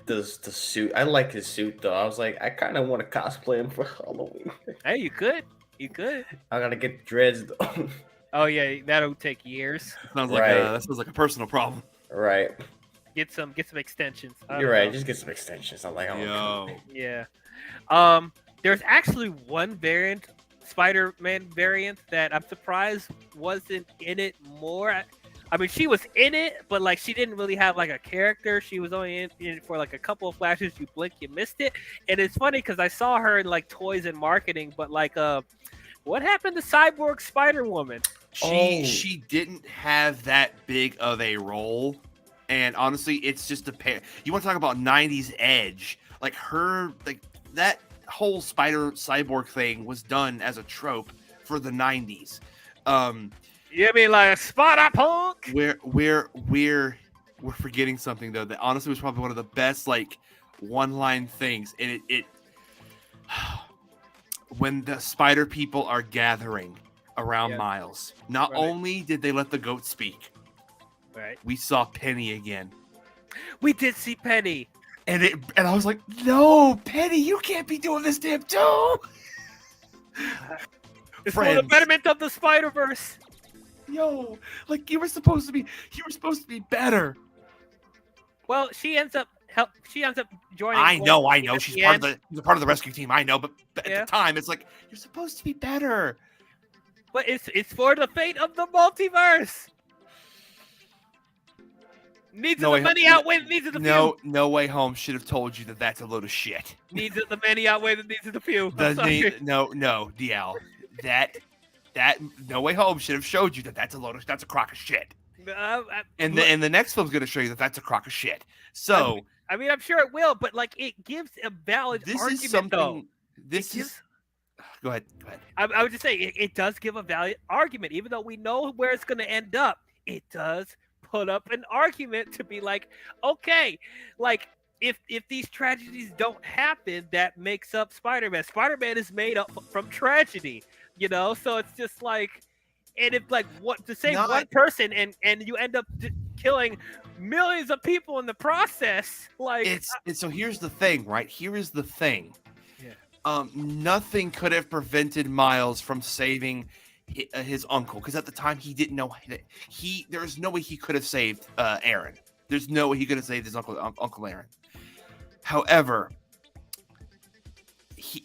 the suit. I like his suit though. I was like, I kind of want to cosplay him for Halloween.
Hey, you could.
I gotta get the dreads though.
Oh yeah, that'll take years.
That sounds like a personal problem.
Right.
Get some extensions.
You're right. Just get some extensions. I'm like,
yeah. There's actually one variant, Spider-Man variant, that I'm surprised wasn't in it more. I mean, she was in it, but like she didn't really have like a character. She was only in it for like a couple of flashes. You blink, you missed it. And it's funny because I saw her in like toys and marketing, but like, what happened to Cyborg Spider-Woman?
She didn't have that big of a role, and honestly, it's just a pair. You want to talk about '90s edge? Like her, like that whole cyborg thing was done as a trope for the '90s.
You mean like Spider-Punk?
We're forgetting something though that honestly was probably one of the best like one-line things, and it when the spider people are gathering around Miles, not only did they let the goat speak,
right? We
saw Penny again.
We did see Penny.
And I was like, no, Penny, you can't be doing this damn too.
It's for the betterment of the Spider-Verse.
Yo, like you were supposed to be better.
Well, she ends up joining.
I know. She's part of the rescue team. I know, but at the time, it's like you're supposed to be better.
But it's for the fate of the multiverse. Needs of the many outweigh the needs of the few.
No Way Home should have told you that that's a load of shit.
Needs of the many outweigh the needs of the few.
No, DL. That No Way Home should have showed you that that's a crock of shit. And the next film's going to show you that that's a crock of shit. So
I mean, I'm sure it will, but like it gives a valid argument though.
Go ahead.
I would just say it does give a valid argument, even though we know where it's going to end up. It does put up an argument to be like, okay, like if these tragedies don't happen, that makes up Spider-Man. Spider-Man is made up from tragedy, so it's just like, and if like what to say one person and you end up killing millions of people in the process, like
it's so here's the thing, right? Here is the thing. Nothing could have prevented Miles from saving his uncle, because at the time he didn't know that there's no way he could have saved Aaron. There's no way he could have saved his Uncle Aaron. However,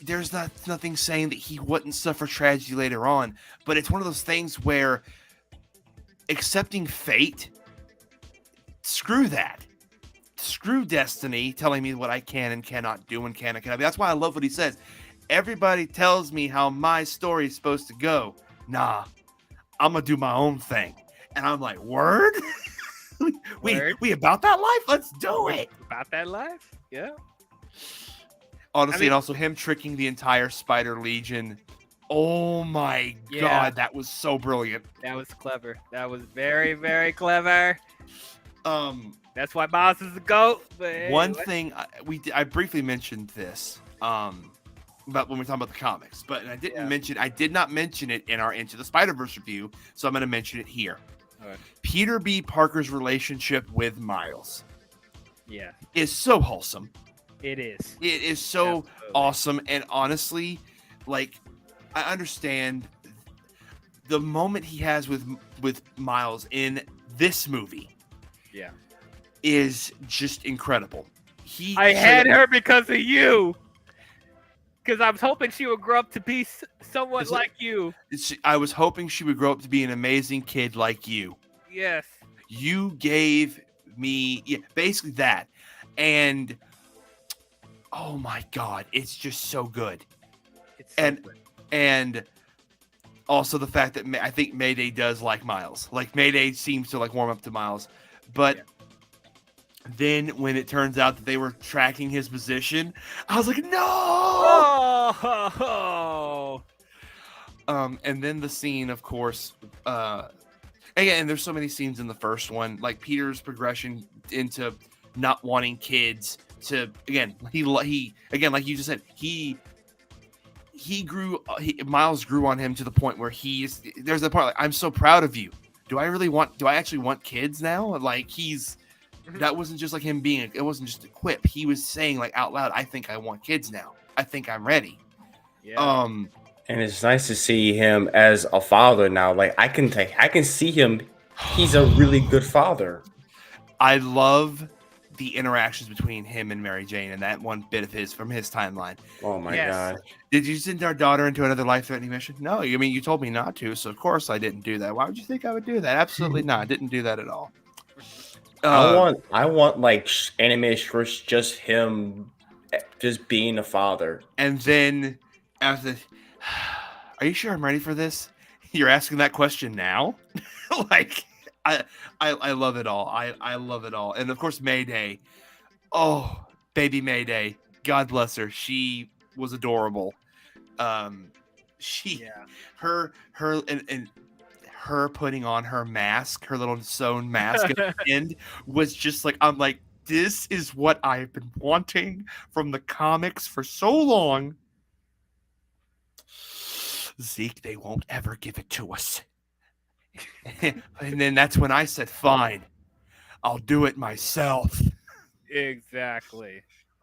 there's nothing saying that he wouldn't suffer tragedy later on, but it's one of those things where accepting fate, screw that. Screw destiny telling me what I can and cannot do and can and cannot be. That's why I love what he says. Everybody tells me how my story is supposed to go. Nah, I'm gonna do my own thing. And I'm like, word? we about that life? Let's do it.
About that life? Yeah.
Honestly, and also him tricking the entire Spider Legion. Oh my God, that was so brilliant.
That was clever. That was very, very clever. That's why Miles is the GOAT.
One thing I briefly mentioned this about when we were talking about the comics, but I did not mention it in our Into the Spider-Verse review, so I'm going to mention it here.
Right.
Peter B. Parker's relationship with Miles, is so wholesome.
It is.
It is so awesome, and honestly, like I understand the moment he has with Miles in this movie.
Yeah.
Is just incredible.
I had her because of you. Because I was hoping she would grow up to be somewhat like you.
I was hoping she would grow up to be an amazing kid like you.
Yes.
You gave me basically that. And oh my God, it's just so good.
It's so good.
And also the fact that I think Mayday does like Miles. Like Mayday seems to like warm up to Miles. But then when it turns out that they were tracking his position, I was like, no!
Oh!
And then the scene, of course, again, there's so many scenes in the first one, like Peter's progression into not wanting kids to, again, he again, like you just said, Miles grew on him to the point where there's a part like, I'm so proud of you. Do I actually want kids now? Like that wasn't just like him it wasn't just a quip. He was saying like out loud, I think I want kids now. I think I'm ready.
Yeah.
And it's nice to see him as a father now. Like I can see him. He's a really good father.
I love the interactions between him and Mary Jane and that one bit of from his timeline.
Oh my God.
Did you send our daughter into another life-threatening mission? No, I mean, you told me not to, so of course I didn't do that. Why would you think I would do that? Absolutely not. I didn't do that at all.
I want like animated shorts, just him just being a father.
And then after, are you sure I'm ready for this? You're asking that question now? Like, I love it all. I love it all. And of course, Mayday. Oh, baby Mayday. God bless her. She was adorable. Her putting on her mask, her little sewn mask at the end was just like, I'm like, this is what I've been wanting from the comics for so long. Zeke, they won't ever give it to us. And then that's when I said, fine, I'll do it myself.
Exactly.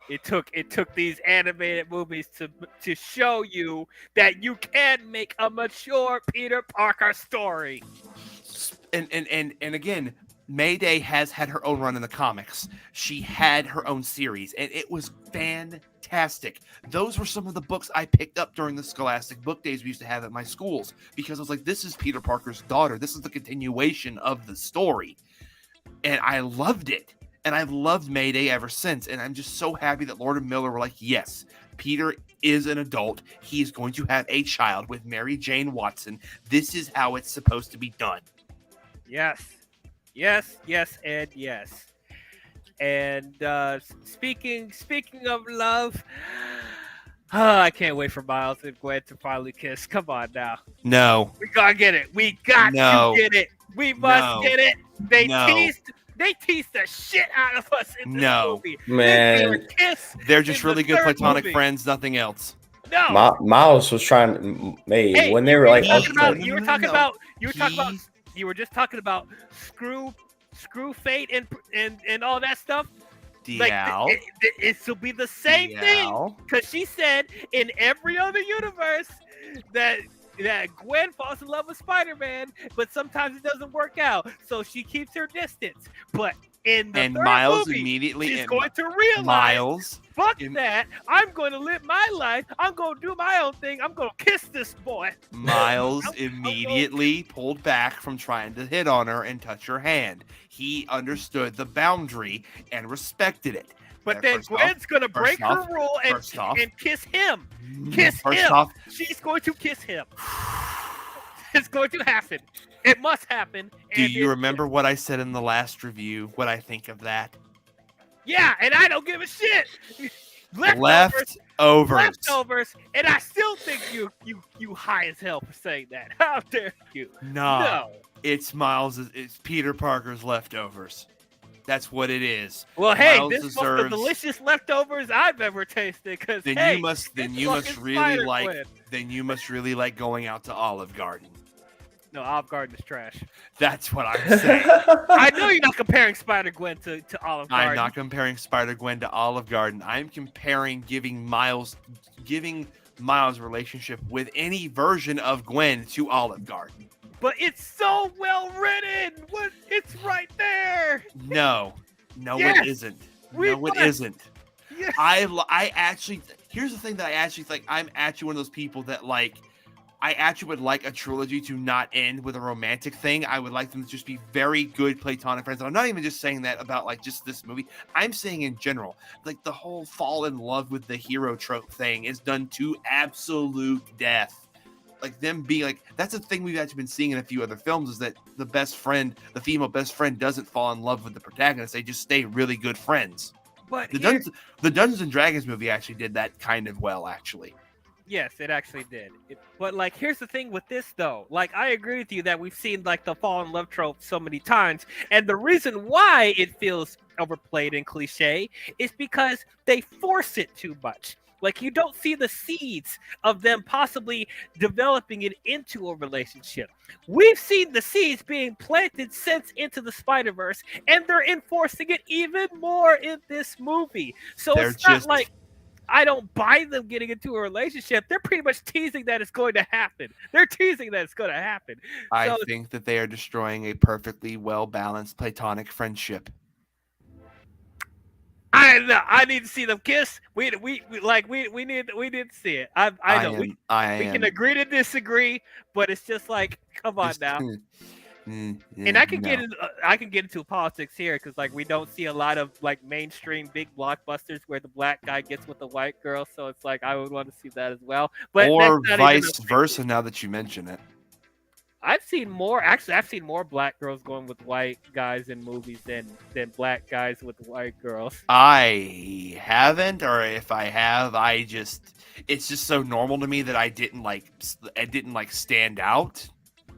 It took these animated movies to show you that you can make a mature Peter Parker story.
And again, Mayday has had her own run in the comics. She had her own series, and it was fantastic. Those were some of the books I picked up during the Scholastic book days we used to have at my schools, because I was like, this is Peter Parker's daughter. This is the continuation of the story. And I loved it. And I've loved Mayday ever since. And I'm just so happy that Lord and Miller were like, yes, Peter is an adult. He's going to have a child with Mary Jane Watson. This is how it's supposed to be done.
Yes. Yes, yes, and yes. And speaking of love, I can't wait for Miles and Gwen to finally kiss. Come on now.
No.
We gotta get it. We got to get it. We must get it. They teased the shit out of us in this movie.
Man.
They're just really good platonic friends, nothing else.
No.
Miles was trying when they were like,
you were just talking about screw fate and all that stuff. Like, it'll be the same thing, because she said in every other universe that Gwen falls in love with Spider-Man, but sometimes it doesn't work out, so she keeps her distance. But in the third
Miles
movie,
immediately
she's going to realize, fuck that, I'm going to live my life, I'm going to do my own thing, I'm going to kiss this boy.
Miles immediately pulled back from trying to hit on her and touch her hand. He understood the boundary and respected it.
But then Gwen's going to break her rule and kiss him. She's going to kiss him. It's going to happen. It must happen.
Do you remember what I said in the last review? What I think of that?
Yeah, and I don't give a shit. Leftovers, and I still think you high as hell for saying that. How dare you?
No. It's Peter Parker's leftovers. That's what it is.
Well, hey, this is one of the delicious leftovers I've ever tasted. You must
really like going out to Olive Garden.
No, Olive Garden is trash.
That's what I'm saying.
I know you're not comparing Spider-Gwen to Olive Garden.
I'm not comparing Spider-Gwen to Olive Garden. I'm comparing giving Miles' relationship with any version of Gwen to Olive Garden.
But it's so well written. What? It's right there.
No,
Yes,
it isn't.
we
No, it
must.
isn't.
Yes.
I actually, here's the thing that I actually think, I'm actually one of those people that like, I actually would like a trilogy to not end with a romantic thing. I would like them to just be very good platonic friends. And I'm not even just saying that about like just this movie. I'm saying in general, like the whole fall in love with the hero trope thing is done to absolute death. Like them being like, that's the thing we've actually been seeing in a few other films, is that the best friend, the female best friend, doesn't fall in love with the protagonist. They just stay really good friends.
But
The Dungeons and Dragons movie actually did that kind of well, actually.
yes, it actually did. But like, here's the thing with this though. Like, I agree with you that we've seen like the fall in love trope so many times, and the reason why it feels overplayed and cliche is because they force it too much. Like, you don't see the seeds of them possibly developing it into a relationship. We've seen the seeds being planted since Into the Spider-Verse, and they're enforcing it even more in this movie. So it's not like I don't buy them getting into a relationship. They're pretty much teasing that it's going to happen. They're teasing that it's going to happen.
I think that they are destroying a perfectly well-balanced platonic friendship.
I need to see them kiss. We need to see it. I know we can agree to disagree, but it's just like, come on now. And I can get into politics here because like we don't see a lot of like mainstream big blockbusters where the black guy gets with the white girl, so it's like I would want to see that as well. But
or vice versa. Now that you mention it,
I've seen more black girls going with white guys in movies than black guys with white girls.
I haven't, or if I have, it's just so normal to me that I didn't stand out.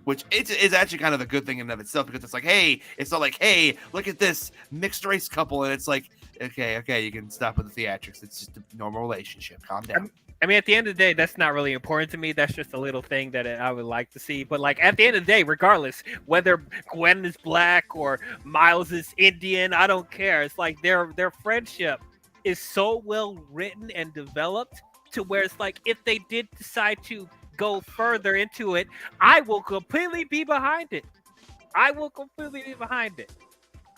Which is actually kind of a good thing in and of itself, because it's like, hey, it's not like, hey, look at this mixed race couple, and it's like, okay, you can stop with the theatrics. It's just a normal relationship. Calm down.
I mean, at the end of the day, that's not really important to me. That's just a little thing that I would like to see. But like at the end of the day, regardless whether Gwen is black or Miles is Indian, I don't care. It's like their friendship is so well written and developed to where it's like if they did decide to go further into it, I will completely be behind it.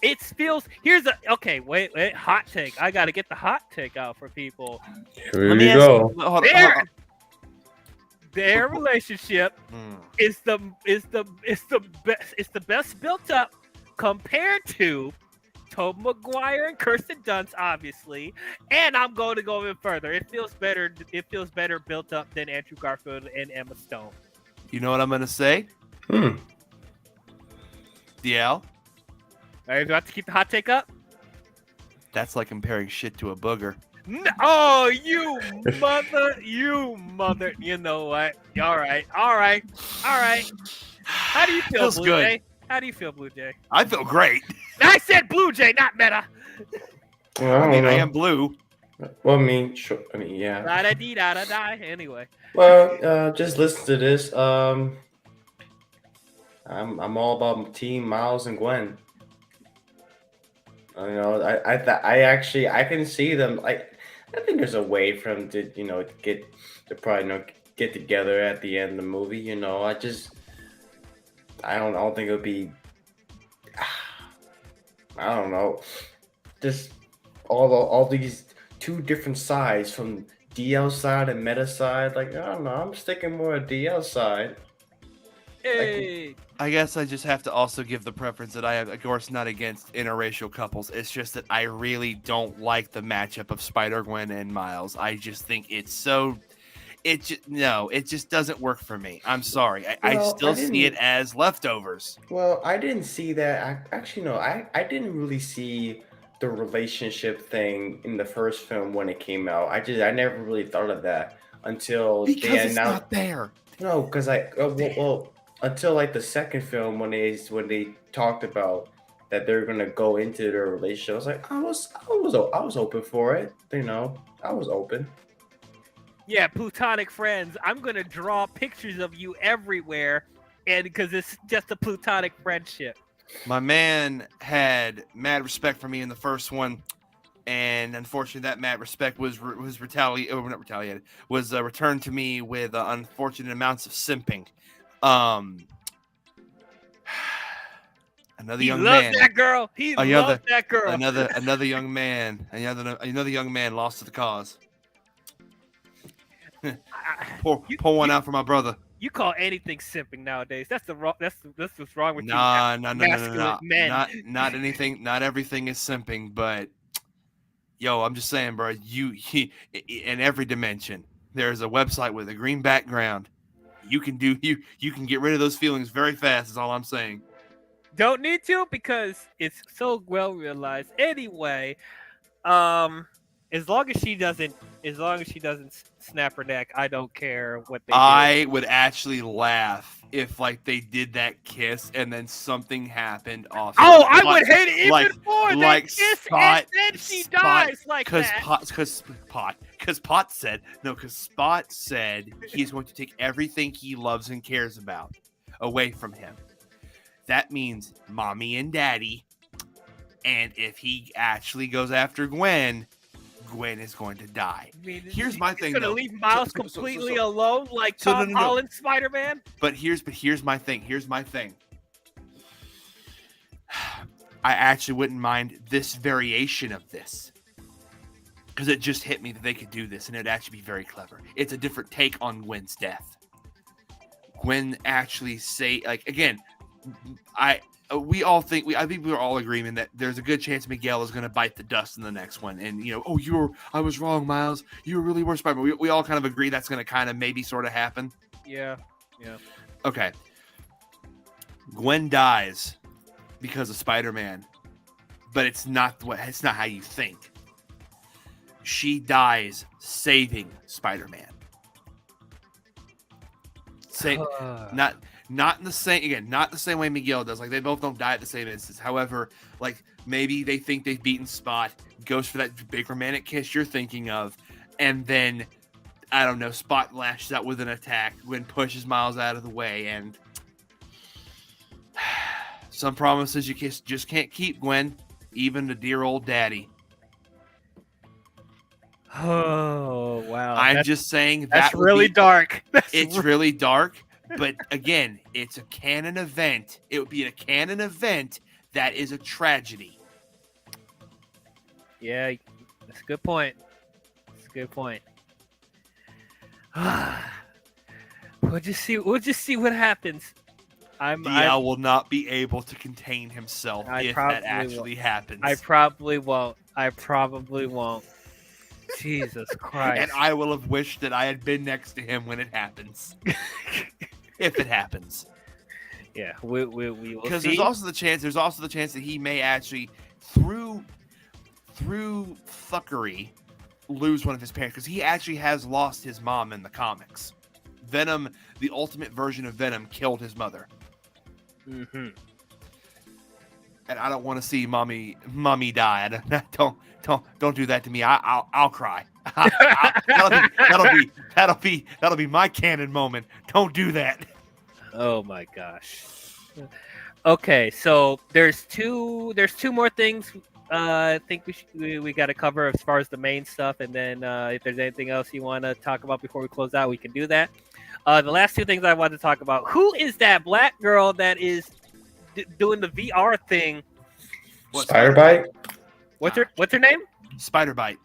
It feels wait, hot take. I gotta get the hot take out for people.
Here you go.
Their relationship is the best built up compared to Tobey Maguire and Kirsten Dunst, obviously, and I'm going to go even further. It feels better built up than Andrew Garfield and Emma Stone.
You know what I'm gonna say? DL.
All right, do I have to keep the hot take up?
That's like comparing shit to a booger.
No, oh, you mother. You know what? All right. How do you feel,
Feels
Blue
good.
Jay? How do you feel, Blue Jay?
I feel great.
I said Blue Jay, not Meta.
Well,
I am blue.
Well, I mean, sure. I mean, yeah.
Da-da-dee-da-da-da. Anyway.
Well, just listen to this. I'm all about Team Miles and Gwen. You know, I can see them. I think there's a way for them to, get together at the end of the movie. You know, I don't think it would be. I don't know. Just all these two different sides, from DL side and Meta side. Like, I don't know. I'm sticking more at DL side.
Hey.
I guess I just have to also give the preference that I have, of course, not against interracial couples. It's just that I really don't like the matchup of Spider-Gwen and Miles. I just think it just doesn't work for me. I'm sorry. I still see it as leftovers.
Well, I didn't see that. I didn't really see the relationship thing in the first film when it came out. I never really thought of that until
because it's not there.
No, because until like the second film when they talked about that they're gonna go into their relationship. I was like, I was open for it. You know, I was open.
Yeah, platonic friends. I'm gonna draw pictures of you everywhere, and because it's just a platonic friendship.
My man had mad respect for me in the first one, and unfortunately, that mad respect was returned to me with unfortunate amounts of simping. Another
He
young
loves
man.
that girl. He loves that girl.
Another young man. Another young man lost to the cause. pour one out for my brother.
You call anything simping nowadays. That's what's wrong with
No.
masculine men.
Not anything. Not everything is simping, but yo, I'm just saying, bro. In every dimension, there's a website with a green background. You can get rid of those feelings very fast. Is all I'm saying.
Don't need to because it's so well realized. Anyway, as long as she doesn't snap her neck, I don't care what they do.
I would actually laugh if like they did that kiss and then something happened off.
Oh, I would hate it even more. They kiss
Spot,
and then she dies like that.
Because Spot said he's going to take everything he loves and cares about away from him. That means mommy and daddy. And if he actually goes after Gwen is going to die.
I mean,
here's my thing.
He's going to leave Miles completely alone like Tom Holland Spider-Man?
But here's my thing. Here's my thing. I actually wouldn't mind this variation of this. Because it just hit me that they could do this, and it'd actually be very clever. It's a different take on Gwen's death. Gwen actually again, I think we're all agreeing that there's a good chance Miguel is going to bite the dust in the next one. And, I was wrong, Miles. You were really worse Spider-Man. We all kind of agree that's going to kind of maybe sort of happen.
Yeah.
Okay. Gwen dies because of Spider-Man, but it's not how you think. She dies saving Spider-Man. Not in the same way Miguel does. Like, they both don't die at the same instance. However, like, maybe they think they've beaten Spot, goes for that big romantic kiss you're thinking of, and then, I don't know, Spot lashes out with an attack, Gwen pushes Miles out of the way, and some promises you just can't keep, Gwen, even to dear old daddy.
Oh, wow.
I'm just saying
that's really dark.
It's really dark. But again, it's a canon event. It would be a canon event that is a tragedy.
Yeah, that's a good point. We'll just see what happens.
DL will not be able to contain himself if that actually happens.
I probably won't. Jesus Christ.
And I will have wished that I had been next to him when it happens. If it happens.
Yeah, we will see.
Because there's also the chance that he may actually, through fuckery, lose one of his parents. Because he actually has lost his mom in the comics. Venom, the ultimate version of Venom, killed his mother.
Mm-hmm.
And I don't want to see mommy die. Don't do that to me. I'll cry. That'll be my canon moment. Don't do that.
Oh my gosh. Okay, so there's two more things I think we got to cover as far as the main stuff, and then if there's anything else you want to talk about before we close out, we can do that. The last two things I wanted to talk about: who is that black girl that is doing the VR thing?
Spider-Bite?
What's her name?
Spider-Bite.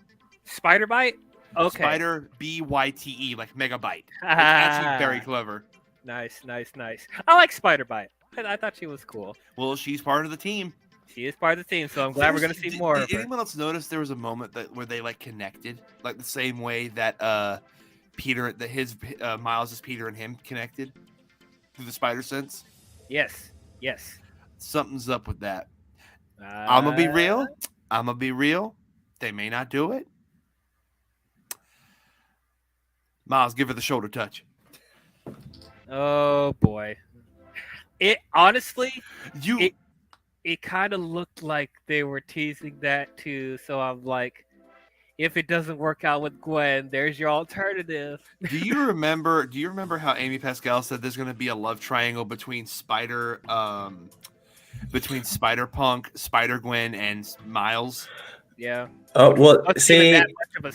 Spider-Bite? Okay.
Spider B-Y-T-E, like megabyte. It's actually very clever.
Nice. I like Spider-Bite. I thought she was cool.
Well, she's part of the team.
She is part of the team, so I'm glad we're gonna see more of her.
Did anyone else notice there was a moment where they like connected, like the same way that Miles' Peter and him connected through the spider sense?
Yes.
Something's up with that. I'm gonna be real. They may not do it. Miles, give her the shoulder touch.
Oh boy. It honestly, it kind of looked like they were teasing that too. So I'm like, if it doesn't work out with Gwen, there's your alternative.
Do you remember how Amy Pascal said there's going to be a love triangle between Spider-Punk, Spider-Gwen, and Miles?
Yeah.
Well,
Wasn't even
see,
that much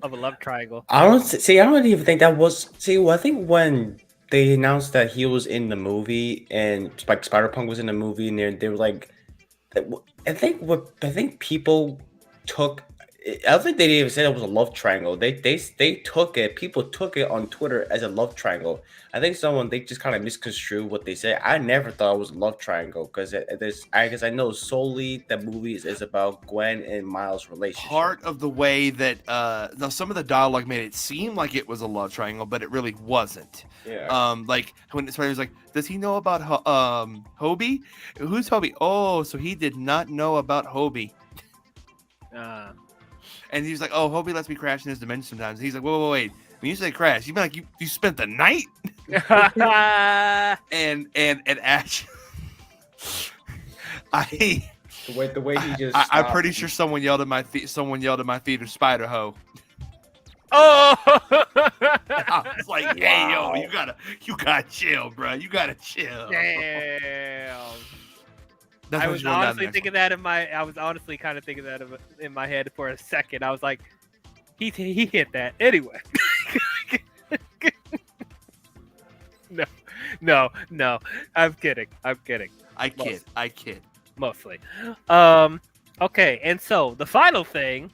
of a love triangle.
I don't even think that was. See, well, I think when they announced that he was in the movie and like Spider-Punk was in the movie, and they were like, I think people took. I don't think they didn't even say it was a love triangle. They took it. People took it on Twitter as a love triangle. I think they just kind of misconstrued what they said. I never thought it was a love triangle because I guess I know solely the movie is about Gwen and Miles' relationship.
Part of the way that now some of the dialogue made it seem like it was a love triangle, but it really wasn't.
Yeah.
Like when Spider was like, "Does he know about Hobie? Who's Hobie? Oh, so he did not know about Hobie." And he's like, "Oh, Hobie lets me crash in his dimension sometimes." And he's like, "Whoa, wait. When you say crash, you mean like you spent the night?" and actually,
The way he just.
I'm pretty sure someone yelled at my theater, "Spider Ho."
Oh!
I was like, "Hey, yo, you gotta chill, bro. You gotta chill."
Damn.
That's
I
what
was
you wrote down
honestly
there.
thinking that I was honestly kind of thinking that in my head for a second. I was like, he hit that anyway. No. I'm kidding.
I kid.
Mostly. Okay, and so the final thing,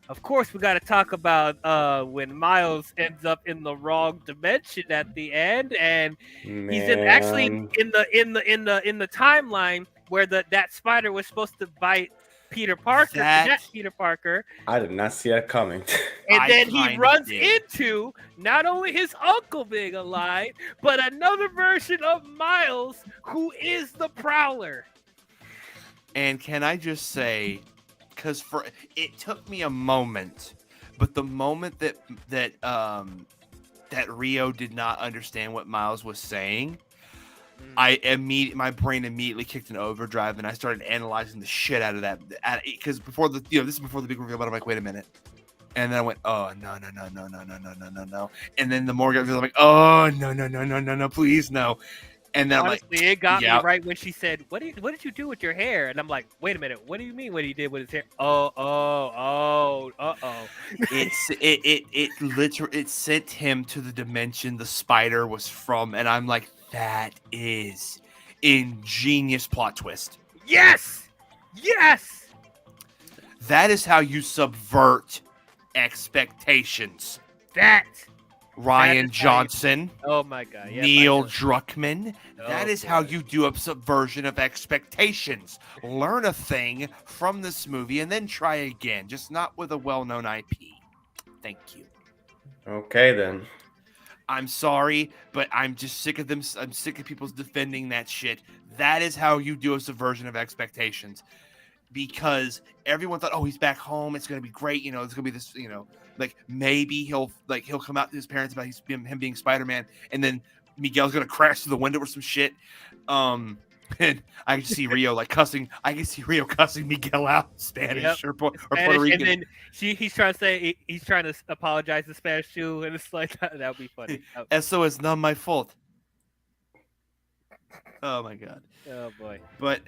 of course, we got to talk about when Miles ends up in the wrong dimension at the end, and he's actually in the timeline where that spider was supposed to bite Peter Parker, not Peter Parker.
I did not see that coming.
And then he runs into not only his uncle being alive, but another version of Miles who is the Prowler.
And can I just say, because it took me a moment, but the moment that Rio did not understand what Miles was saying, my brain immediately kicked an overdrive, and I started analyzing the shit out of that. Because this is before the big reveal, but I'm like, wait a minute. And then I went, oh, no. And then the more I'm like, oh, no, please, no. And then
honestly, it got me right when she said, "What did you do with your hair?" And I'm like, "Wait a minute, what do you mean? What he did with his hair?" Oh.
It literally sent him to the dimension the spider was from, and I'm like, that is ingenious plot twist.
Yes.
That is how you subvert expectations. Ryan Johnson.
Oh my God. Yeah,
Neil Druckmann. That is how you do a subversion of expectations. Learn a thing from this movie and then try again, just not with a well-known IP. Thank you.
Okay, then.
I'm sorry, but I'm just sick of them. I'm sick of people defending that shit. That is how you do a subversion of expectations. Because everyone thought, oh, he's back home. It's going to be great. It's going to be this, like maybe he'll come out to his parents about him being Spider-Man, and then Miguel's gonna crash through the window or some shit. And I can see Rio cussing. I can see Rio cussing Miguel out, Spanish or Puerto Rican.
And then he's trying to say he's trying to apologize in Spanish too, and it's like that would be funny.
Eso es not my fault. Oh my God.
Oh boy.
But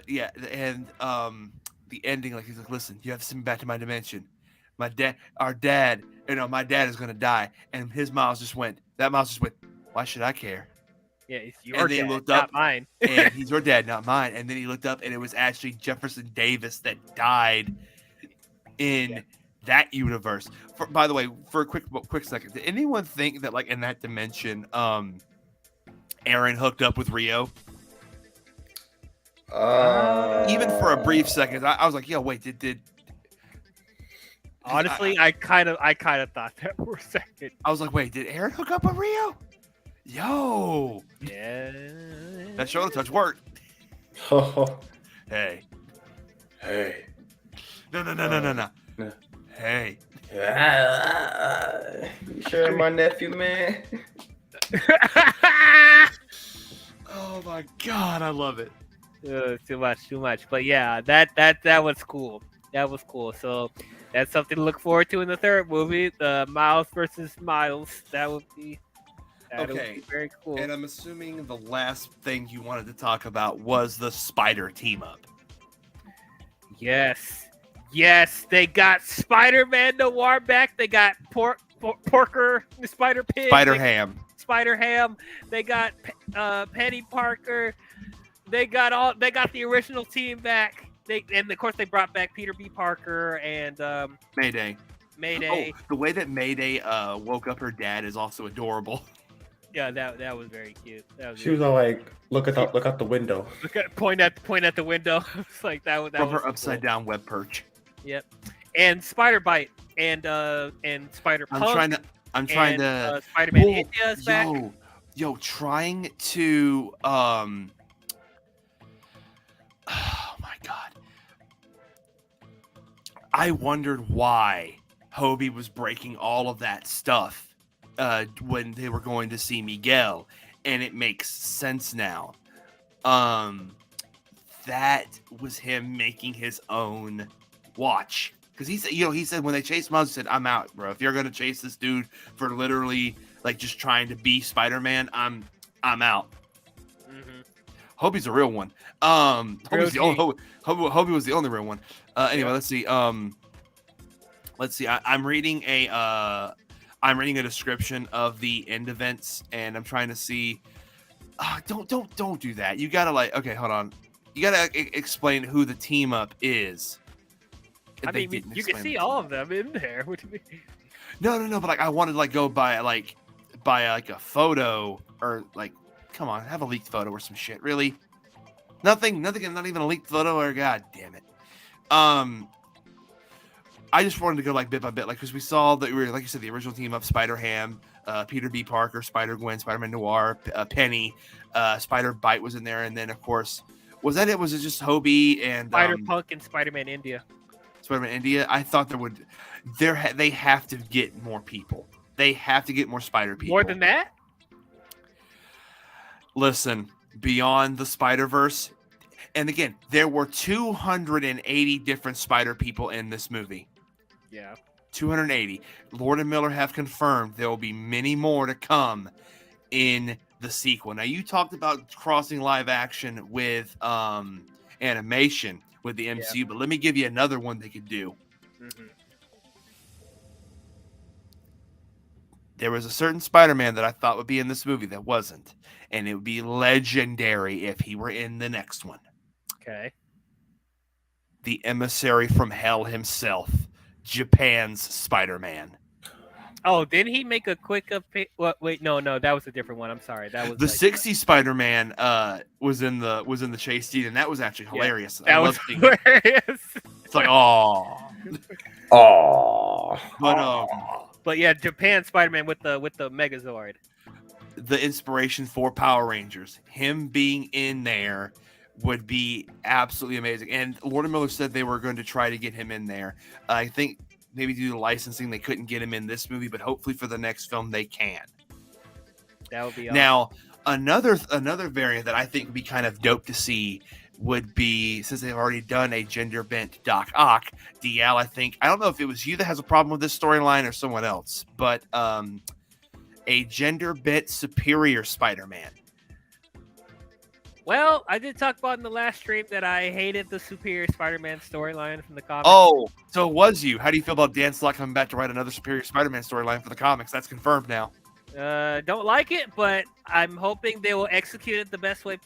yeah, and the ending, like he's like, listen, you have to send me back to my dimension. My dad is gonna die, and Miles just went. Why should I care?
Yeah, it's your dad,
looked
not
up,
mine.
And he's your dad, not mine. And then he looked up, and it was actually Jefferson Davis that died in that universe. By the way, for a quick second, did anyone think that in that dimension, Aaron hooked up with Rio? Even for a brief second, I was like, yo, wait, did
honestly, I kind of thought that for a second.
I was like, wait, did Aaron hook up with Rio? Yo.
Yeah.
That shoulder touch worked. Hey. No. Hey.
You sure my nephew, man?
Oh my God, I love it.
Too much. But yeah, that was cool. That was cool. So that's something to look forward to in the third movie, the Miles versus Miles. That would be very cool.
And I'm assuming the last thing you wanted to talk about was the spider team up.
Yes. Yes, they got Spider-Man Noir back. They got Porker, the Spider Pig,
Spider-Ham.
Spider-Ham. They got Penny Parker. They got the original team back. And of course they brought back Peter B. Parker and
Mayday.
Mayday.
Oh, the way that Mayday woke up her dad is also adorable.
Yeah, that was very cute.
She was all like, look out the window.
Point at the window. It's like that was
From her upside down web perch.
Yep. And Spider Bite and Spider Punk.
I'm trying to
Spider-Man India is back.
Trying to oh my god. I wondered why Hobie was breaking all of that stuff when they were going to see Miguel, and it makes sense now. That was him making his own watch. Because he said when they chased Miles, he said, "I'm out, bro. If you're gonna chase this dude for literally like just trying to be Spider-Man, I'm out."
Mm-hmm.
Hobie's a real one. Hobie was the only real one. Anyway, let's see. I'm reading a description of the end events, and I'm trying to see. Don't do that. You gotta okay, hold on. You gotta explain who the team up is.
I mean, you can see all of them in there. What do you mean?
No. But I wanted to go by a photo or come on, have a leaked photo or some shit. Really, nothing. Not even a leaked photo. Or god damn it. I just wanted to go bit by bit, because we saw that we were, like you said, the original team up: Spider-Ham, Peter B. Parker, Spider-Gwen, Spider-Man Noir, Penny, Spider-Bite was in there, and then of course, was that it? Was it just Hobie and
Spider-Punk and Spider-Man India?
Spider-Man India. I thought they have to get more people. They have to get more Spider people.
More than that?
Listen, beyond the Spider-Verse, and again, there were 280 different Spider people in this movie.
Yeah.
280. Lord and Miller have confirmed there will be many more to come in the sequel. Now, you talked about crossing live action with animation with the MCU, but let me give you another one they could do.
Mm-hmm.
There was a certain Spider-Man that I thought would be in this movie that wasn't, and it would be legendary if he were in the next one.
Okay.
The emissary from hell himself, Japan's Spider-Man.
Oh, didn't he make a quick wait, no, that was a different one. I'm sorry. That was
the 60s Spider-Man was in the chase scene, and that was actually hilarious.
That was hilarious.
It's like, oh.
But yeah, Japan Spider-Man with the Megazord.
The inspiration for Power Rangers, him being in there would be absolutely amazing. And Lord and Miller said they were going to try to get him in there. I think maybe due to licensing, they couldn't get him in this movie, but hopefully for the next film they can.
That would be awesome.
Now, another variant that I think would be kind of dope to see would be, since they've already done a gender bent Doc Ock, DL, I think. I don't know if it was you that has a problem with this storyline or someone else, but a gender bent superior Spider-Man.
Well, I did talk about in the last stream that I hated the Superior Spider-Man storyline from the comics.
Oh, so it was you. How do you feel about Dan Slott coming back to write another Superior Spider-Man storyline for the comics? That's confirmed now.
Don't like it, but I'm hoping they will execute it the best way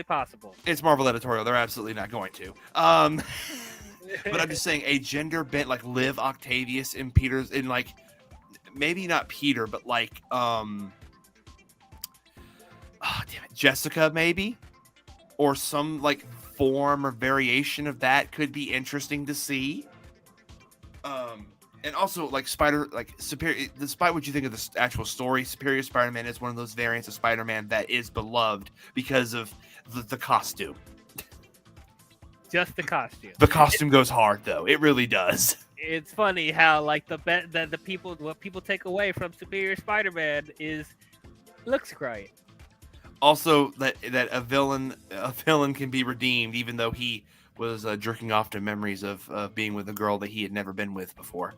possible.
It's Marvel editorial. They're absolutely not going to. But I'm just saying, a gender bent Liv Octavius in Peter's maybe not Peter, but Jessica maybe, or some form or variation of that could be interesting to see. And also Superior, despite what you think of the actual story, Superior Spider-Man is one of those variants of Spider-Man that is beloved because of the costume.
Just the costume.
The costume goes hard though. It really does.
It's funny how what people take away from Superior Spider-Man looks great.
Also, that a villain can be redeemed, even though he was jerking off to memories of being with a girl that he had never been with before.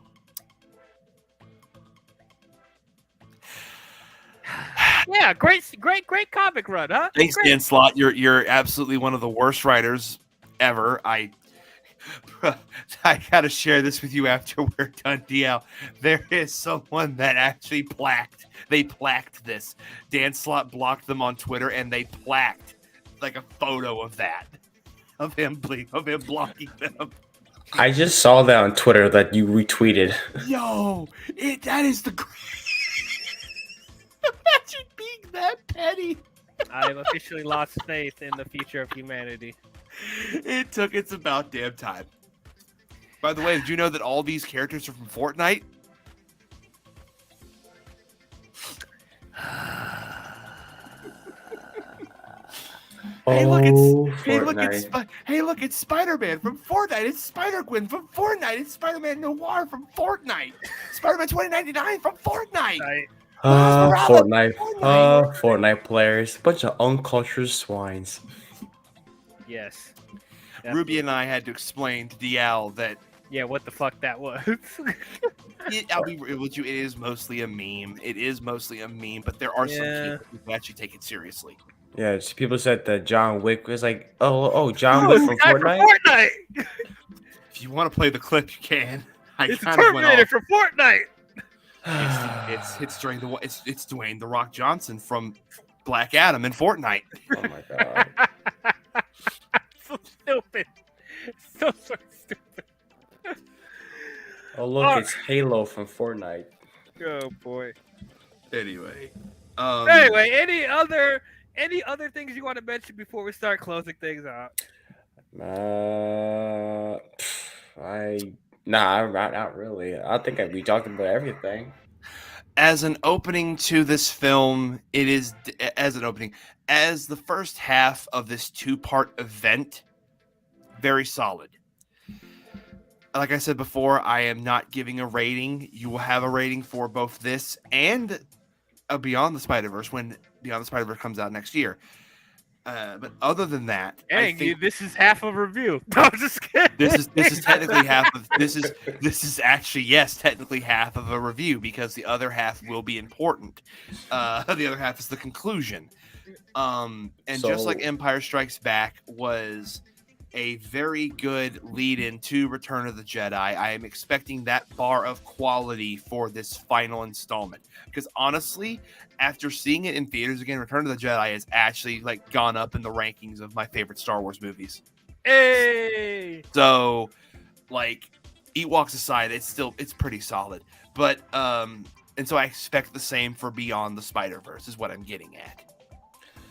Yeah, great comic run, huh?
Thanks, Dan Slott. You're absolutely one of the worst writers ever. I gotta share this with you after we're done, DL. There is someone that actually plaqued. They plaqued this. Dan Slott blocked them on Twitter, and they plaqued like a photo of that, of him blocking them.
I just saw that on Twitter that you retweeted.
Yo, that is the. Imagine being that petty.
I've officially lost faith in the future of humanity.
It's about damn time. By the way, did you know that all these characters are from Fortnite? Hey, look, it's Spider-Man from Fortnite. It's Spider-Gwen from Fortnite. It's Spider-Man Noir from Fortnite. Spider-Man 2099 from Fortnite.
Fortnite players, bunch of uncultured swines.
Yes.
Ruby and I had to explain to DL that
what the fuck that was.
I'll be real with you, it is mostly a meme. It is mostly a meme, but there are some people who actually take it seriously.
Yeah, people said that John Wick was like, John Wick from Fortnite.
If you want to play the clip, you can.
It's Terminator from Fortnite.
It's Dwayne the Rock Johnson from Black Adam in Fortnite.
Oh my god.
So stupid. So stupid.
Oh look, it's Halo from Fortnite.
Oh boy.
Anyway,
any other things you want to mention before we start closing things out?
Not really. I think we talked about everything.
As an opening to this film, it is as the first half of this 2-part event, very solid. Like I said before, I am not giving a rating. You will have a rating for both this and Beyond the Spider-Verse when Beyond the Spider-Verse comes out next year. But other than that,
dang, this is half a review. No, I'm just kidding.
This is technically half of this is actually technically half of a review because the other half will be important. The other half is the conclusion. Just like Empire Strikes Back was a very good lead-in to Return of the Jedi, I am expecting that bar of quality for this final installment. Because honestly, after seeing it in theaters again, Return of the Jedi has actually gone up in the rankings of my favorite Star Wars movies.
Hey!
So, Ewoks aside, it's pretty solid. But and so I expect the same for Beyond the Spider-Verse is what I'm getting at.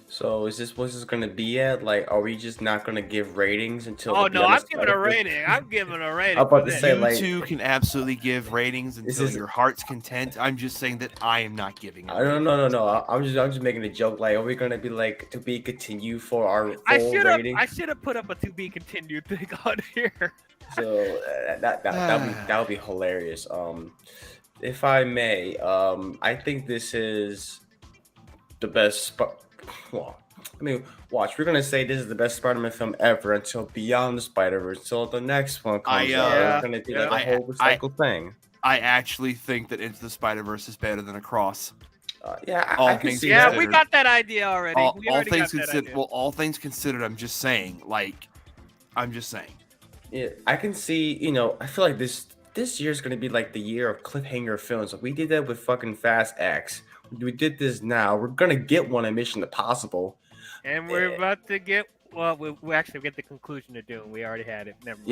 So is this what's this gonna be at? Are we just not gonna give ratings until?
Oh no, I'm giving a rating. I'm giving a rating.
I'm about to say
you two can absolutely give ratings until your heart's content. I'm just saying that I am not giving.
No. I'm just making a joke. Are we gonna be to be continued for our full rating?
I should have put up a to be continued thing on here.
So that would be hilarious. If I may, I think this is the best. Watch. We're gonna say this is the best Spider-Man film ever until Beyond the Spider-Verse, until the next one comes out. It's gonna be a whole recycled thing.
I actually think that Into the Spider-Verse is better than Across.
I can see
that.
that.
We got that idea already.
All things considered, I'm just saying.
Yeah, I can see. I feel like this year is gonna be the year of cliffhanger films. We did that with fucking Fast X. We did this now. We're gonna get one in Mission Impossible,
and we're about to get. Well, we actually get the conclusion of Doom. We already had it. Never mind.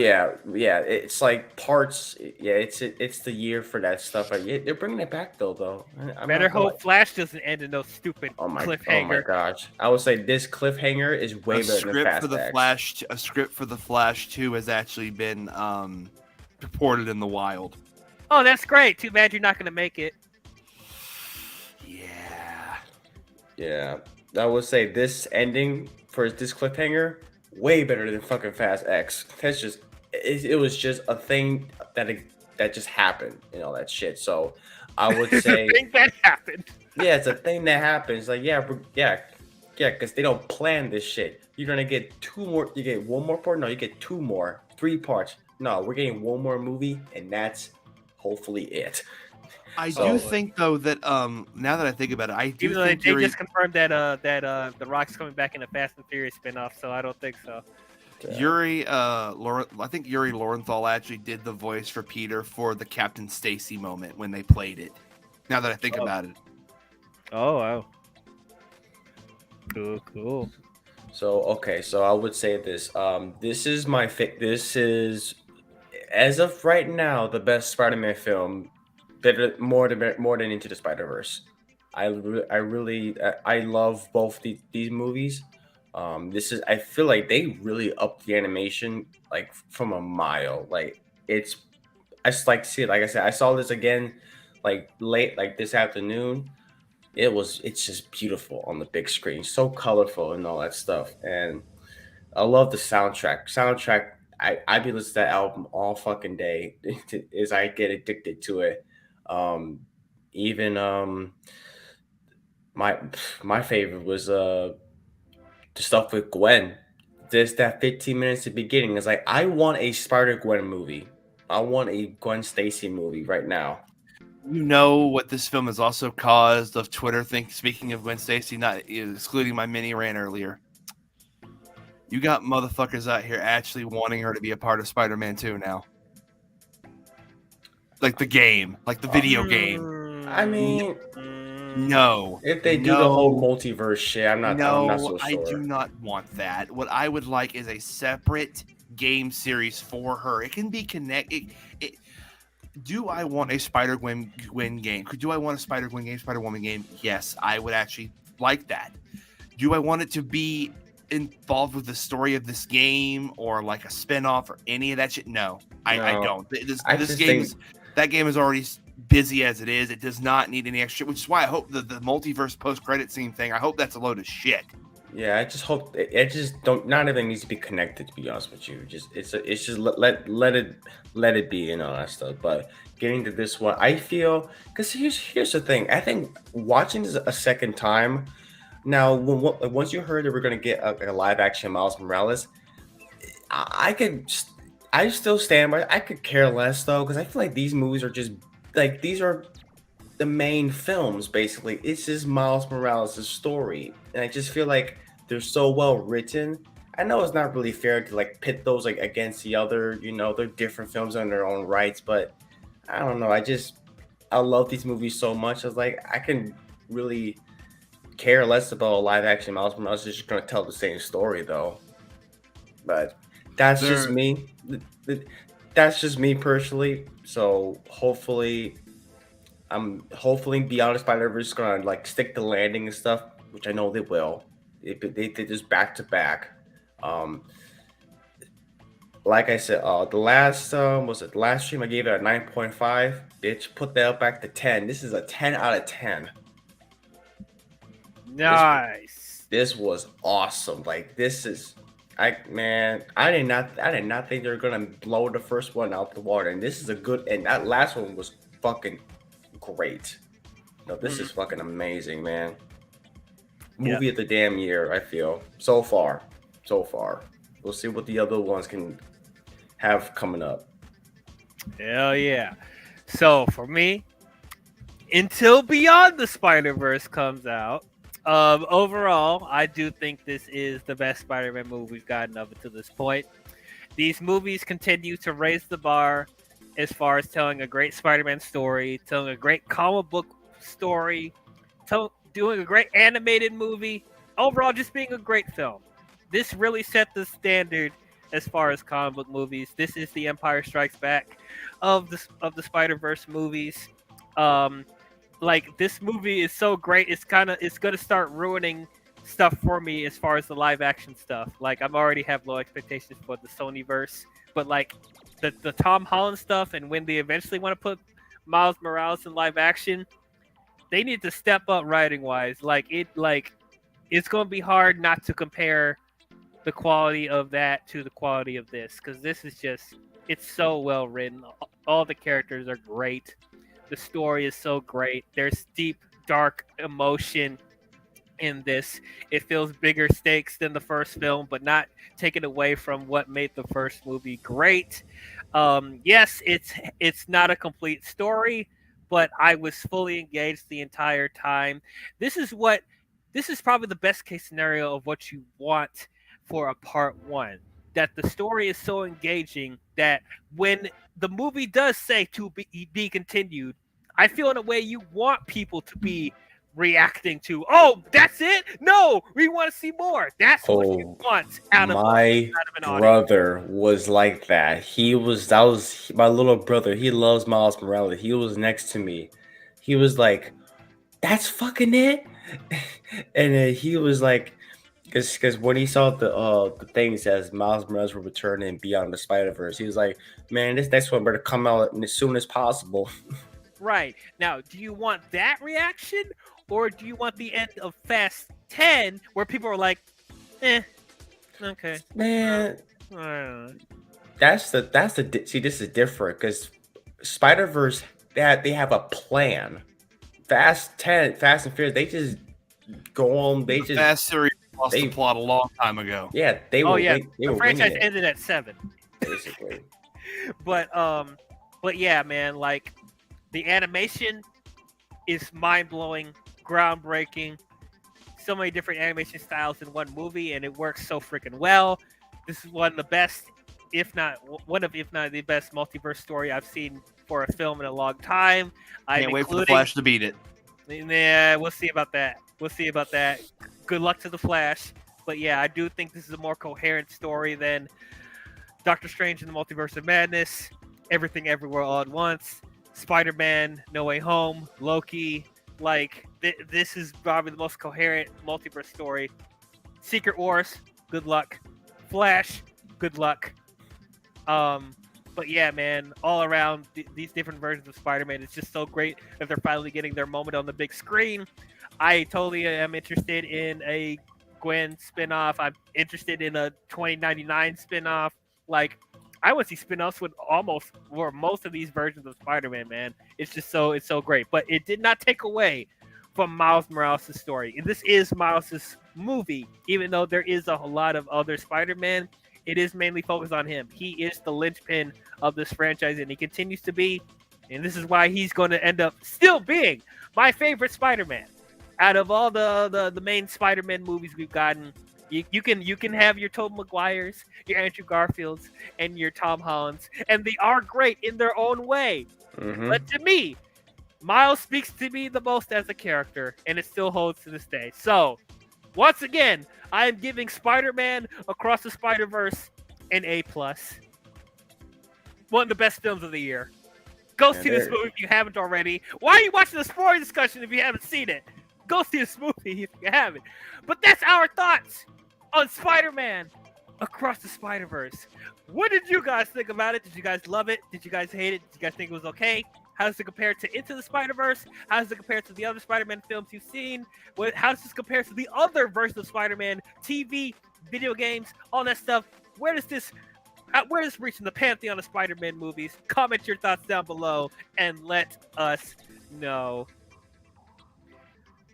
Yeah. It's parts. Yeah, it's the year for that stuff. They're bringing it back though.
Better hope Flash doesn't end in no stupid cliffhanger.
Oh my gosh! I would say this cliffhanger is way better than Fast X.
A script for the Flash 2 has actually been reported in the wild.
Oh, that's great. Too bad you're not gonna make it.
Yeah, I would say this ending for this cliffhanger way better than fucking Fast X. That's just it was just a thing that just happened, that shit. So I would say
a thing that happened.
Yeah, it's a thing that happens. Because they don't plan this shit. You're gonna get 2 more. You get 1 more part. No, you get 2 more, 3 parts. No, we're getting 1 more movie, and that's hopefully it.
I do think though that now that I think about it, I do think
they just confirmed that The Rock's coming back in a Fast and Furious spinoff, so I don't think so.
Yuri, I think Yuri Lowenthal actually did the voice for Peter for the Captain Stacy moment when they played it. Now that I think about it.
Oh wow. Cool.
So okay, so I would say this. This is this is, as of right now, the best Spider-Man film. Better, more than Into the Spider-Verse. I love both these movies. This is, I feel like they really upped the animation like from a mile. Like it's, I just like to see it. Like I said, I saw this again like late, like this afternoon. It's just beautiful on the big screen, so colorful and all that stuff. And I love the soundtrack. I be listening to that album all fucking day as I get addicted to it. um Even my my favorite was the stuff with Gwen. Just that 15 minutes at the beginning is like, I want a Spider Gwen movie. I want a Gwen Stacy movie right now.
You know what this film has also caused of Twitter speaking of Gwen Stacy, not excluding my mini rant earlier. You got motherfuckers out here actually wanting her to be a part of Spider-Man 2 now. Like the game, like the video game.
I mean,
No.
if they do the whole multiverse shit, I'm not so sure.
I do not want that. What I would like is a separate game series for her. It can be connected. Do I want a Spider-Gwen game? Do I want a Spider-Gwen game, Spider-Woman game? Yes, I would actually like that. Do I want it to be involved with the story of this game or like a spin-off or any of that shit? No, I don't. That game is already busy as it is. It does not need any extra, which is why I hope the multiverse post-credit scene thing, I hope that's a load of shit.
Yeah, I just hope not everything needs to be connected, to be honest with you. It's just let it be and all that stuff. But getting to this one, I feel, because here's the thing. I think watching this a second time now, once you heard that we're gonna get a live action Miles Morales, I still stand by. I could care less though, because I feel like these movies are just like, these are the main films. Basically, it's just Miles Morales' story, and I just feel like they're so well written. I know it's not really fair to like pit those like against the other, they're different films on their own rights, but I don't know. I love these movies so much. I was like, I can really care less about a live action Miles Morales. Just gonna tell the same story though. But that's just me. That's just me personally. So hopefully Beyond the Spider-Verse is gonna like stick the landing and stuff, which I know they will. They did this back to back. Like I said, the last the last stream I gave it a 9.5. Bitch, put that back to 10. This is a 10 out of 10.
Nice.
This was awesome. Like, this is, I did not think they were gonna blow the first one out the water, and this is a good. And that last one was fucking great. No, this is fucking amazing, man. Movie of the damn year, I feel. So far. We'll see what the other ones can have coming up.
Hell yeah. So for me, until Beyond the Spider-Verse comes out, overall, I do think this is the best Spider-Man movie we've gotten up until this point. These movies continue to raise the bar as far as telling a great Spider-Man story, telling a great comic book story, doing a great animated movie. Overall, just being a great film. This really set the standard as far as comic book movies. This is the Empire Strikes Back of the Spider-Verse movies. Like, this movie is so great. It's gonna start ruining stuff for me as far as the live action stuff. Like, I'm already have low expectations for the Sonyverse, but like the Tom Holland stuff, and when they eventually want to put Miles Morales in live action, they need to step up writing wise. It's gonna be hard not to compare the quality of that to the quality of this, because this is just, it's so well written. All the characters are great. The story is so great. There's deep, dark emotion in this. It feels bigger stakes than the first film, but not taken away from what made the first movie great. Yes, it's not a complete story, but I was fully engaged the entire time. This is probably the best case scenario of what you want for a part one. that the story is so engaging that when the movie does say to be continued, I feel in a way you want people to be reacting to, oh, that's it? No, we want to see more. That's what you want out of
My
an audience.
brother was like that. That was my little brother. He loves Miles Morales. He was next to me. He was like, "That's fucking it," and then he was like, because when he saw the thing says Miles Morales will return and Beyond the Spider-Verse, he was like, "Man, this next one better come out as soon as possible."
Right. Now, do you want that reaction, or do you want the end of Fast 10 where people are like, okay.
Man,
I don't know.
see, this is different because Spider-Verse, they have a plan. Fast and Furious, they just go on. They just
Fast series lost the plot a long time ago.
Yeah, they were. They
the
were
franchise
winging it,
ended at 7.
basically.
But yeah, man, like the animation is mind-blowing, groundbreaking. So many different animation styles in one movie, and it works so freaking well. This is one of the best, if not the best multiverse story I've seen for a film in a long time.
Can't wait for the Flash to beat it.
Yeah, we'll see about that. Good luck to the Flash. But yeah, I do think this is a more coherent story than Doctor Strange in the Multiverse of Madness, Everything Everywhere All at Once, Spider-Man, No Way Home, Loki. Like, this is probably the most coherent multiverse story. Secret Wars, good luck. Flash, good luck. But yeah, man, all around these different versions of Spider-Man, it's just so great that they're finally getting their moment on the big screen. I totally am interested in a Gwen spinoff. I'm interested in a 2099 spinoff. Like, I want to see spinoffs with most of these versions of Spider-Man, man. It's so great. But it did not take away from Miles Morales' story. This is Miles' movie, even though there is a lot of other Spider-Man. It is mainly focused on him. He is the linchpin of this franchise, and he continues to be. And this is why he's going to end up still being my favorite Spider-Man. Out of all the main Spider-Man movies we've gotten, you can have your Tobey Maguires, your Andrew Garfields, and your Tom Hollands, and they are great in their own way.
Mm-hmm.
But to me, Miles speaks to me the most as a character, and it still holds to this day. So, once again, I am giving Spider-Man Across the Spider-Verse an A+. One of the best films of the year. Go see this movie if you haven't already. Why are you watching the spoiler discussion if you haven't seen it? Go see this movie if you haven't. But that's our thoughts on Spider-Man Across the Spider-Verse. What did you guys think about it? Did you guys love it? Did you guys hate it? Did you guys think it was okay? How does it compare to Into the Spider-Verse? How does it compare to the other Spider-Man films you've seen? How does this compare to the other versions of Spider-Man, TV, video games, all that stuff? Where does this reach in the pantheon of Spider-Man movies? Comment your thoughts down below and let us know.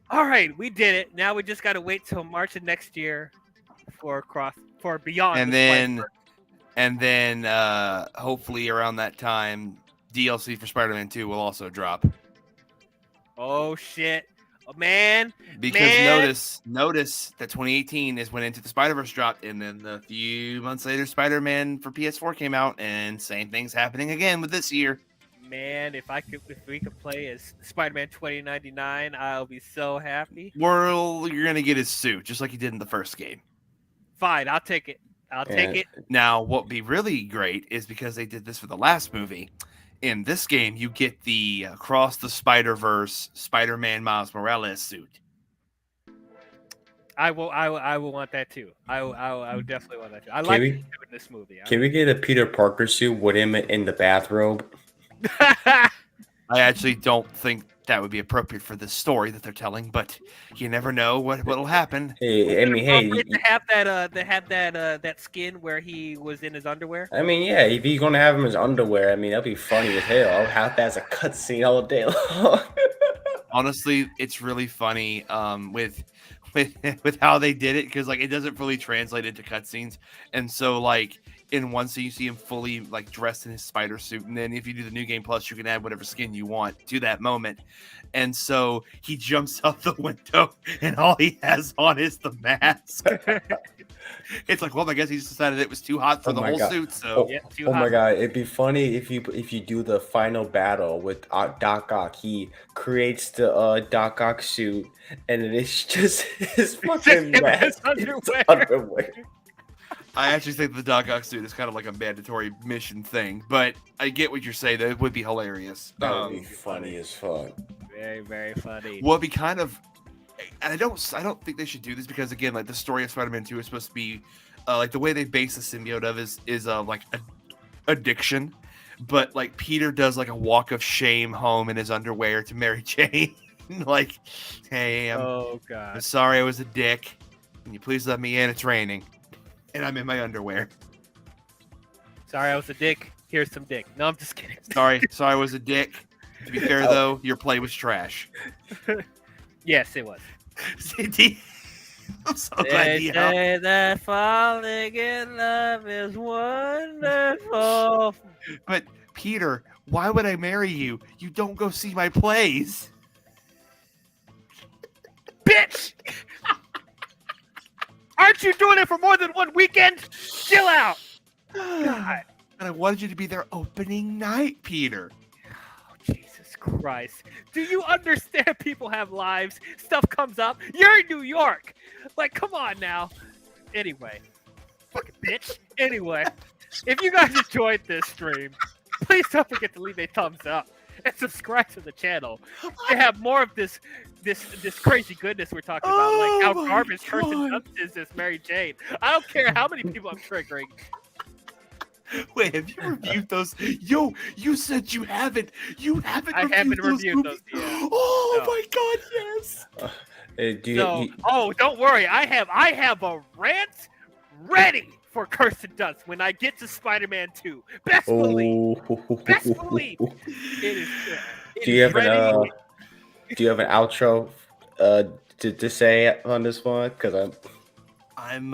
All right, we did it. Now we just got to wait till March of next year for Beyond.
And then hopefully around that time, DLC for Spider-Man 2 will also drop.
Oh shit, man!
Because notice that 2018 is when Into the Spider-Verse dropped, and then a few months later, Spider-Man for PS4 came out, and same thing's happening again with this year.
Man, if we could play as Spider-Man 2099, I'll be so happy.
Well, you're gonna get his suit just like you did in the first game.
Fine, I'll take it. Take it.
Now, what would be really great is because they did this for the last movie. In this game, you get the Across the Spider-Verse Spider-Man Miles Morales suit.
I will want that too. I would definitely want that too. I like it in this movie.
Can we get a Peter Parker suit with him in the bathrobe?
I actually don't think that would be appropriate for the story that they're telling, but you never know what'll happen.
Hey,
to have that skin where he was in his underwear.
I mean, yeah, if you're gonna have him in his underwear, I mean, that'd be funny as hell. I'll have that as a cutscene all day long.
Honestly, it's really funny with how they did it, because like it doesn't really translate into cutscenes, and so like in one scene you see him fully like dressed in his spider suit, and then if you do the New Game Plus, you can add whatever skin you want to that moment. And so he jumps out the window, and all he has on is the mask. It's like, well, I guess he just decided it was too hot for
Oh
the
my
whole
God.
suit. So
Yeah, too
Oh my
hot.
God, it'd be funny if you do the final battle with Doc Ock. He creates the Doc Ock suit, and then it's just his fucking
him in
mask,
his underwear.
underwear.
I actually think the Doc Ock suit is kind of like a mandatory mission thing, but I get what you're saying. That would be hilarious.
That would be funny as fuck.
Very, very funny.
Well, it'd be kind of, and I don't think they should do this because again, like the story of Spider-Man 2 is supposed to be, like the way they base the symbiote of is like addiction, but like Peter does like a walk of shame home in his underwear to Mary Jane, like, hey, I'm
Oh God.
sorry I was a dick. Can you please let me in? It's raining, and I'm in my underwear.
Sorry, I was a dick. Here's some dick. No, I'm just kidding.
Sorry I was a dick. To be fair though, your play was trash.
Yes, it was.
I'm so glad
They
he helped.
say that falling in love is wonderful.
But Peter, why would I marry you? You don't go see my plays.
Bitch! Aren't you doing it for more than one weekend? Chill out. God.
And I wanted you to be there opening night, Peter.
Oh, Jesus Christ. Do you understand people have lives? Stuff comes up. You're in New York. Like, come on now. Anyway. Fucking bitch. Anyway. If you guys enjoyed this stream, please don't forget to leave a thumbs up and subscribe to the channel to have more of this crazy goodness we're talking about. Like how
my
garbage Kirsten
God.
Dunst is this Mary Jane. I don't care how many people I'm triggering.
Wait, have you reviewed those? Yo, you said you haven't. You haven't.
I haven't reviewed those yet.
Oh
No.
my God, yes.
Don't worry. I have a rant ready for Kirsten Dunst when I get to Spider-Man 2. Best believe. Best believe. It is.
Do you have
ready.
do you have an outro to say on this one? Because
I'm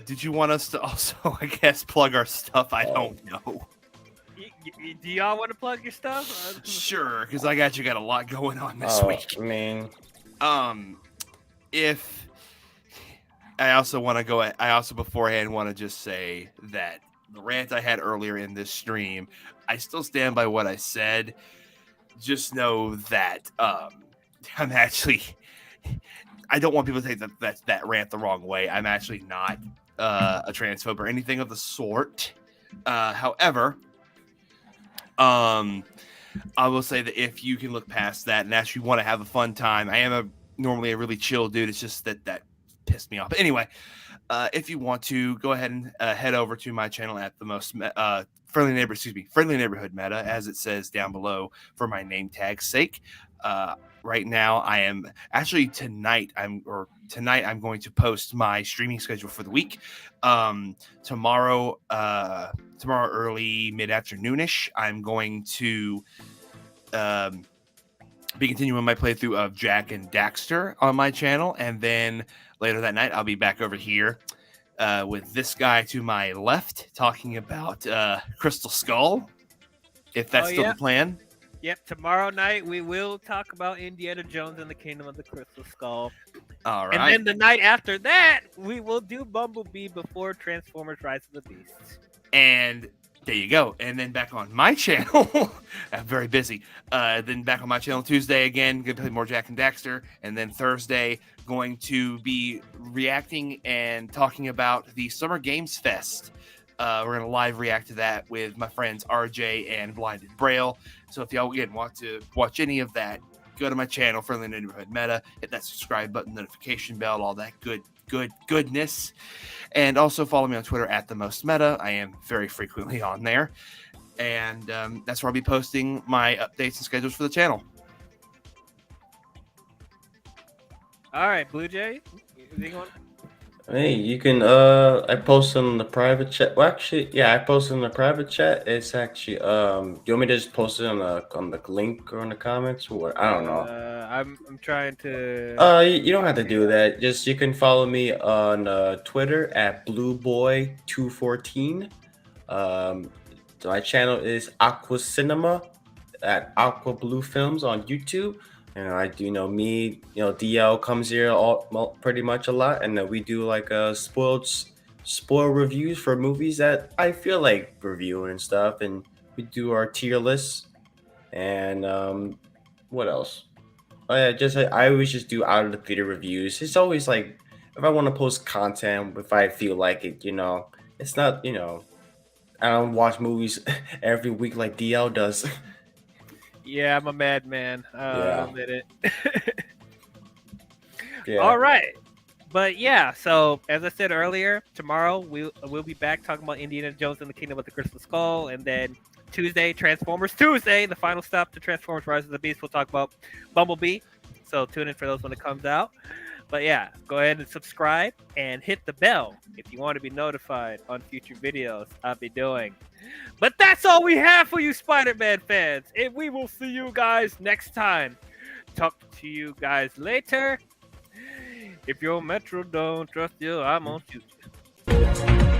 did you want us to also, I guess, plug our stuff? I don't know.
Do y'all want to plug your stuff?
Sure, because I got a lot going on this week.
I mean,
If I also want to go, I also beforehand want to just say that the rant I had earlier in this stream, I still stand by what I said. Just know that I'm actually, I don't want people to take that rant the wrong way. I'm actually not a transphobe or anything of the sort. However, I will say that if you can look past that and actually want to have a fun time, I am normally a really chill dude. It's just that pissed me off. But anyway, if you want to go ahead and head over to my channel at the most friendly neighborhood meta, as it says down below for my name tag's sake. Right now, I am actually tonight I'm going to post my streaming schedule for the week. Tomorrow early mid-afternoonish, I'm going to be continuing my playthrough of Jack and Daxter on my channel, and then later that night I'll be back over here with this guy to my left talking about Crystal Skull, if that's still the plan.
Yep, tomorrow night we will talk about Indiana Jones and the Kingdom of the Crystal Skull.
All right.
And then the night after that, we will do Bumblebee before Transformers Rise of the Beasts.
And there you go. And then back on my channel, I'm very busy. Then back on my channel Tuesday again, going to play more Jack and Daxter. And then Thursday, going to be reacting and talking about the Summer Games Fest. We're going to live react to that with my friends RJ and Blinded Braille. So if y'all again want to watch any of that, go to my channel, Friendly Neighborhood Meta, hit that subscribe button, notification bell, all that goodness. And also follow me on Twitter at the most meta. I am very frequently on there. And that's where I'll be posting my updates and schedules for the channel.
All right, Blue Jay. Anything on?
hey, you can I posted in the private chat. Well, actually, yeah, I posted in the private chat. It's actually do you want me to just post it on the link or in the comments, or I don't know.
I'm trying to.
You don't have to do that. Just you can follow me on Twitter at blueboy214. My channel is Aqua Cinema at Aqua Blue Films on YouTube. I do me, DL comes here pretty much a lot, and then we do like spoil reviews for movies that I feel like reviewing and stuff, and we do our tier lists. And what else? Oh yeah, I always just do out of the theater reviews. It's always like if I want to post content, if I feel like it, it's not, I don't watch movies every week like DL does.
Yeah, I'm a madman.
Yeah.
I'll admit it.
Yeah.
All right. But yeah, so as I said earlier, tomorrow we'll be back talking about Indiana Jones and the Kingdom of the Crystal Skull, and then Tuesday, Transformers Tuesday, the final stop to Transformers Rise of the Beast. We'll talk about Bumblebee. So tune in for those when it comes out. But yeah, go ahead and subscribe and hit the bell if you want to be notified on future videos I'll be doing. But that's all we have for you, Spider-Man fans. And we will see you guys next time. Talk to you guys later. If your Metro don't trust you, I'm gonna shoot you.